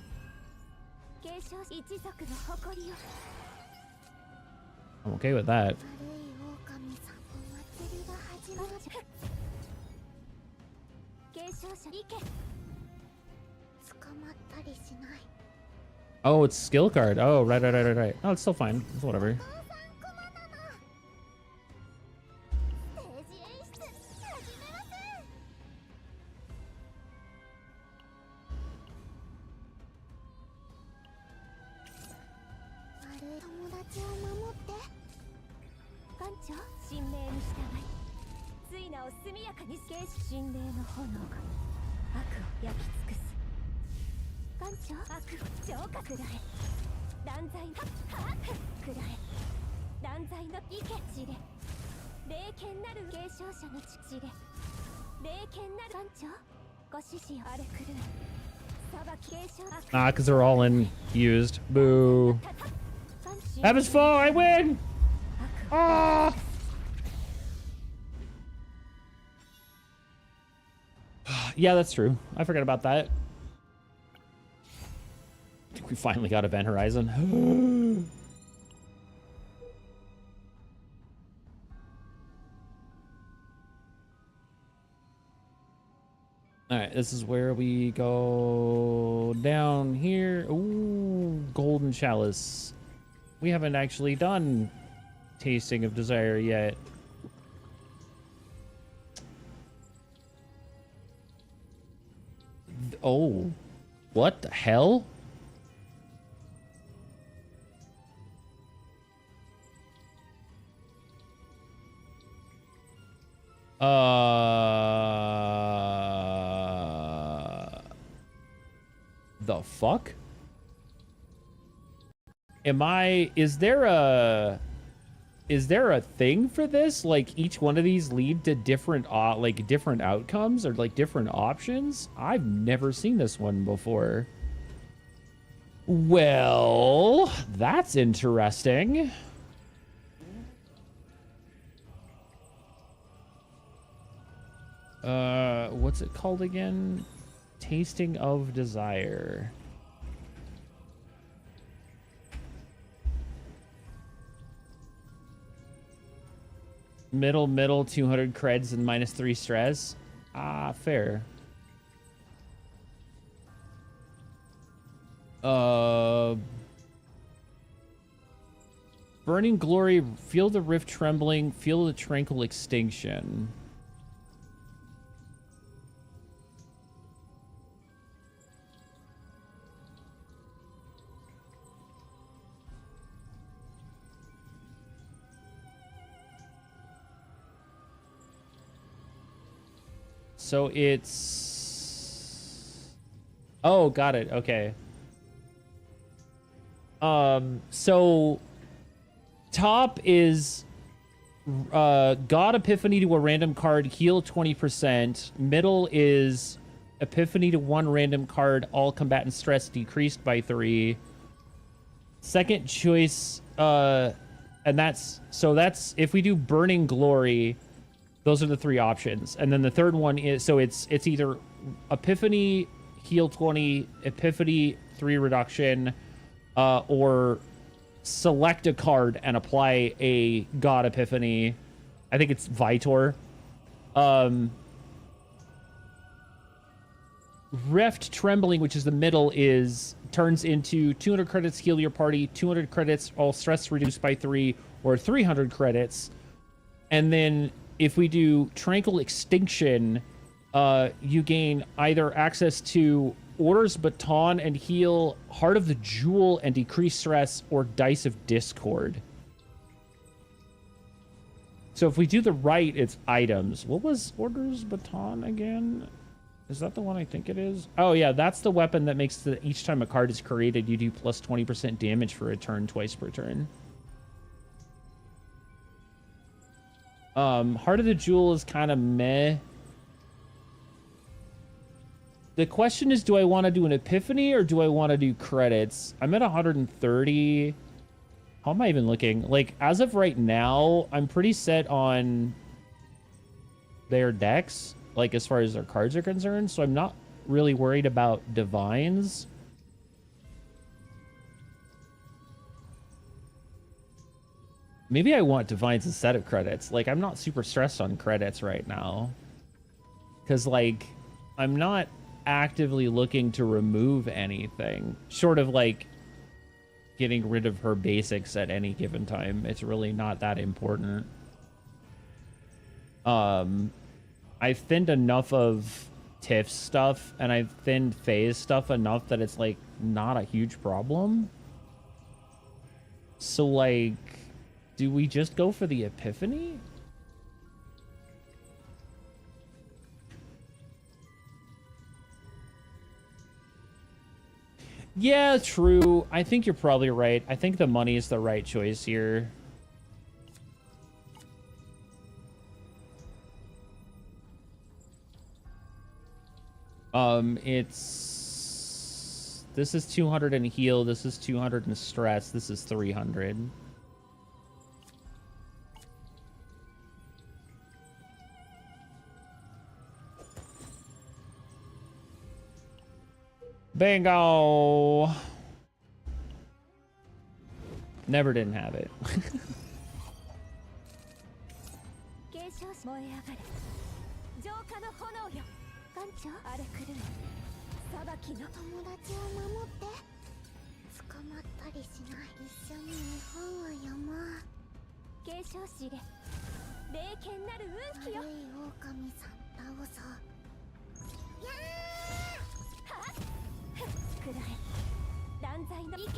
継承一族の誇りよ I'm okay with that. 悪い狼さんお祭りが始まる継承者行け捕まったりしない Oh, it's skill card. Oh, right. Oh, it's still fine. It's whatever. ステージ演出始めます悪い友達を守って艦長神命に従いついなを速やかに消し神霊の炎が悪を焼き尽くす艦長悪を浄化くらえ断罪のくらえ断罪の意見知れ霊剣なる継承者の知れ霊剣なる艦長ご指示あれくる裁き継承悪 Ah, because they're all in used. Boo. That was full. I win. Ah. Yeah, that's true. I forgot about that. I think we finally got Event Horizon. Alright, this is where we go down here. Ooh, Golden Chalice. We haven't actually done Tasting of Desire yet. Oh, what the hell? The fuck? Is there a thing for this? Like each one of these lead to different different outcomes or like different options? I've never seen this one before. Well, that's interesting. What's it called again? Tasting of Desire. Middle, 200 creds and -3 stress. Ah, fair. Burning Glory, feel the rift trembling, feel the tranquil extinction. So it's... Oh, got it. Okay. So top is God Epiphany to a random card, heal 20%. Middle is Epiphany to one random card, all combatant stress decreased by 3. Second choice, and that's if we do Burning Glory, those are the 3 options. And then the third one is, so it's either Epiphany, heal 20, Epiphany 3 reduction, or select a card and apply a God Epiphany. I think it's Vitor. Rift Trembling, which is the middle, turns into 200 credits, heal your party, 200 credits, all stress reduced by 3, or 300 credits. And then if we do Tranquil Extinction, you gain either access to Order's Baton and heal Heart of the Jewel and decrease stress, or Dice of Discord. So if we do the right, it's items. What was Order's Baton again? Is that the one I think it is? Oh yeah, that's the weapon that makes each time a card is created, you do plus 20% damage for a turn twice per turn. Heart of the Jewel is kind of meh. The question is, do I want to do an Epiphany or do I want to do credits? I'm at 130. How am I even looking? Like, as of right now, I'm pretty set on their decks, like as far as their cards are concerned, so I'm not really worried about divines. Maybe I want divines instead of credits. Like, I'm not super stressed on credits right now. Because, like, I'm not actively looking to remove anything. Short of, like, getting rid of her basics at any given time. It's really not that important. I've thinned enough of Tiff stuff, and I've thinned phase stuff enough that it's, like, not a huge problem. So, like, do we just go for the Epiphany? Yeah, true. I think you're probably right. I think the money is the right choice here. This is 200 in heal, this is 200 in stress, this is 300. Bingo! Never didn't have it. 継承し燃え上がれ浄化の炎よ艦長荒れ狂う裁きの友達を守って捕まったりしない一緒に日本を読もう継承士で霊剣なる運気よ悪い狼さん倒そうやーはっくらえ断罪の意見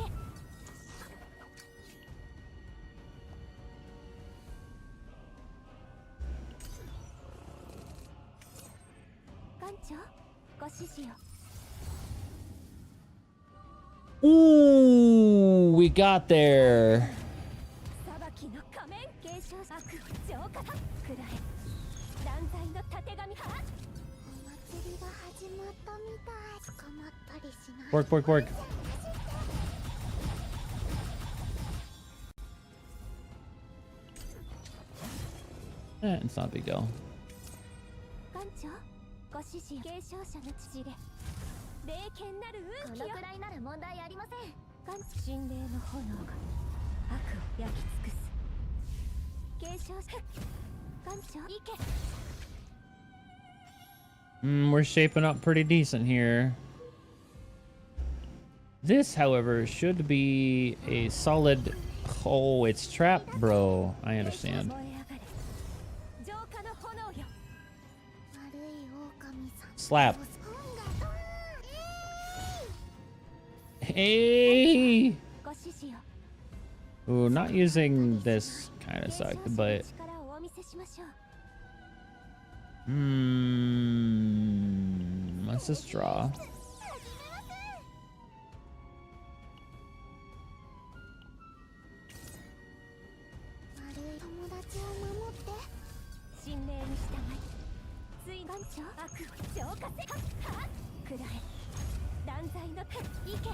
艦長ご指示を Ooh, we got there. 裁きの仮面継承悪を浄化くらえ断罪のたてがみはお祭りが始まったみたい捕まったりしない Work, work, work. It's not a big deal. 艦長ご指示継承者の父で霊剣なる運気よこのくらいなら問題ありません艦神霊の炎が悪を焼き尽くす継承者艦長行け We're shaping up pretty decent here. This, however, should be a solid... Oh, it's trapped, bro. I understand. 燃え上がれ浄化の炎よ悪い狼さん Slap. Hey! ご指示を Ooh, not using this kind of sucked, but... 力をお見せしましょう Let's just draw. 悪い友達を守って神霊に従いつい艦長悪を浄化せはっくらえ断罪の手行け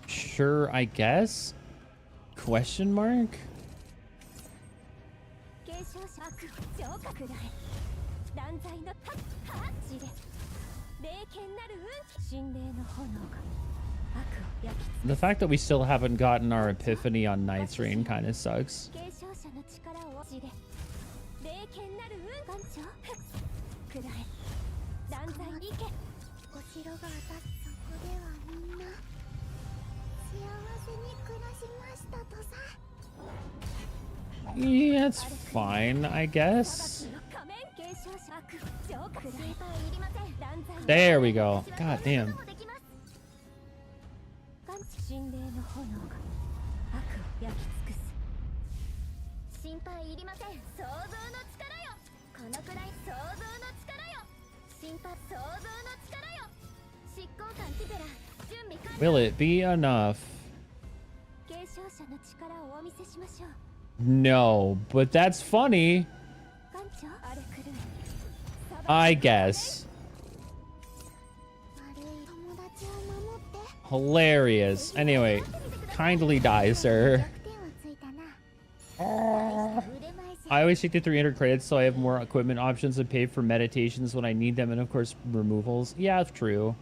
Sure, I guess? Question mark? 継承者悪を浄化くらえ断罪のたはっちで霊剣なる運気神霊の炎が悪を焼き尽く The fact that we still haven't gotten our epiphany on Night's Reign kind of sucks. 継承者の力をちで霊剣なる運艦長くらえ断罪行けお城が当たっそこではみんな幸せに暮らしましたとさ Yeah, it's fine, I guess. の仮面継承者悪浄化くらえいりません断罪 There we go. God damn. 神霊の炎が悪を焼き尽くす心配いりません想像の力よこのくらい想像の力よ心配想像の力よ執行官ティペラ準備完了 Will it be enough? 継承者の力をお見せしましょう No, but that's funny, 艦長あれ狂う I guess. 悪い友達を守って Hilarious. Anyway, kindly die, sir. 弱点をついたな腕前 I always take the 300 credits so I have more equipment options and pay for meditations when I need them, and of course removals. Yeah, it's true.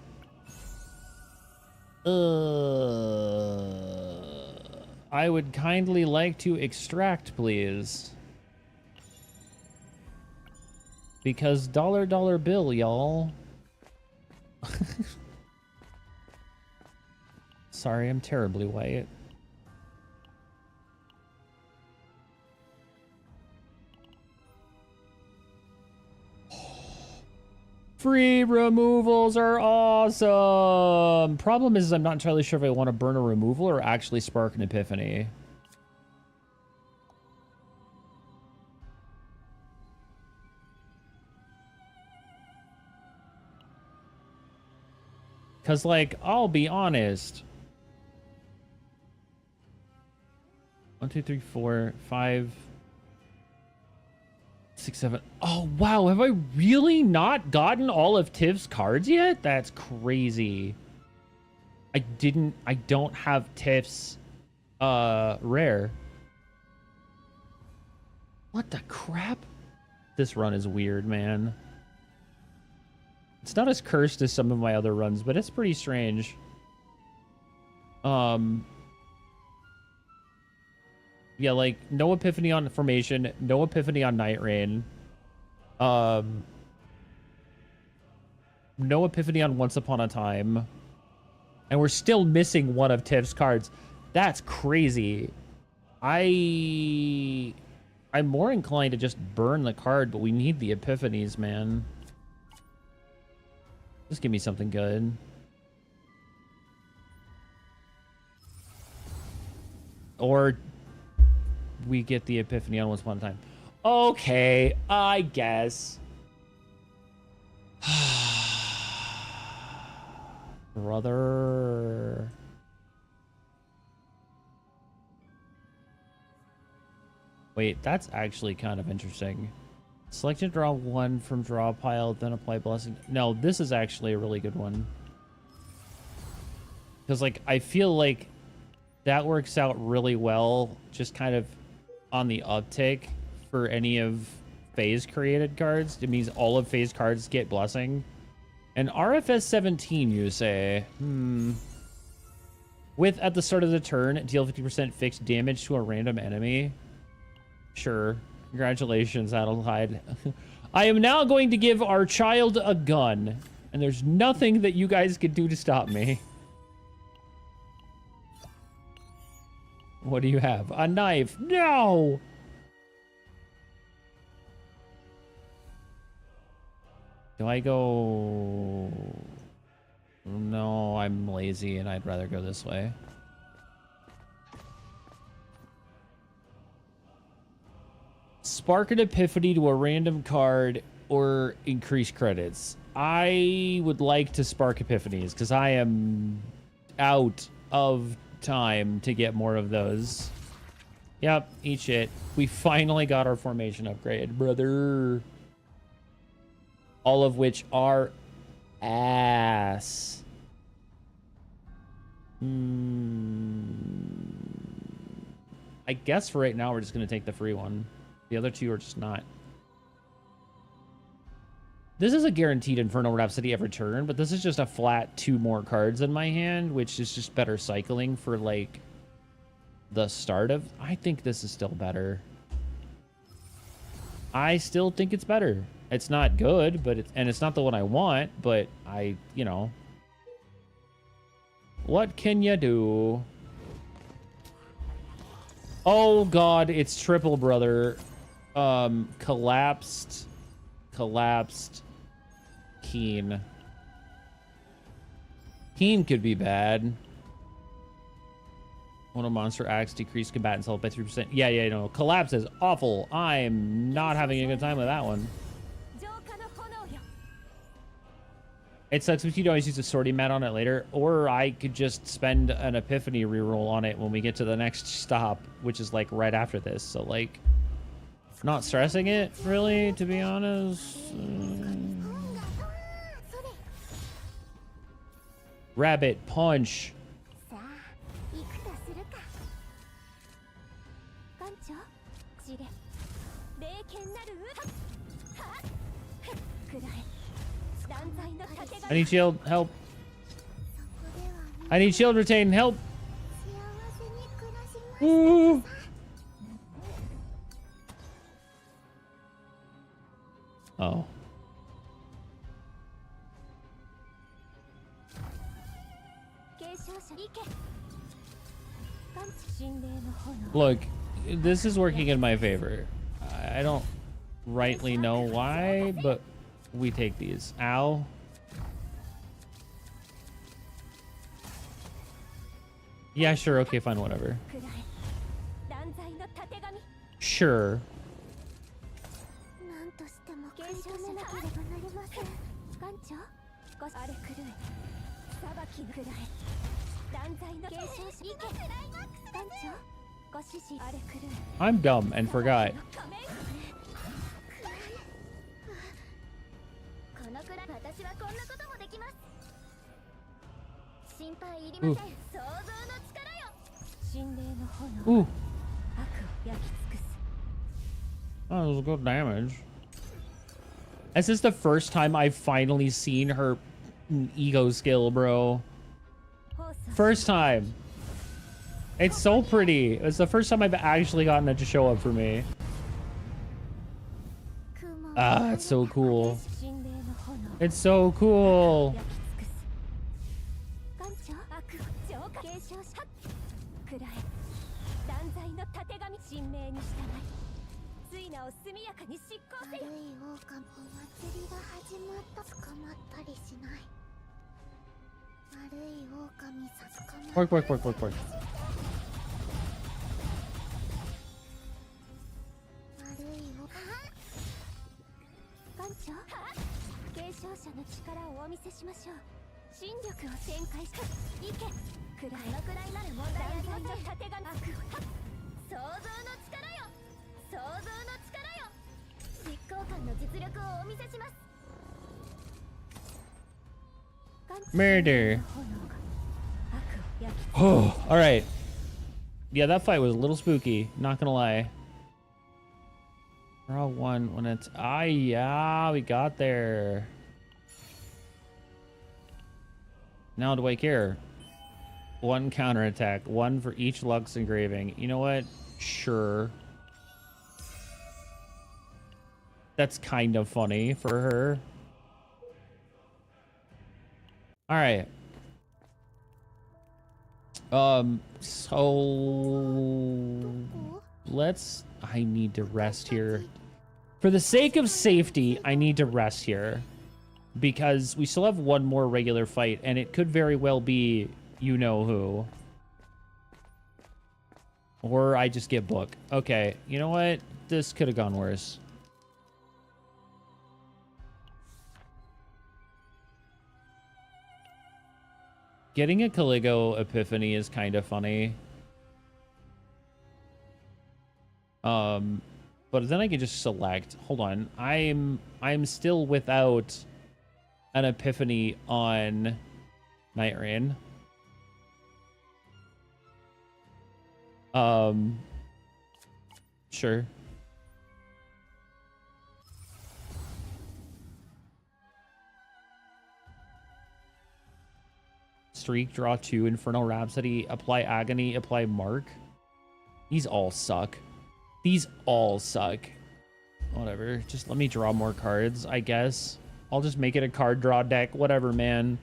I would kindly like to extract, please. Because dollar bill, y'all. Sorry, I'm terribly white. Free removals are awesome. Problem is, I'm not entirely sure if I want to burn a removal or actually spark an epiphany. Because, like, I'll be honest. 1, 2, 3, 4, 5, 6, 7. Oh, wow. Have I really not gotten all of Tiv's cards yet? That's crazy. I don't have Tiv's rare. What the crap? This run is weird, man. It's not as cursed as some of my other runs, but it's pretty strange. Yeah, like, no Epiphany on Formation, no Epiphany on Night Rain. No Epiphany on Once Upon a Time. And we're still missing one of Tiv's cards. That's crazy. I'm more inclined to just burn the card, but we need the Epiphanies, man. Just give me something good. Or we get the Epiphany on Once Upon a Time. Okay, I guess. Brother. Wait, that's actually kind of interesting. Select and draw one from draw pile, then apply blessing. No, this is actually a really good one. Because, like, I feel like that works out really well, just kind of on the uptick for any of phase created cards. It means all of phase cards get blessing. And RFS 17, you say? With, at the start of the turn, deal 50% fixed damage to a random enemy. Sure. Congratulations, Adelheid. I am now going to give our child a gun. And there's nothing that you guys can do to stop me. What do you have? A knife. No! Do I go... No, I'm lazy and I'd rather go this way. Spark an Epiphany to a random card or increase credits. I would like to spark Epiphanies because I am out of time to get more of those. Yep, eat shit. We finally got our formation upgrade, brother. All of which are ass. I guess for right now we're just going to take the free one. The other two are just not. This is a guaranteed Infernal Rhapsody every turn, but this is just a flat 2 more cards in my hand, which is just better cycling for, like, the start of... I think this is still better. I still think it's better. It's not good, but it's not the one I want, but you know. What can you do? Oh, God, it's triple, brother. Collapsed, Keen. Keen could be bad. When a monster acts, decrease combatants health by 3%. Yeah, no. Collapse is awful. I'm not having a good time with that one. It sucks if you always use a sorting mat on it later, or I could just spend an Epiphany reroll on it when we get to the next stop, which is like right after this. So like, not stressing it really, to be honest. Rabbit punch. I need shield. Help. そこでは I need shield retain. Help. 幸せに暮らしました Ooh. Oh. 継承者行け感知心霊の炎 Look, this is working in my favor. I don't rightly know why, but we take these. Ow. Yeah, sure. Okay, fine, whatever. くらえ断罪のたてがみ Sure. なんとしても食い止めなければなりません艦長ごあれ狂え裁きのくらえ断罪の継承者行け艦長ご指示あれ狂え I'm dumb and forgot. このくらい私はこんなこともできます心配いりません想像の力よ心霊の炎 Ooh. 悪を焼き尽くす Oh, that was good damage. This is the first time I've finally seen her ego skill, bro. 放送 First time. It's so pretty. It's the first time I've actually gotten it to show up for me. 雲 Ah, it's so cool. 心霊の炎 It's so cool. 焼き尽くす艦長悪を浄化継承者くらえ断罪のたてがみ神命に従いついなを速やかに執行せよ悪い狼お祭りが始まった捕まったりしない悪い狼さ捕まった Work, work, work, work, work. 悪い狼艦長継承者の力をお見せしましょう新力を展開し行けくらいのくらいなる問題ありませんたてがみ悪を想像の力よ想像の力よ執行官の実力をお見せします Murder. Oh, all right. Yeah, that fight was a little spooky. Not gonna lie. Draw one when it's yeah, we got there. Now do I care? One counterattack, one for each Lux engraving. You know what? Sure. That's kind of funny for her. All right. So I need to rest here. For the sake of safety, I need to rest here. Because we still have one more regular fight, and it could very well be you know who. Or I just get booked. Okay, you know what? This could have gone worse. Getting a Caligo Epiphany is kind of funny. But then I can just select. Hold on. I'm still without an Epiphany on Night Rain. Sure. Streak, draw 2, Infernal Rhapsody, apply Agony, apply Mark. These all suck. These all suck. Whatever, just let me draw more cards, I guess. I'll just make it a card draw deck. Whatever, man.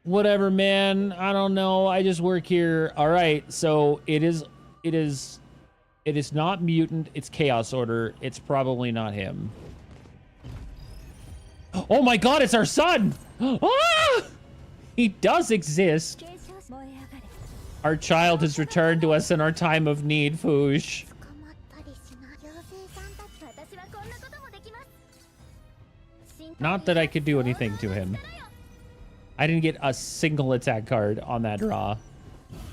Whatever, man. I don't know. I just work here. All right, so it is not Mutant. It's Chaos Order. It's probably not him. Oh my God, it's our son! Ah! He does exist. Our child has returned to us in our time of need, Foosh. Not that I could do anything to him. I didn't get a single attack card on that draw.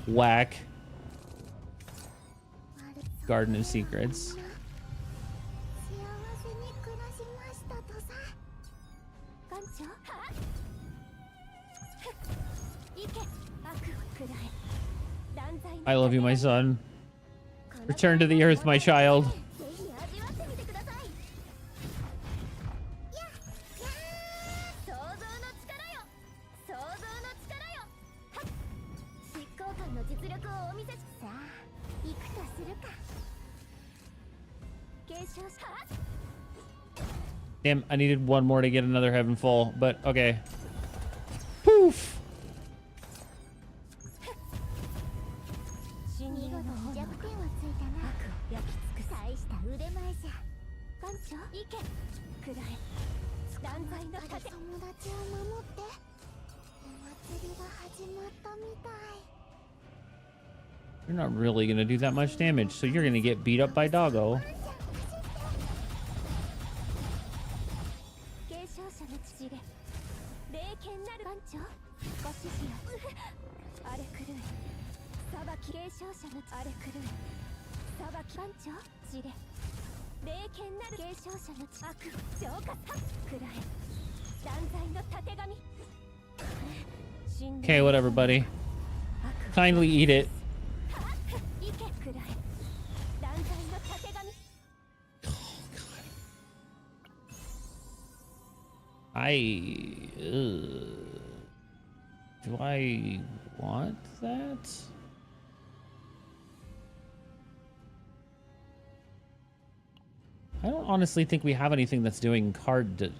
Whack. Garden of Secrets. I love you, my son. Return to the earth, my child. するか。継承者 Damn, I needed one more to get another heaven full, but okay. Poof! 見事に弱点をついたな。悪を焼き尽くす。大した腕前じゃ。艦長行け。くらえ。断罪の盾。友達を守って。お祭りが始まったみたい。 You're not really gonna do that much damage, so you're gonna get beat up by Doggo. 継承者の父で霊剣なる艦長ご指示を荒れ狂い裁き継承者の荒れ狂い裁き艦長地で霊剣なる継承者の悪浄化さくらえ断罪のたてがみ Okay, whatever, buddy. Kindly eat it. いけくらえ断罪のたてがみ Do I want that? I don't honestly think we have anything that's doing card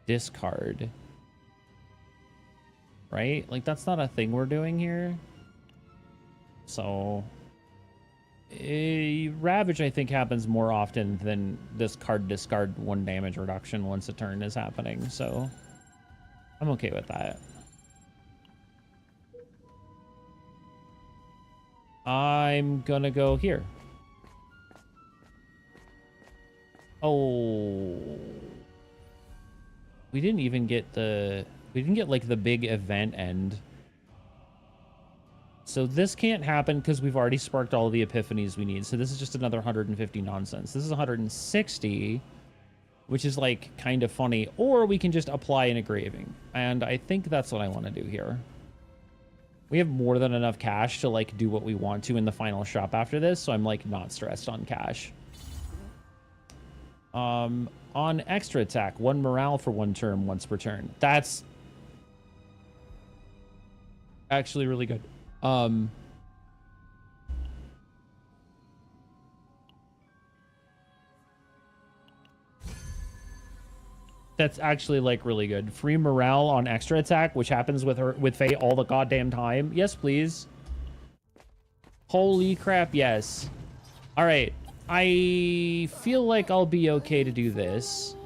discard. Right? Like, that's not a thing we're doing here. So Ravage, I think, happens more often than this card discard 1 damage reduction once a turn is happening, so I'm okay with that. I'm gonna go here. Oh, we didn't even get like the big event end. So this can't happen because we've already sparked all the epiphanies we need. So this is just another 150 nonsense. This is 160, which is like kind of funny. Or we can just apply an engraving. And I think that's what I want to do here. We have more than enough cash to like do what we want to in the final shop after this. So I'm like not stressed on cash. On extra attack, 1 morale for 1 turn once per turn. That's actually really good. That's actually like really good. Free morale on extra attack, which happens with Faye all the goddamn time. Yes, please. Holy crap, yes. All right. I feel like I'll be okay to do this.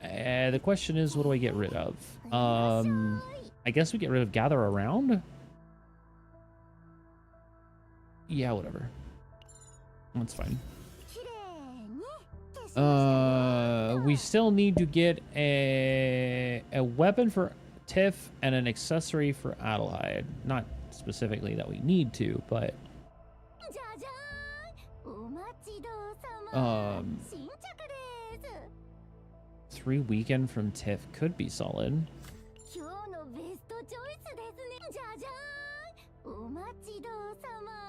The question is, what do I get rid of? I guess we get rid of Gather Around. Yeah, whatever. That's fine. We still need to get a weapon for Tiff and an accessory for Adelheid. Not specifically that we need to, but 3 weekend from Tiff could be solid.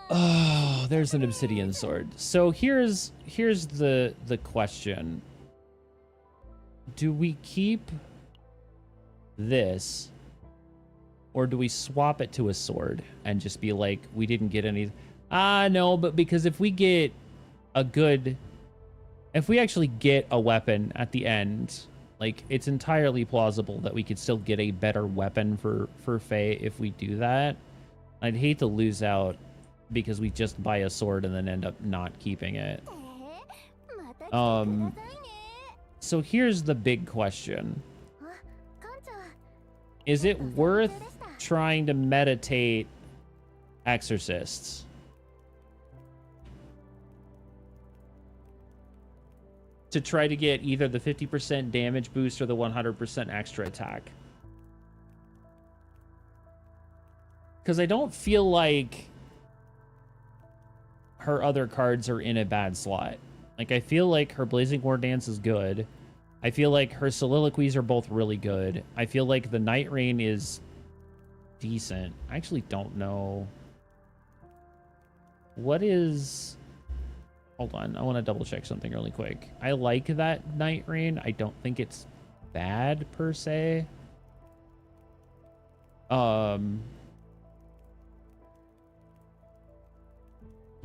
Oh, there's an obsidian sword. So here's the question. Do we keep this or do we swap it to a sword and just be like, we didn't get any? No, but because if we get if we actually get a weapon at the end, like it's entirely plausible that we could still get a better weapon for Faye if we do that. I'd hate to lose out because we just buy a sword and then end up not keeping it. So here's the big question. Is it worth trying to meditate exorcists? To try to get either the 50% damage boost or the 100% extra attack. Because I don't feel like her other cards are in a bad slot. Like, I feel like her Blazing War Dance is good. I feel like her soliloquies are both really good. I feel like the Night Rain is decent. I actually don't know. What is... Hold on, I want to double check something really quick. I like that Night Rain. I don't think it's bad per se.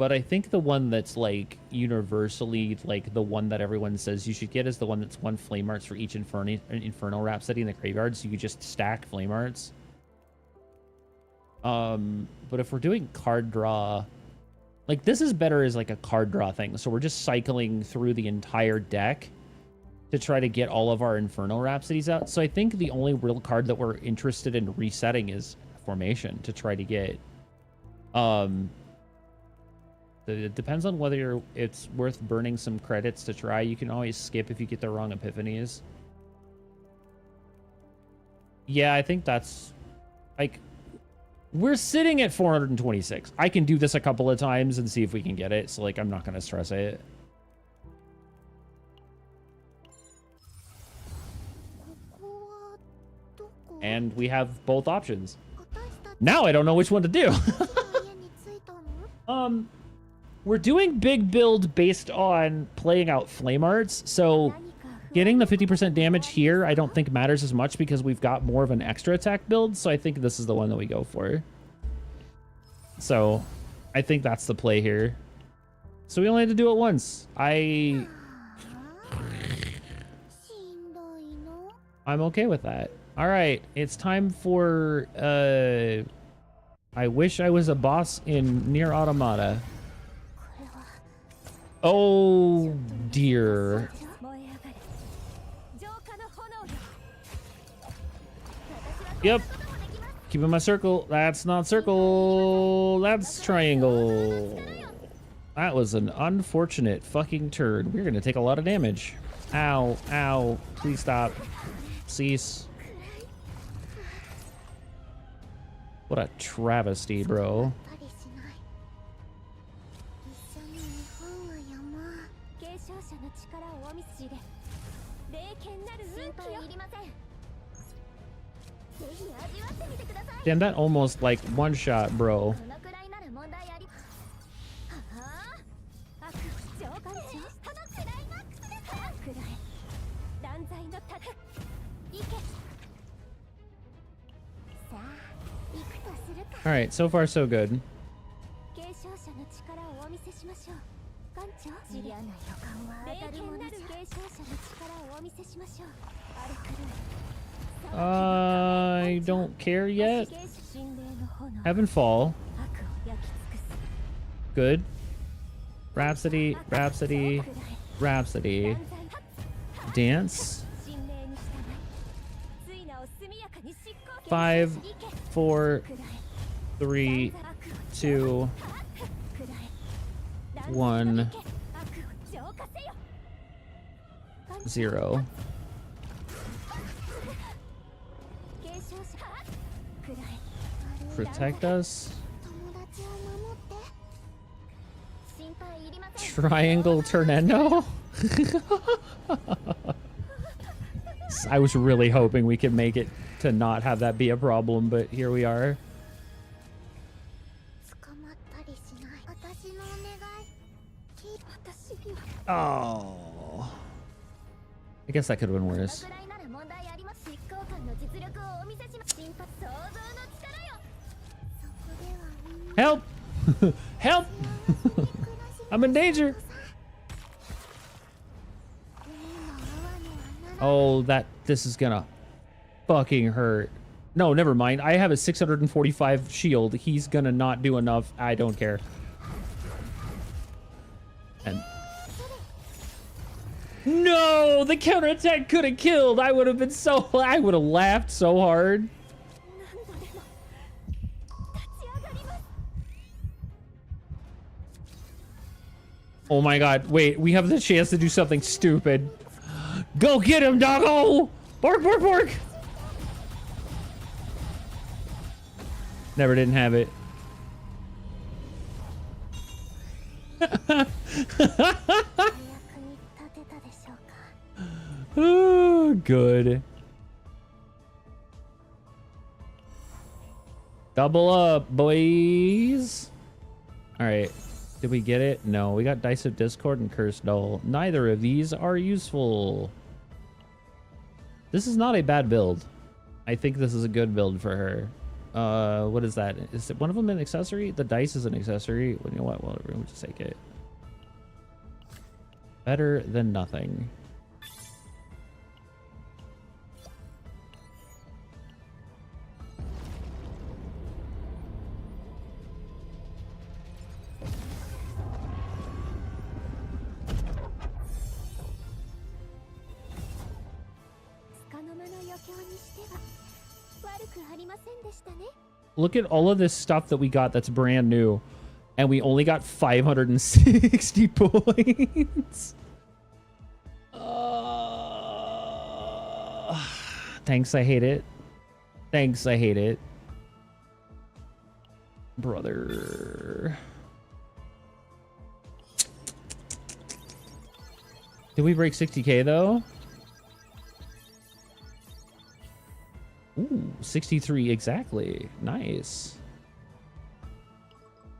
But I think the one that's like universally like the one that everyone says you should get is the one that's 1 flame arts for each Infernal Rhapsody in the graveyard, so you could just stack flame arts. But if we're doing card draw, like this is better as like a card draw thing. So we're just cycling through the entire deck to try to get all of our Infernal Rhapsodies out. So I think the only real card that we're interested in resetting is Formation to try to get. It depends on whether it's worth burning some credits to try. You can always skip if you get the wrong epiphanies. Yeah, I think that's like we're sitting at 426. I can do this a couple of times and see if we can get it. So like I'm not gonna stress it. And we have both options. Now I don't know which one to do. We're doing big build based on playing out flame arts, so getting the 50% damage here I don't think matters as much because we've got more of an extra attack build, so I think this is the one that we go for. So I think that's the play here. So we only had to do it once. I'm okay with that. All right, it's time for I wish I was a boss in Nier Automata. Oh dear. Yep. Keeping my circle. That's not circle. That's triangle. That was an unfortunate fucking turn. We're gonna take a lot of damage. Ow. Ow. Please stop. Cease. What a travesty, bro. Damn, that almost like one shot, bro. All right, so far so good. I don't care yet. Heaven Fall. Good. Rhapsody, Rhapsody, Rhapsody. Dance. 5, 4, 3, 2, 1, 0. Protect us. Triangle Turnendo? I was really hoping we could make it to not have that be a problem, but here we are. Oh. I guess that could have been worse. Help! Help! I'm in danger! Oh, this is gonna fucking hurt. No, never mind. I have a 645 shield. He's gonna not do enough. I don't care. And no, the counterattack could have killed. I would have laughed so hard. Oh my god, wait, we have the chance to do something stupid. Go get him, doggo! Bark, bark, bark! Never didn't have it. Oh, good. Double up, boys. All right. Did we get it? No, we got Dice of Discord and Cursed Doll. Neither of these are useful. This is not a bad build. I think this is a good build for her. What is that? Is it one of them an accessory? The dice is an accessory. Well, you know what? Whatever. We'll just take it. Better than nothing. Look at all of this stuff that we got that's brand new, and we only got 560 points. Thanks, I hate it. Thanks, I hate it. Brother. Did we break 60K though? Ooh, 63 exactly. Nice.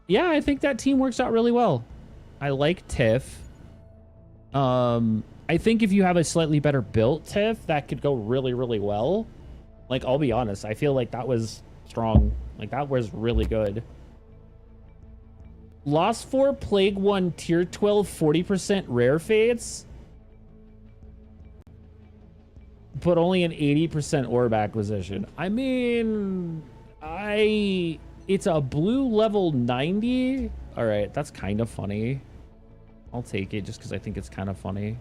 Yeah, I think that team works out really well. I like Tiff. I think if you have a slightly better built Tiff, that could go really, really well. Like, I'll be honest, I feel like that was strong. Like, that was really good. Lost 4, Plague 1, Tier 12, 40% rare fates. But only an 80% orb acquisition. I mean, it's a blue level 90. All right, that's kind of funny. I'll take it just because I think it's kind of funny.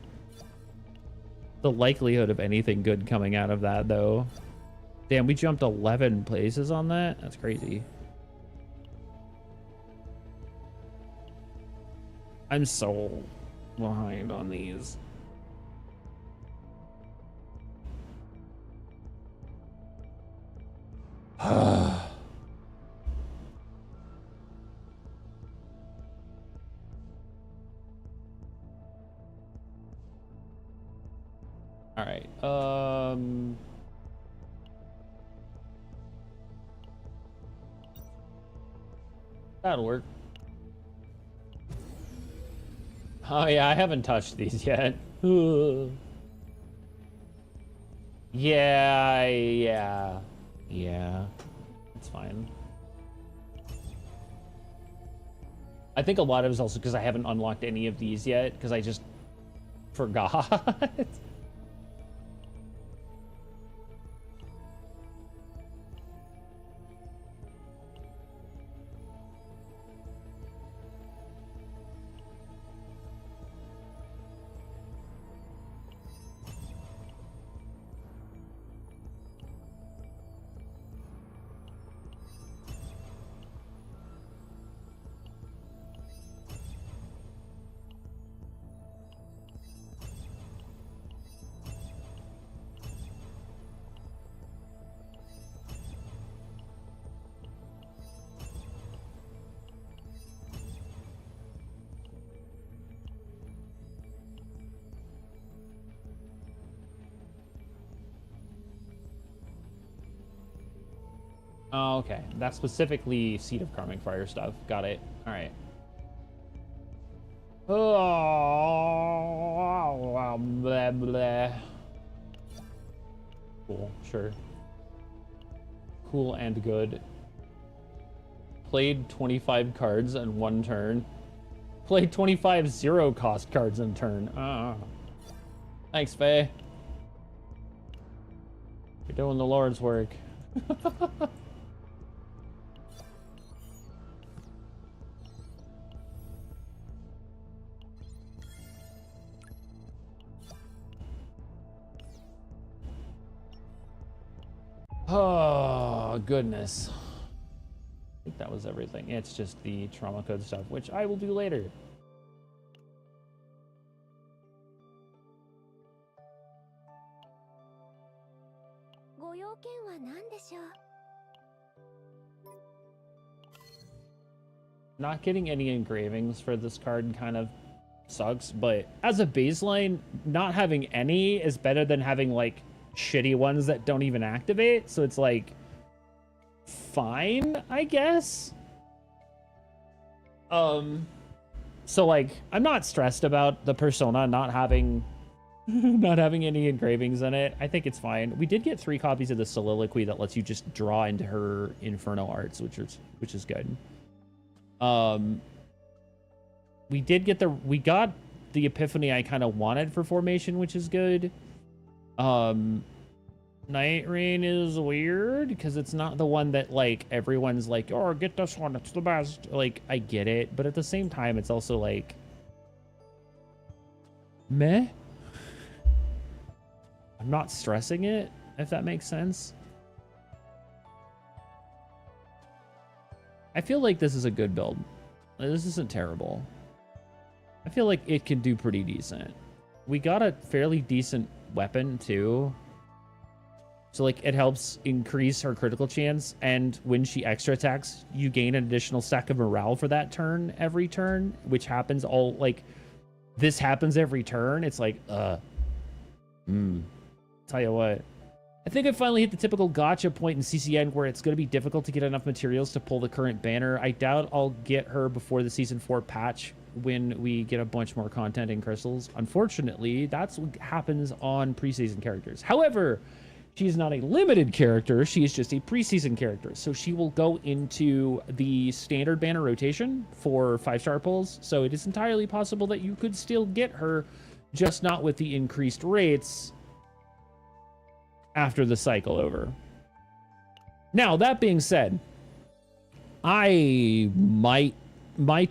The likelihood of anything good coming out of that, though. Damn, we jumped 11 places on that. That's crazy. I'm so behind on these. All right. That'll work. Oh yeah, I haven't touched these yet. Yeah. It's fine. I think a lot of it is also because I haven't unlocked any of these yet, because I just forgot. Oh, okay. That's specifically Seed of Karmic Fire stuff. Got it. All right. Oh, blah, blah. Cool, sure. Cool and good. Played 25 cards in one turn. Played 25 zero-cost cards in turn. Thanks, Faye. You're doing the Lord's work. Oh, goodness. I think that was everything. It's just the trauma code stuff, which I will do later. Not getting any engravings for this card kind of sucks, but as a baseline, not having any is better than having, like, shitty ones that don't even activate, so it's like fine, I guess. So like I'm not stressed about the Persona not having Not having any engravings on it. I think it's fine. We did get 3 copies of the Soliloquy that lets you just draw into her Inferno arts, which is good. We got the Epiphany I kind of wanted for Formation, which is good. Night Rain is weird because it's not the one that like everyone's like, oh, get this one, it's the best. Like, I get it, but at the same time, it's also like meh. I'm not stressing it, if that makes sense. I feel like this is a good build. This isn't terrible. I feel like it can do pretty decent. We got a fairly decent weapon too. So like it helps increase her critical chance, and when she extra attacks, you gain an additional stack of morale for that turn every turn, which happens all like this happens every turn. It's like tell you what, I think I finally hit the typical gotcha point in CCN where it's going to be difficult to get enough materials to pull the current banner. I doubt I'll get her before the Season 4 patch when we get a bunch more content in Crystals. Unfortunately, that's what happens on preseason characters. However, she is not a limited character. She is just a preseason character. So she will go into the standard banner rotation for 5-star pulls. So it is entirely possible that you could still get her, just not with the increased rates after the cycle over. Now, that being said, I might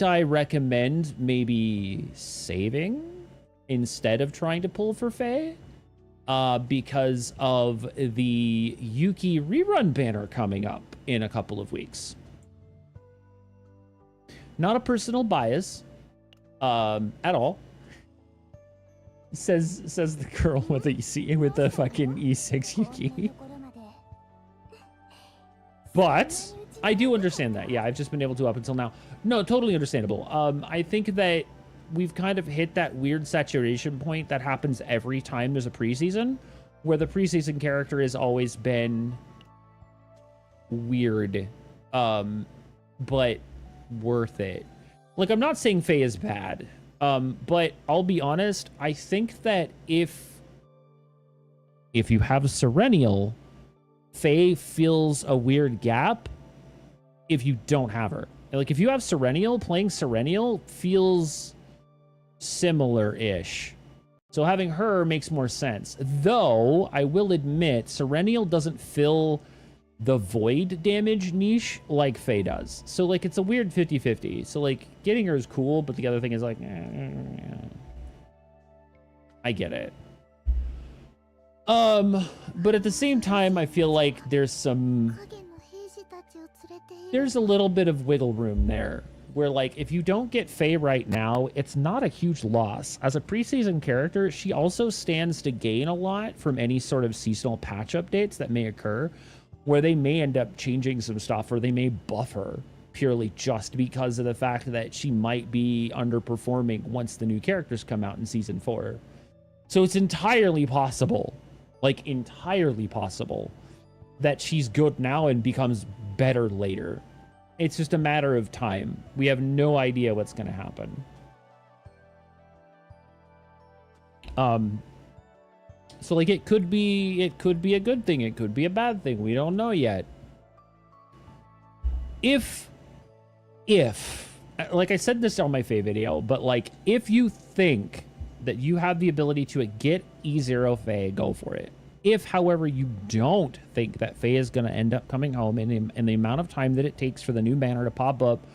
I recommend maybe saving instead of trying to pull for Faye, because of the Yuki rerun banner coming up in a couple of weeks. Not a personal bias at all. Says the girl with the fucking E6 Yuki. But I do understand that. Yeah, I've just been able to up until now. No, totally understandable. I think that we've kind of hit that weird saturation point that happens every time there's a preseason, where the preseason character has always been weird, but worth it. Like, I'm not saying Faye is bad. But I'll be honest, I think that if you have a Serenial, Faye fills a weird gap if you don't have her. Like, if you have Serenial, playing Serenial feels similar-ish. So having her makes more sense. Though, I will admit, Serenial doesn't fill the void damage niche like Faye does. So like it's a weird 50-50. So like getting her is cool, but the other thing is like I get it. But at the same time, I feel like there's a little bit of wiggle room there where like if you don't get Faye right now, it's not a huge loss. As a preseason character, she also stands to gain a lot from any sort of seasonal patch updates that may occur, where they may end up changing some stuff, or they may buff her purely just because of the fact that she might be underperforming once the new characters come out in Season 4. So it's entirely possible, like entirely possible, that she's good now and becomes better later. It's just a matter of time. We have no idea what's going to happen. So like it could be a good thing, it could be a bad thing. We don't know yet. If like I said this on my Faye video, but like if you think that you have the ability to get E0 Faye, go for it. If, however, you don't think that Faye is going to end up coming home in the amount of time that it takes for the new banner to pop up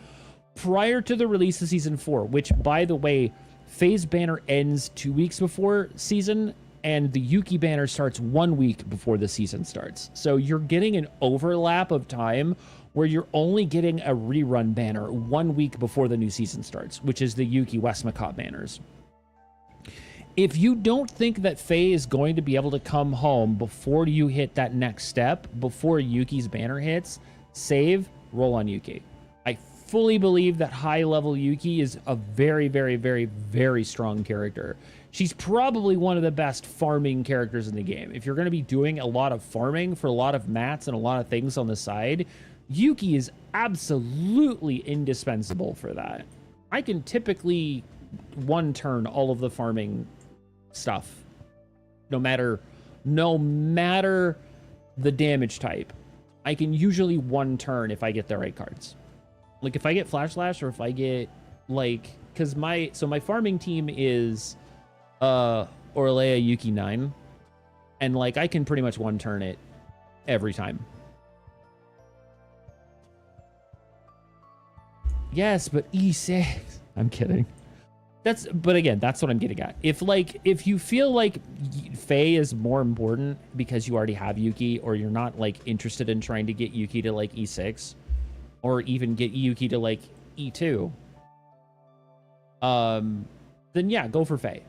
prior to the release of Season 4, which, by the way, Faye's banner ends 2 weeks before season, and the Yuki banner starts 1 week before the season starts. So you're getting an overlap of time where you're only getting a rerun banner 1 week before the new season starts, which is the Yuki Westmacott banners. If you don't think that Faye is going to be able to come home before you hit that next step, before Yuki's banner hits, save, roll on Yuki. I fully believe that high-level Yuki is a very, very, very, very strong character. She's probably one of the best farming characters in the game. If you're going to be doing a lot of farming for a lot of mats and a lot of things on the side, Yuki is absolutely indispensable for that. I can typically one-turn all of the farming stuff No matter the damage type, I can usually one turn if I get the right cards. Like if I get Flash Slash or if I get like, because my farming team is Orlea Yuki 9, and like I can pretty much one turn it every time. Yes, but E6. I'm kidding. But again, that's what I'm getting at. If you feel like Faye is more important because you already have Yuki, or you're not like interested in trying to get Yuki to like E6, or even get Yuki to like E2, then yeah, go for Faye.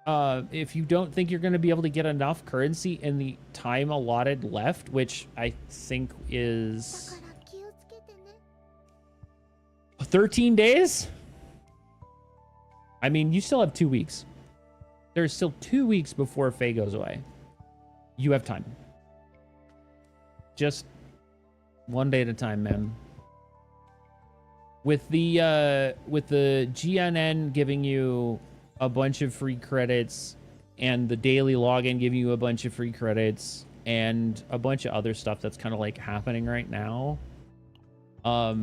If you don't think you're going to be able to get enough currency in the time allotted left, which I think is 13 days. I mean, you still have 2 weeks. There's still 2 weeks before Faye goes away. You have time. Just one day at a time, man. With the GNN giving you a bunch of free credits, and the daily login giving you a bunch of free credits, and a bunch of other stuff that's kind of like happening right now, I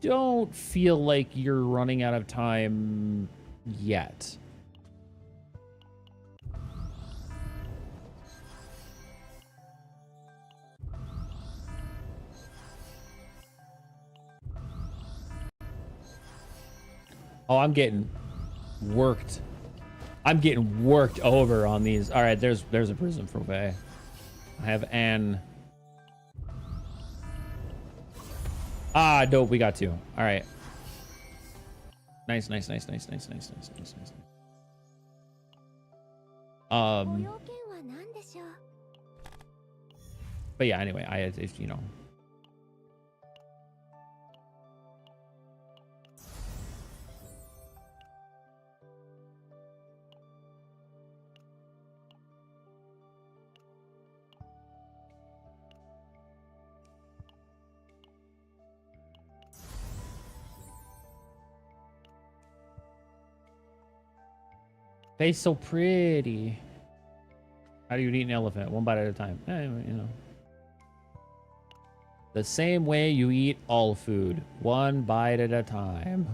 don't feel like you're running out of time yet. Oh, I'm getting worked. I'm getting worked over on these. All right, there's a prism for Faye. I have Anne. Ah, dope. We got two. All right. Nice. But yeah, anyway, you know. Faye's so pretty. How do you eat an elephant? One bite at a time. You know. The same way you eat all food. One bite at a time.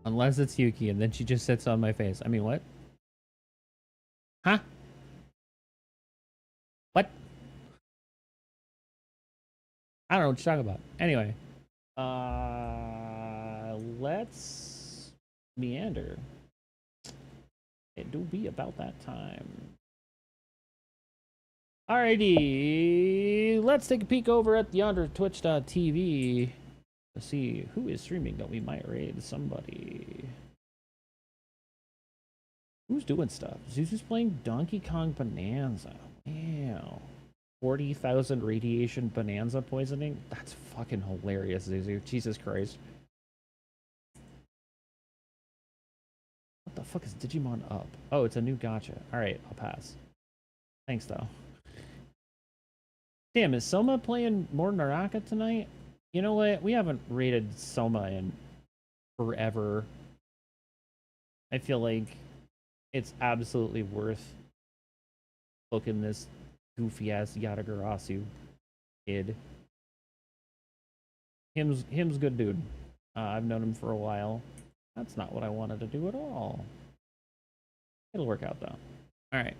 Unless it's Yuki, and then she just sits on my face. I mean, what? Huh? What? I don't know what you're talking about. Anyway. Let's meander. It do be about that time. Alrighty. Let's take a peek over at Yonder Twitch.tv to see who is streaming that we might raid somebody. Who's doing stuff? Zuzu's playing Donkey Kong Bonanza. Wow. 40,000 radiation bonanza poisoning? That's fucking hilarious, Zuzu. Jesus Christ. What the fuck is Digimon Up? Oh, it's a new gacha. Alright, I'll pass. Thanks, though. Damn, is Soma playing more Naraka tonight? You know what? We haven't rated Soma in forever. I feel like it's absolutely worth looking this goofy ass Yatagarasu kid. Him's good dude. I've known him for a while. That's not what I wanted to do at all. It'll work out though. Alright.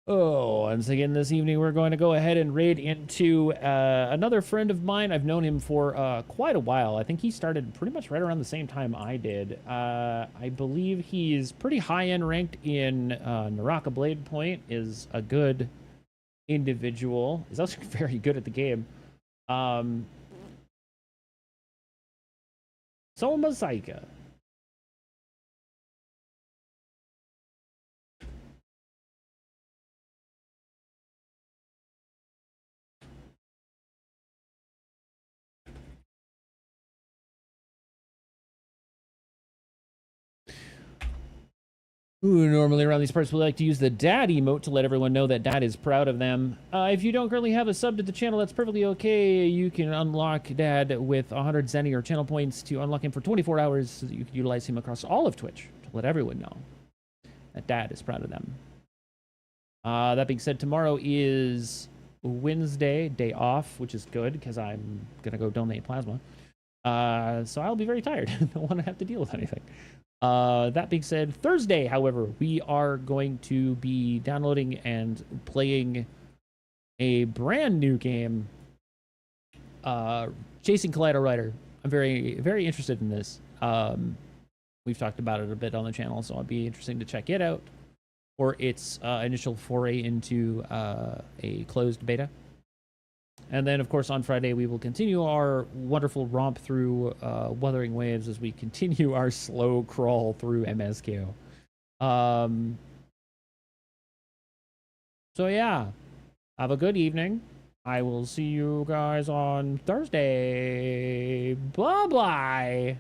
Oh, once again this evening we're going to go ahead and raid into another friend of mine. I've known him for quite a while. I think he started pretty much right around the same time I did. I believe he's pretty high-end ranked in Naraka Blade Point, is a good individual. He's also very good at the game. Soma Saika. Ooh, normally around these parts, we like to use the dad emote to let everyone know that dad is proud of them. If you don't currently have a sub to the channel, that's perfectly okay. You can unlock dad with 100 Zenny or channel points to unlock him for 24 hours so that you can utilize him across all of Twitch to let everyone know that dad is proud of them. That being said, tomorrow is Wednesday, day off, which is good because I'm going to go donate plasma. So I'll be very tired. I don't want to have to deal with anything. That being said, Thursday, however, we are going to be downloading and playing a brand new game, Chasing Kaleido Rider. I'm very, very interested in this. We've talked about it a bit on the channel, so it'll be interesting to check it out, or its initial foray into a closed beta. And then, of course, on Friday, we will continue our wonderful romp through Wuthering Waves as we continue our slow crawl through MSQ. So, yeah. Have a good evening. I will see you guys on Thursday. Bye-bye.